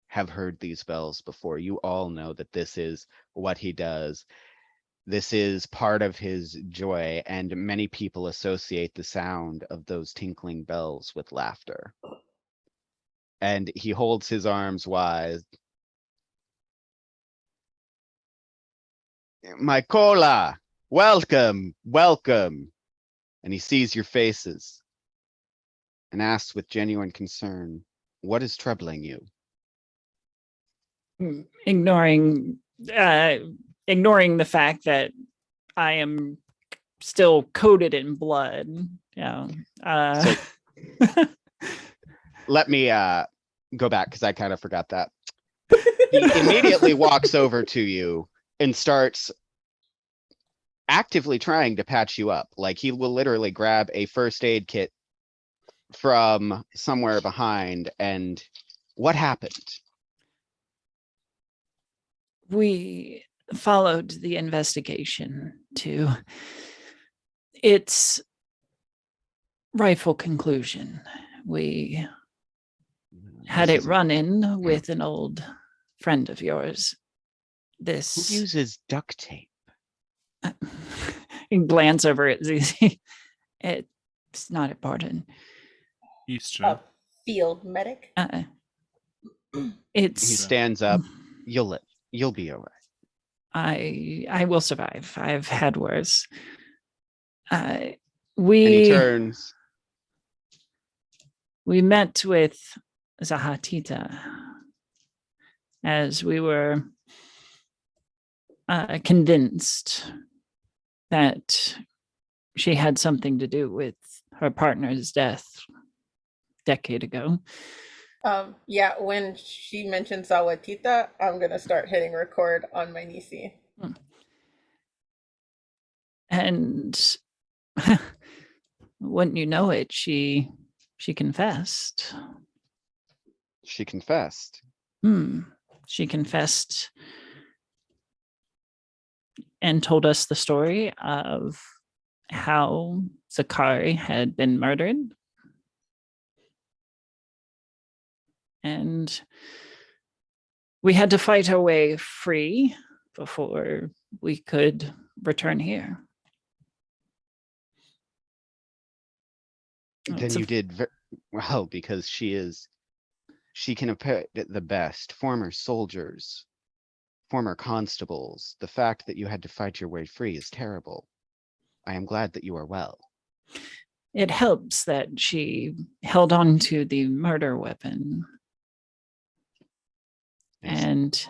have heard these bells before. You all know that this is what he does. This is part of his joy, and many people associate the sound of those tinkling bells with laughter. And he holds his arms wide. My cola, welcome, welcome. And he sees your faces and asks with genuine concern, what is troubling you? Ignoring the fact that I am still coated in blood. Yeah. Let me go back because I kind of forgot that. He immediately walks over to you and starts actively trying to patch you up. Like he will literally grab a first aid kit from somewhere behind. And what happened? We followed the investigation to its rightful conclusion. We had This it is- run in with an old friend of yours. Who This uses duct tape? and glance over at ZZ. It's not important. Easter. A field medic. He It's stands up. You'll be all right. I will survive. I've had worse. And he We turns. met with Zahatita as we were convinced that she had something to do with her partner's death a decade ago. Yeah, when she mentions Sawatita, I'm gonna start hitting record on my Nisi. And wouldn't you know it, she confessed. She confessed. She confessed and told us the story of how Zakari had been murdered. And we had to fight our way free before we could return here. Then you did well, because she can appear the best. Former soldiers, former constables. The fact that you had to fight your way free is terrible. I am glad that you are well. It helps that she held on to the murder weapon. Yes. And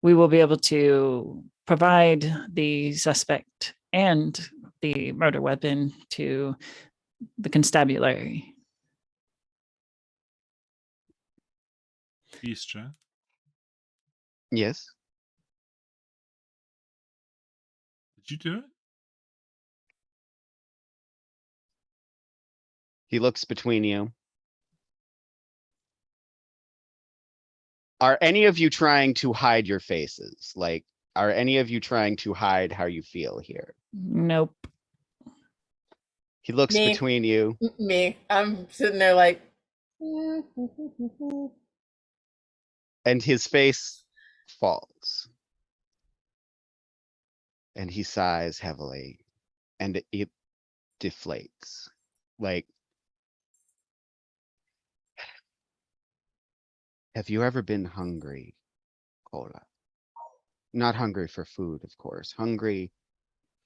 we will be able to provide the suspect and the murder weapon to the constabulary. Easter. Yes. Did you do it? He looks between you. Are any of you trying to hide your faces? Like, are any of you trying to hide how you feel here? Nope. He looks Me. between you. Me. I'm sitting there like. And his face falls. And he sighs heavily. And it deflates. Like, have you ever been hungry, Cola? Not hungry for food, of course. Hungry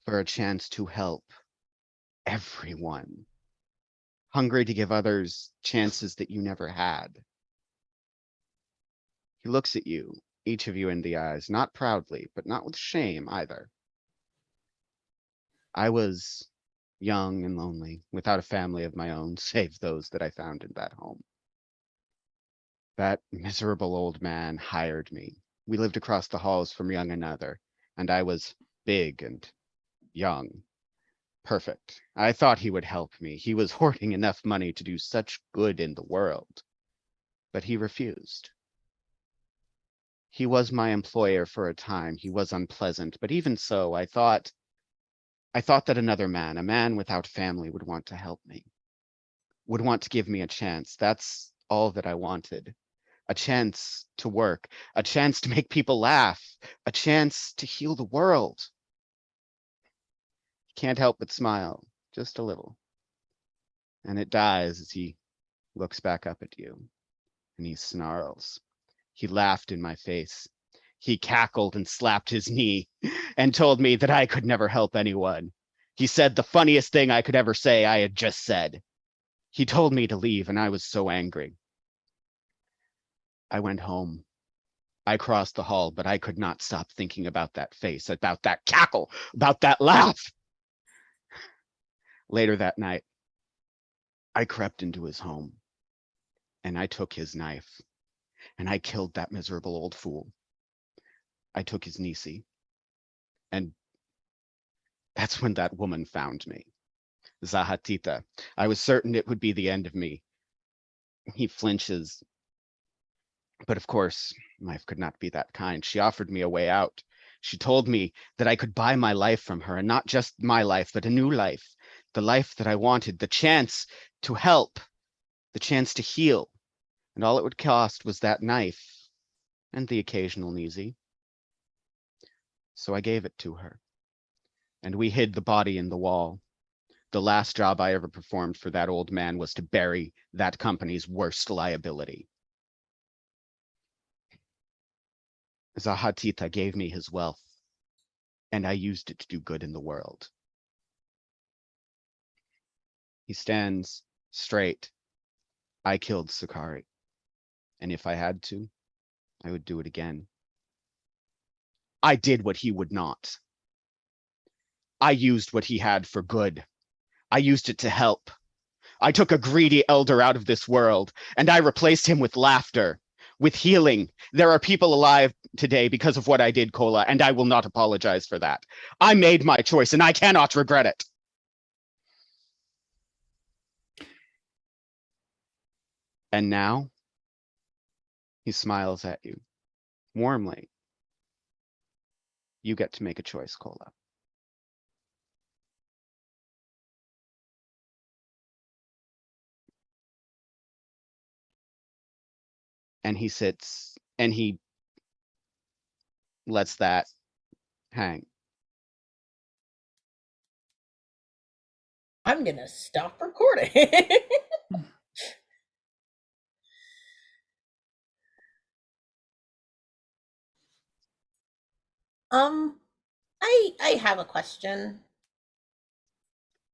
for a chance to help everyone. Hungry to give others chances that you never had. He looks at you, each of you in the eyes, not proudly, but not with shame either. I was young and lonely, without a family of my own, save those that I found in that home. That miserable old man hired me. We lived across the halls from young another, and I was big and young. Perfect. I thought he would help me. He was hoarding enough money to do such good in the world. But he refused. He was my employer for a time. He was unpleasant, but even so, I thought that another man, a man without family, would want to help me, would want to give me a chance. That's all that I wanted. A chance to work, a chance to make people laugh, a chance to heal the world. Can't help but smile, just a little. And it dies as he looks back up at you, and he snarls. He laughed in my face. He cackled and slapped his knee and told me that I could never help anyone. He said the funniest thing I could ever say I had just said. He told me to leave, and I was so angry. I went home. I crossed the hall, but I could not stop thinking about that face, about that cackle, about that laugh. Later that night, I crept into his home, and I took his knife, and I killed that miserable old fool. I took his Nisi, and that's when that woman found me. Zahatita. I was certain it would be the end of me. He flinches. But of course, life could not be that kind. She offered me a way out. She told me that I could buy my life from her, and not just my life, but a new life. The life that I wanted, the chance to help, the chance to heal. And all it would cost was that knife and the occasional Nisi. So I gave it to her, and we hid the body in the wall. The last job I ever performed for that old man was to bury that company's worst liability. Zahatita gave me his wealth, and I used it to do good in the world. He stands straight. I killed Sakari, and if I had to, I would do it again. I did what he would not. I used what he had for good. I used it to help. I took a greedy elder out of this world, and I replaced him with laughter, with healing. There are people alive today because of what I did, Kola, and I will not apologize for that. I made my choice, and I cannot regret it. And now, he smiles at you, warmly. You get to make a choice, Kola. And he sits, and he lets that hang. I'm gonna stop recording. I have a question.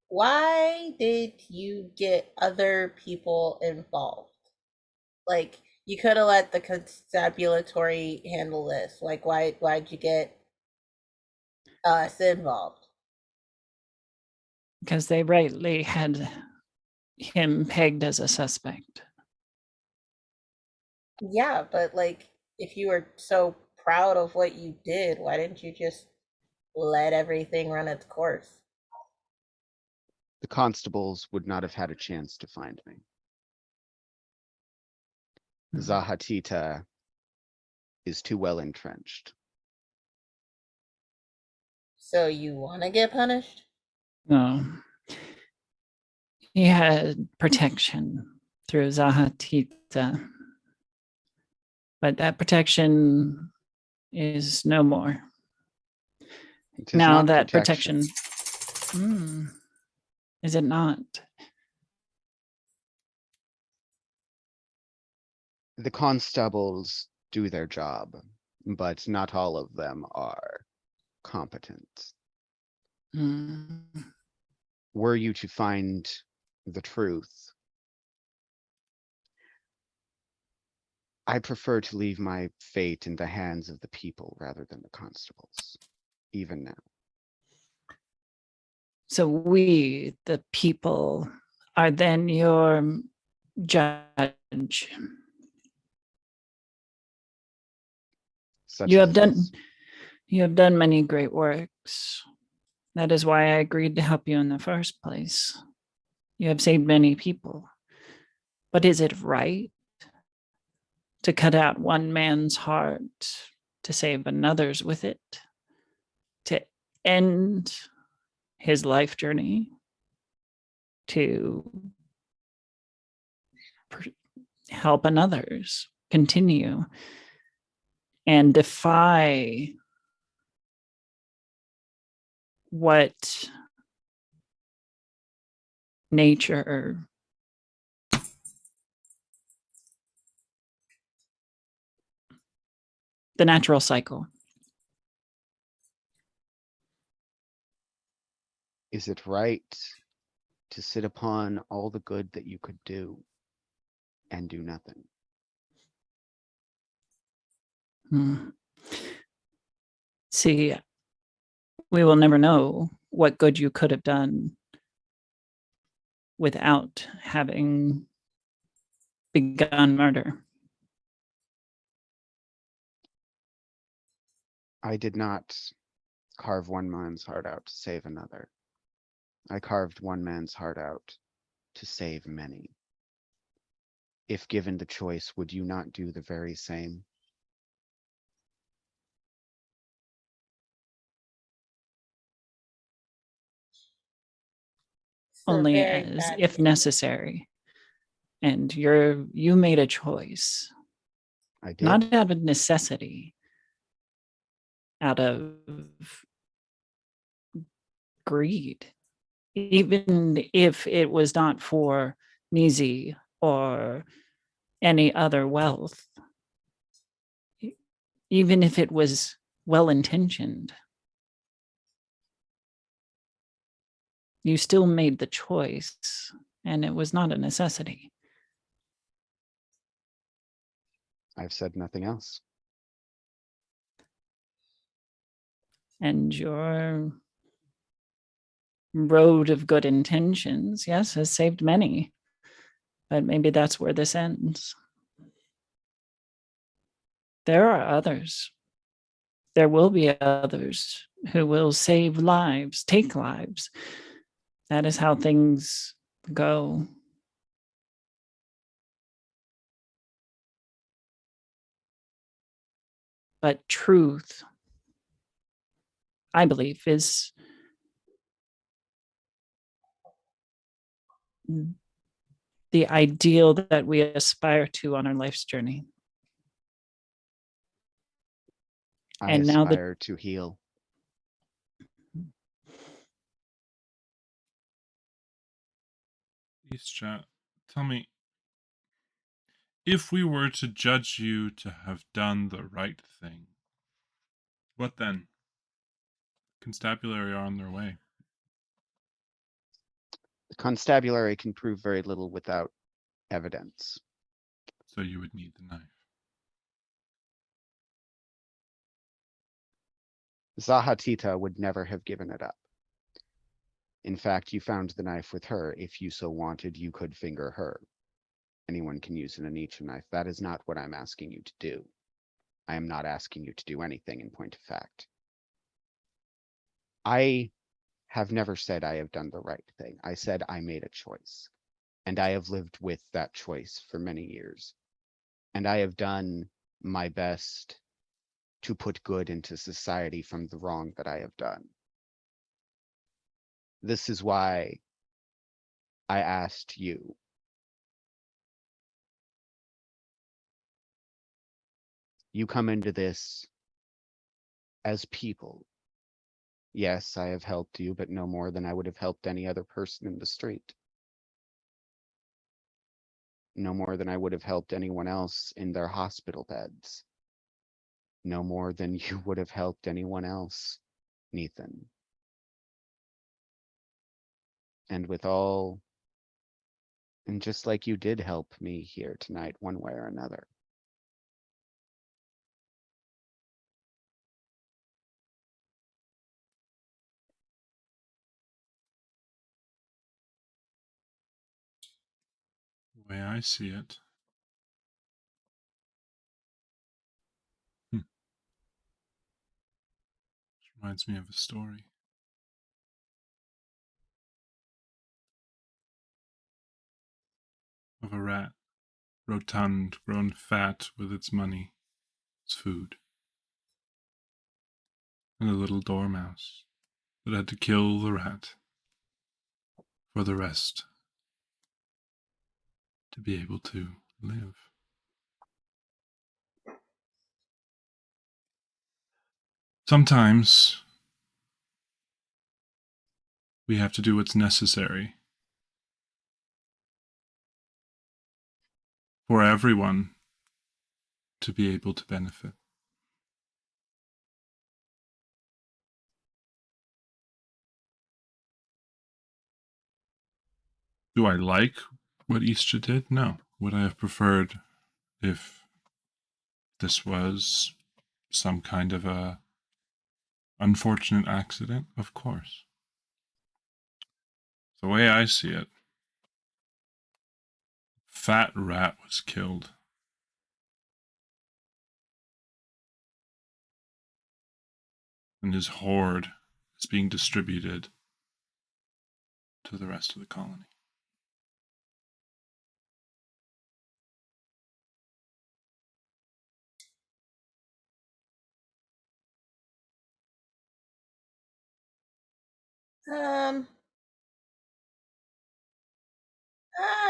Why did you get other people involved? Like, you could have let the constabulary handle this. Like, why'd you get us involved? Because they rightly had him pegged as a suspect. Yeah, but like, if you were so proud of what you did, why didn't you just let everything run its course? The constables would not have had a chance to find me. Zahatita is too well entrenched. So you want to get punished? No. He had protection through Zahatita. But that protection is no more. It is Now not that protection, is it not? The constables do their job, but not all of them are competent. Were you to find the truth, I prefer to leave my fate in the hands of the people rather than the constables, even now. So we, the people, are then your judge. Such You as have done this. you have done many great works. That is why I agreed to help you in the first place. You have saved many people. But is it right to cut out one man's heart to save another's with it? To end his life journey? To help another's continue and defy what nature the natural cycle. Is it right to sit upon all the good that you could do and do nothing? See, we will never know what good you could have done without having begun murder. I did not carve one man's heart out to save another. I carved one man's heart out to save many. If given the choice, would you not do the very same? It's a Only very as bad if thing. necessary. And you made a choice, I did. not out of necessity, out of greed. Even if it was not for Nizi or any other wealth, even if it was well intentioned, you still made the choice, and it was not a necessity. I've said nothing else. And your road of good intentions, yes, has saved many, but maybe that's where this ends. There are others. There will be others who will save lives, take lives. That is how things go. But truth, I believe, is the ideal that we aspire to on our life's journey. I And now that aspire to heal. East chat. Tell me, if we were to judge you to have done the right thing, what then? Constabulary are on their way. The constabulary can prove very little without evidence. So you would need the knife. Zahatita would never have given it up. In fact, you found the knife with her. If you so wanted, you could finger her. Anyone can use an Anicha knife. That is not what I'm asking you to do. I am not asking you to do anything in point of fact. I have never said I have done the right thing. I said I made a choice. And I have lived with that choice for many years. And I have done my best to put good into society from the wrong that I have done. This is why I asked you. You come into this as people. Yes, I have helped you, but no more than I would have helped any other person in the street. No more than I would have helped anyone else in their hospital beds. No more than you would have helped anyone else, Nathan. And with all, and just like you did help me here tonight, one way or another, way I see it. Reminds me of a story. Of a rat, rotund, grown fat with its money, its food, and a little dormouse that had to kill the rat for the rest to be able to live. Sometimes we have to do what's necessary for everyone to be able to benefit. Do I like what Eastra did? No. Would I have preferred if this was some kind of a unfortunate accident? Of course. The way I see it, fat rat was killed. And his hoard is being distributed to the rest of the colony.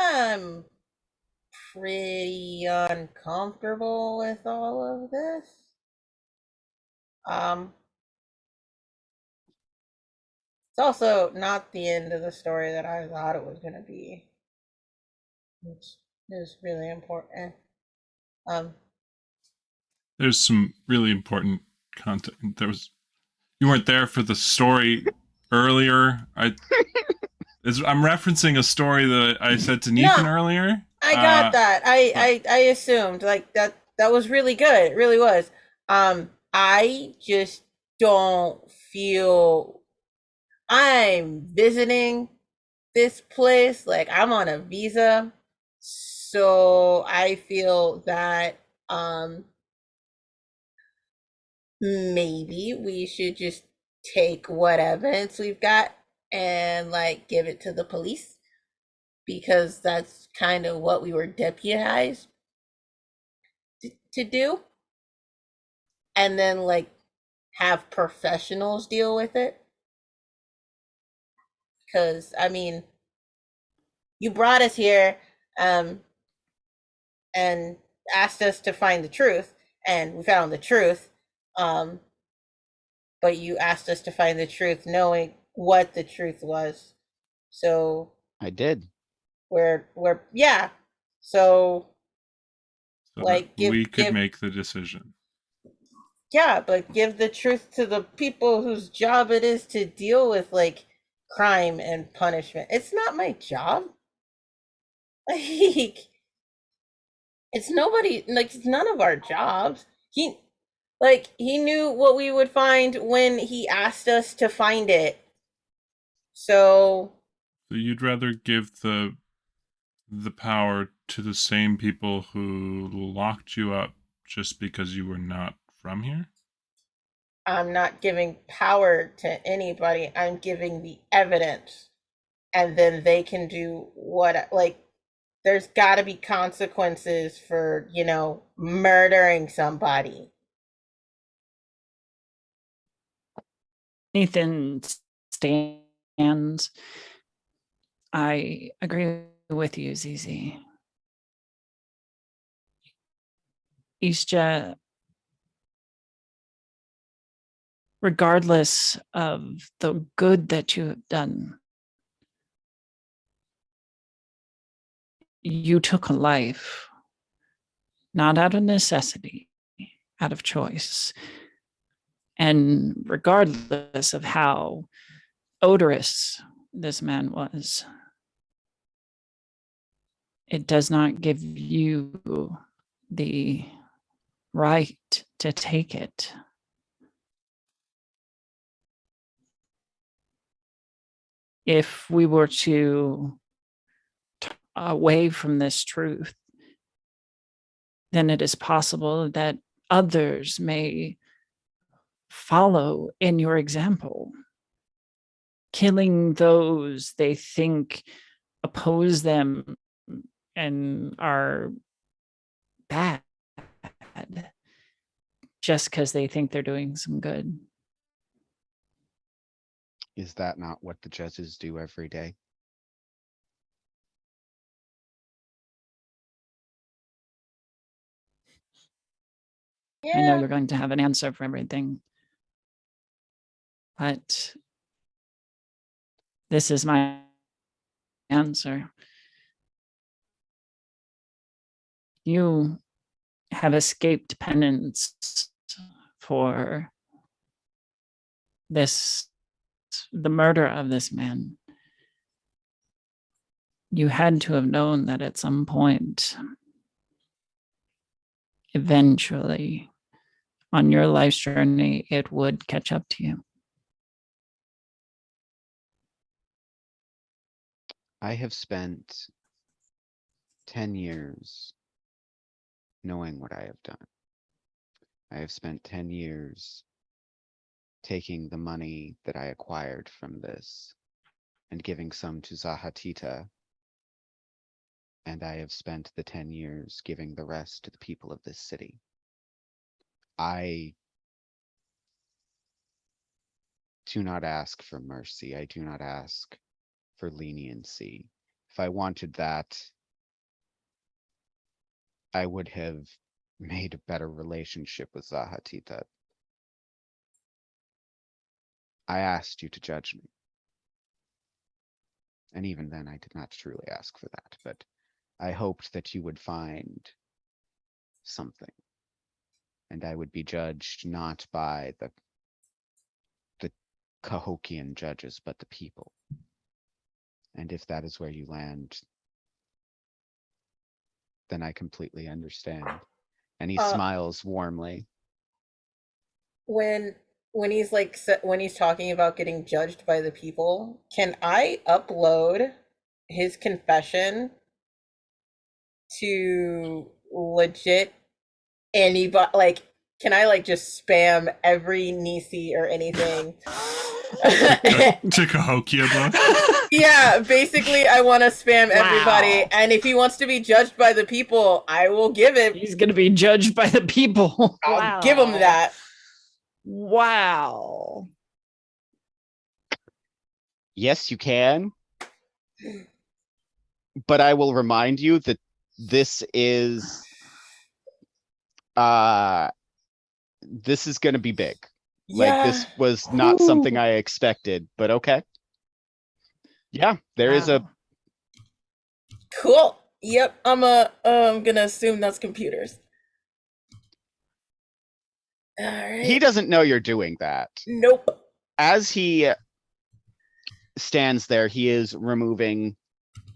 I'm pretty uncomfortable with all of this. It's also not the end of the story that I thought it was going to be, which is really important. There's some really important content. You weren't there for the story earlier. I'm referencing a story that I said to Nathan earlier. I got that. I assumed like that was really good. It really was. I just don't feel I'm visiting this place. Like I'm on a visa. So I feel that maybe we should just take what evidence we've got and like give it to the police, because that's kind of what we were deputized to do, and then like have professionals deal with it. Because I mean, you brought us here and asked us to find the truth, and we found the truth. But you asked us to find the truth knowing what the truth was. So I did. we're yeah. So like we could make the decision. Yeah, but give the truth to the people whose job it is to deal with like crime and punishment. It's not my job. Like it's nobody, like it's none of our jobs. He knew what we would find when he asked us to find it. So you'd rather give the power to the same people who locked you up just because you were not from here? I'm not giving power to anybody. I'm giving the evidence. And then they can do what, like, there's got to be consequences for, murdering somebody. Nathan stands. I agree with you, Zizi. Isja, regardless of the good that you have done, you took a life, not out of necessity, out of choice. And regardless of how odorous this man was, it does not give you the right to take it. If we were to away from this truth, then it is possible that others may follow in your example, killing those they think oppose them and are bad just because they think they're doing some good. Is that not what the judges do every day? I know Yeah. you're going to have an answer for everything, but this is my answer. You have escaped penance for the murder of this man. You had to have known that at some point, eventually, on your life's journey, it would catch up to you. I have spent 10 years knowing what I have done. I have spent 10 years taking the money that I acquired from this and giving some to Zahatita. And I have spent the 10 years giving the rest to the people of this city. I do not ask for mercy. I do not ask for leniency. If I wanted that, I would have made a better relationship with Zahatita. I asked you to judge me. And even then, I did not truly ask for that, but I hoped that you would find something. And I would be judged not by the Cahokian judges, but the people. And if that is where you land, then I completely understand. And he smiles warmly. When he's like when he's talking about getting judged by the people, can I upload his confession to legit anybody? Like, can I like just spam every Nisi or anything? To Cahokia book. Yeah, basically I want to spam everybody, Wow. and if he wants to be judged by the people, I will give it. He's going to be judged by the people. I'll give him that. Wow. Yes, you can. But I will remind you that this is going to be big. Like, this was not something I expected, but okay. Yeah, there is a... Cool. Yep, I'm gonna assume that's computers. All right. He doesn't know you're doing that. Nope. As he stands there, he is removing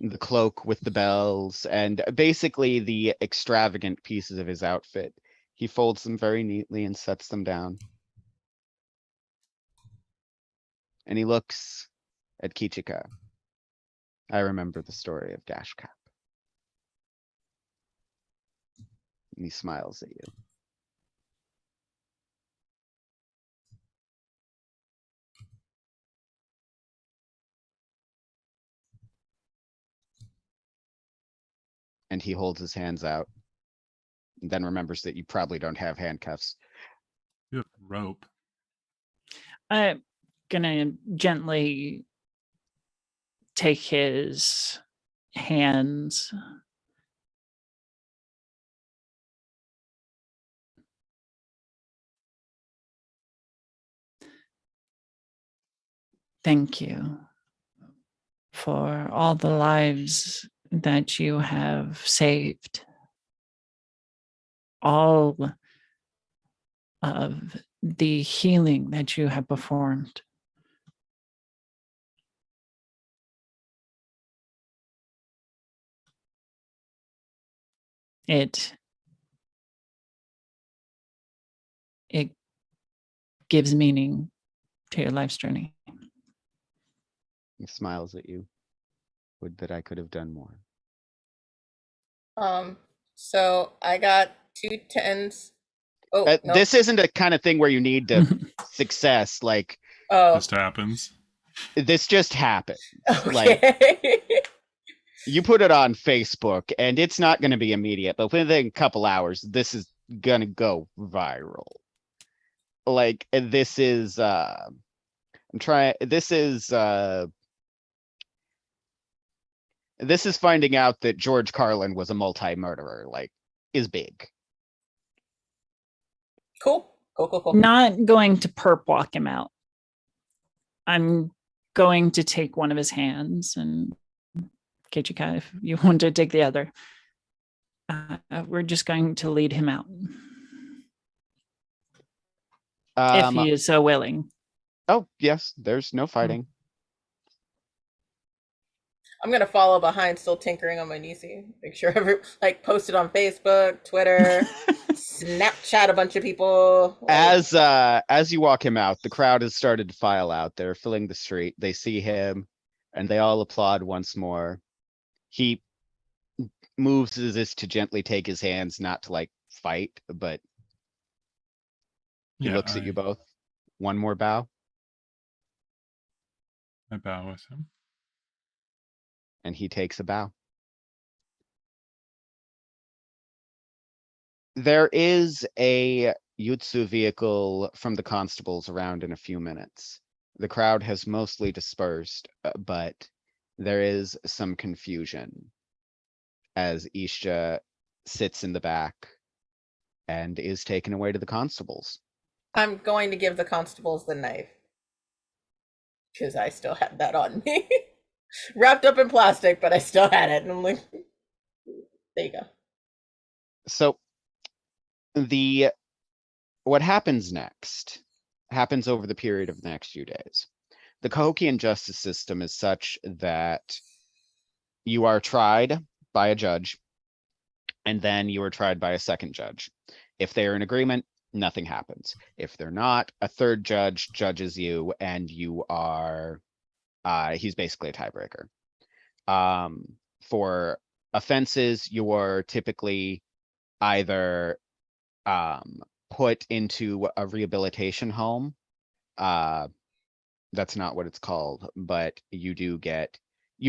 the cloak with the bells and basically the extravagant pieces of his outfit. He folds them very neatly and sets them down. And he looks at Kichika. I remember the story of Dashcap. And he smiles at you. And he holds his hands out. And then remembers that you probably don't have handcuffs. You have rope. I'm gonna gently take his hands. Thank you for all the lives that you have saved. All of the healing that you have performed. It gives meaning to your life's journey. He smiles at you. Would that I could have done more. So I got 2 10s. Oh no. This isn't a kind of thing where you need to success. Like, Oh. Just happens. this just happened. Like, Okay. you put it on Facebook, and it's not going to be immediate, but within a couple hours, this is going to go viral. Like, this is this is finding out that George Carlin was a multi-murderer, like, is big. Cool. Cool. Not going to perp walk him out. I'm going to take one of his hands, and Keichika, if you want to take the other, we're just going to lead him out. If he is so willing. Oh, yes, there's no fighting. I'm gonna follow behind, still tinkering on my Nisi. Make sure post it on Facebook, Twitter, Snapchat a bunch of people. As you walk him out, the crowd has started to file out. They're filling the street. They see him, and they all applaud once more. He moves as if to gently take his hands, not to like fight, but he looks at you both. One more bow. I bow with him. And he takes a bow. There is a Yutsu vehicle from the constables around in a few minutes. The crowd has mostly dispersed, but there is some confusion as Ishja sits in the back and is taken away to the constables. I'm going to give the constables the knife because I still had that on me. Wrapped up in plastic, but I still had it. And I'm like, there you go. So what happens next happens over the period of the next few days. The Cahokian justice system is such that you are tried by a judge, and then you are tried by a second judge. If they are in agreement, nothing happens. If they're not, a third judge judges you, and you are he's basically a tiebreaker. For offenses, you are typically either put into a rehabilitation home. That's not what it's called, but you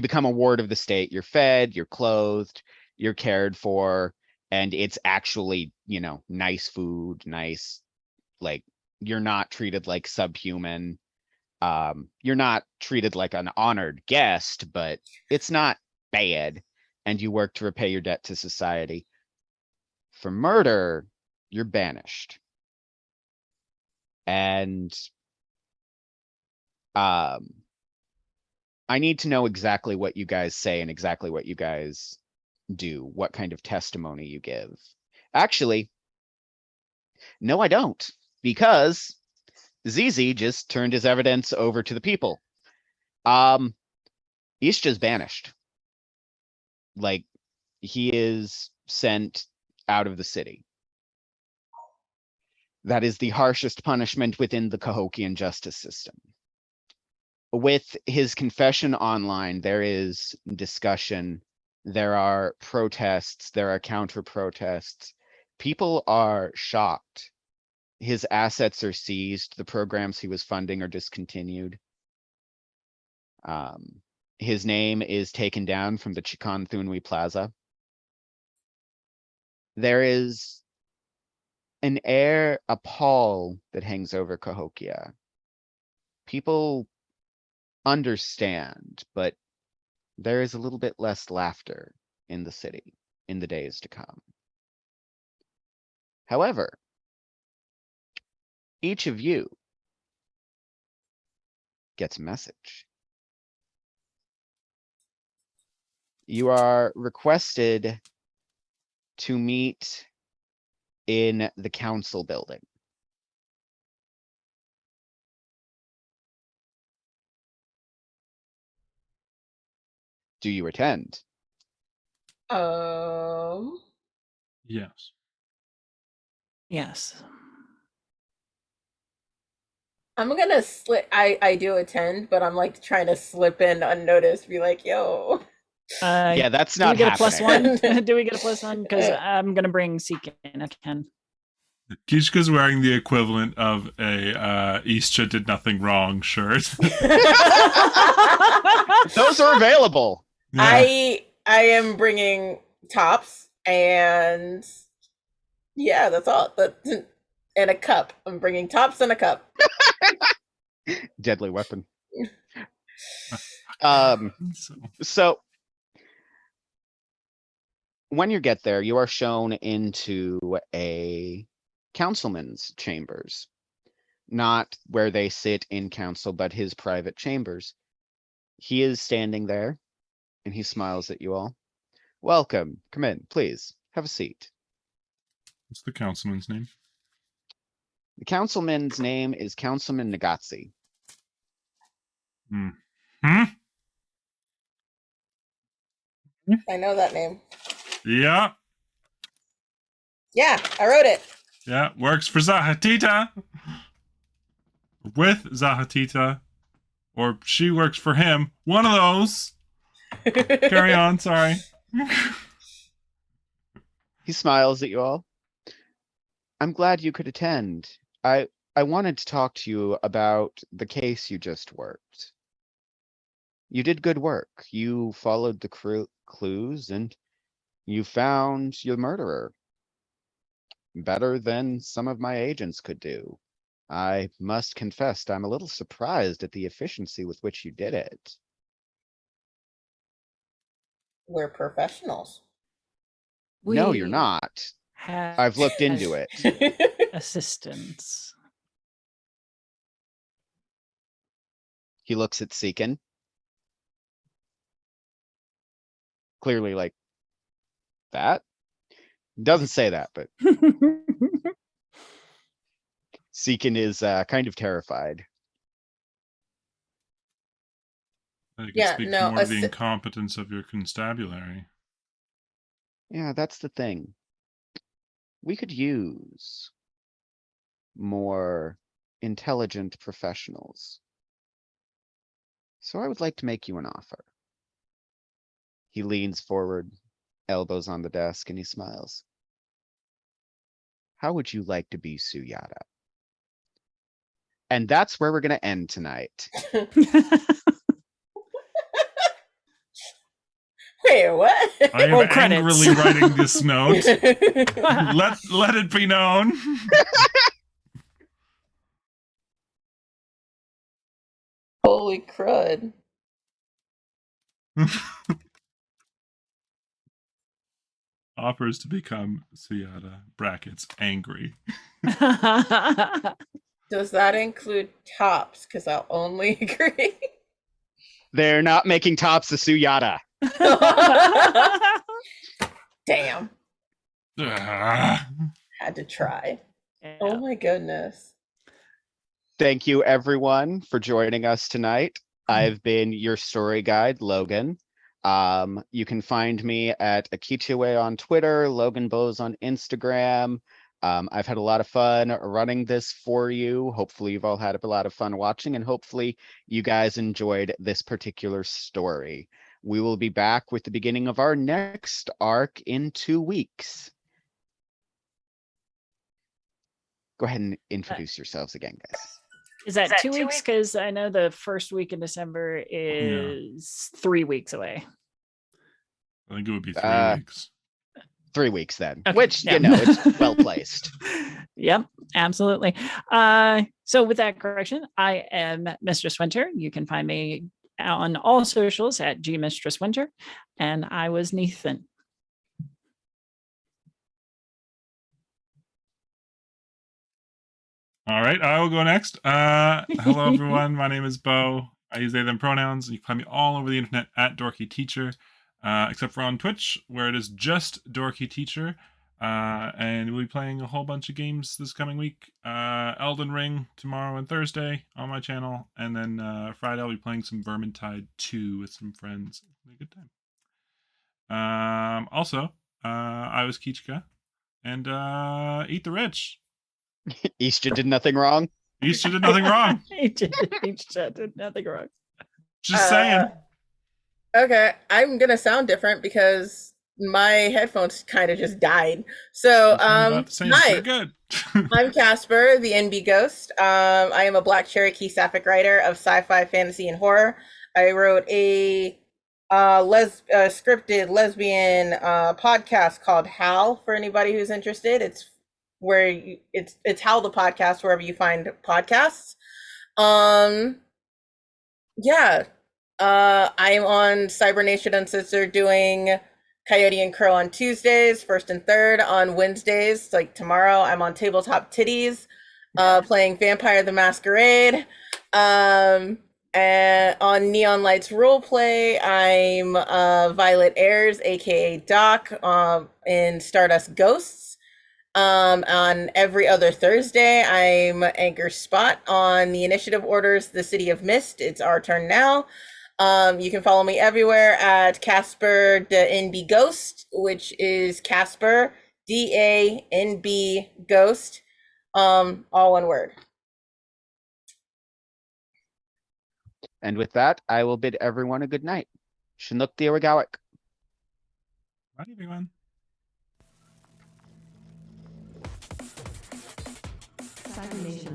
become a ward of the state. You're fed, you're clothed, you're cared for, and it's actually, nice food, nice, like, you're not treated like subhuman. You're not treated like an honored guest, but it's not bad, and you work to repay your debt to society. For murder, you're banished. And I need to know exactly what you guys say and exactly what you guys do, what kind of testimony you give. Actually, no, I don't, because ZZ just turned his evidence over to the people. Ishja's banished. Like, he is sent out of the city. That is the harshest punishment within the Cahokian justice system. With his confession online, there is discussion, there are protests, there are counter protests. People are shocked. His assets are seized. The programs he was funding are discontinued. His name is taken down from the Chikan Thunwi Plaza. There is an air, a pall that hangs over Cahokia. People understand, but there is a little bit less laughter in the city in the days to come. However, each of you gets a message. You are requested to meet in the council building. Do you attend? Yes. Yes. I'm gonna slip. I do attend, but I'm like trying to slip in unnoticed. Be like, yo, Yeah, that's do we not get a plus happening. one? Do we get a plus one? Because I'm gonna bring Seek in if I can. Kishka's wearing the equivalent of a Eastcha did nothing wrong shirt. Those are available. Yeah. I am bringing tops and yeah, that's all. And a cup. I'm bringing tops and a cup. Deadly weapon. So, So when you get there, you are shown into a councilman's chambers. Not where they sit in council, but his private chambers. He is standing there, and he smiles at you all. Welcome. Come in, please. Have a seat. what's the councilman's name? The councilman's name is Councilman Nagatsi. Hmm. I know that name. Yeah. Yeah, I wrote it. Yeah. Works for Zahatita. With Zahatita. Or she works for him. One of those. Carry on, sorry. He smiles at you all. I'm glad you could attend. I wanted to talk to you about the case you just worked. You did good work. You followed the clues and you found your murderer. Better than some of my agents could do. I must confess, I'm a little surprised at the efficiency with which you did it. We're professionals. No, you're not. I've looked into it. Assistance. He looks at Seekin. Clearly like, that? Doesn't say that, but Seekin is kind of terrified. I think it Yeah, speaks no, more of the incompetence of your constabulary. Yeah, that's the thing. We could use more intelligent professionals. So I would like to make you an offer. He leans forward, elbows on the desk, and he smiles. How would you like to be Suyata? And that's where we're going to end tonight. Wait, what? I am Roll credits. angrily writing this note. Let it be known. Holy crud. Offers to become Suyata, brackets, angry. Does that include tops? Because I'll only agree. They're not making tops of Suyata. Damn. Ah. Had to try. Yeah. Oh my goodness. Thank you everyone for joining us tonight. I've been your story guide, Logan. You can find me at Akichiwe on Twitter, Logan Boese on Instagram. I've had a lot of fun running this for you. Hopefully you've all had a lot of fun watching, and hopefully you guys enjoyed this particular story. We will be back with the beginning of our next arc in 2 weeks. Go ahead and introduce yourselves again, guys. Is that 2 weeks? Because I know the first week in December is 3 weeks away. I think it would be 3 weeks. 3 weeks then, Okay, which, yeah. you know, it's well placed. Yep, absolutely. So with that correction, I am Mistress Winter. You can find me on all socials at gmistresswinter, and I was Nathan. All right, I will go next. Hello, everyone. My name is Bo. I use they, them pronouns. You can find me all over the internet at Dorky Teacher, except for on Twitch, where it is just Dorky Teacher. And we'll be playing a whole bunch of games this coming week. Elden Ring tomorrow and Thursday on my channel. And then Friday I'll be playing some Vermintide 2 with some friends. It'll be a good time. Also, I was Kichka. And eat the rich. Eastja did nothing wrong. Eastja did nothing wrong. Each did nothing wrong. Just saying. Okay, I'm gonna sound different because my headphones kind of just died. So, You sound about the same. You're hi, good. I'm Casper, the NB Ghost. I am a Black Cherokee sapphic writer of sci-fi, fantasy, and horror. I wrote a scripted lesbian podcast called Hal for anybody who's interested. It's Hal the podcast wherever you find podcasts. Um, yeah. I am on Cybernation Uncensored doing Coyote and Crow on Tuesdays, first and third. On Wednesdays, like tomorrow, I'm on Tabletop Titties, playing Vampire the Masquerade. And on Neon Lights Roleplay, I'm Violet Ayers, aka Doc, in Stardust Ghosts. On every other Thursday, I'm Anchor Spot on the Initiative Orders, The City of Mist. It's our turn now. You can follow me everywhere at Casper the NB Ghost, which is Casper DANB Ghost. All one word. And with that, I will bid everyone a good night. Shinuk Diawagawik. Bye, everyone. Cybernation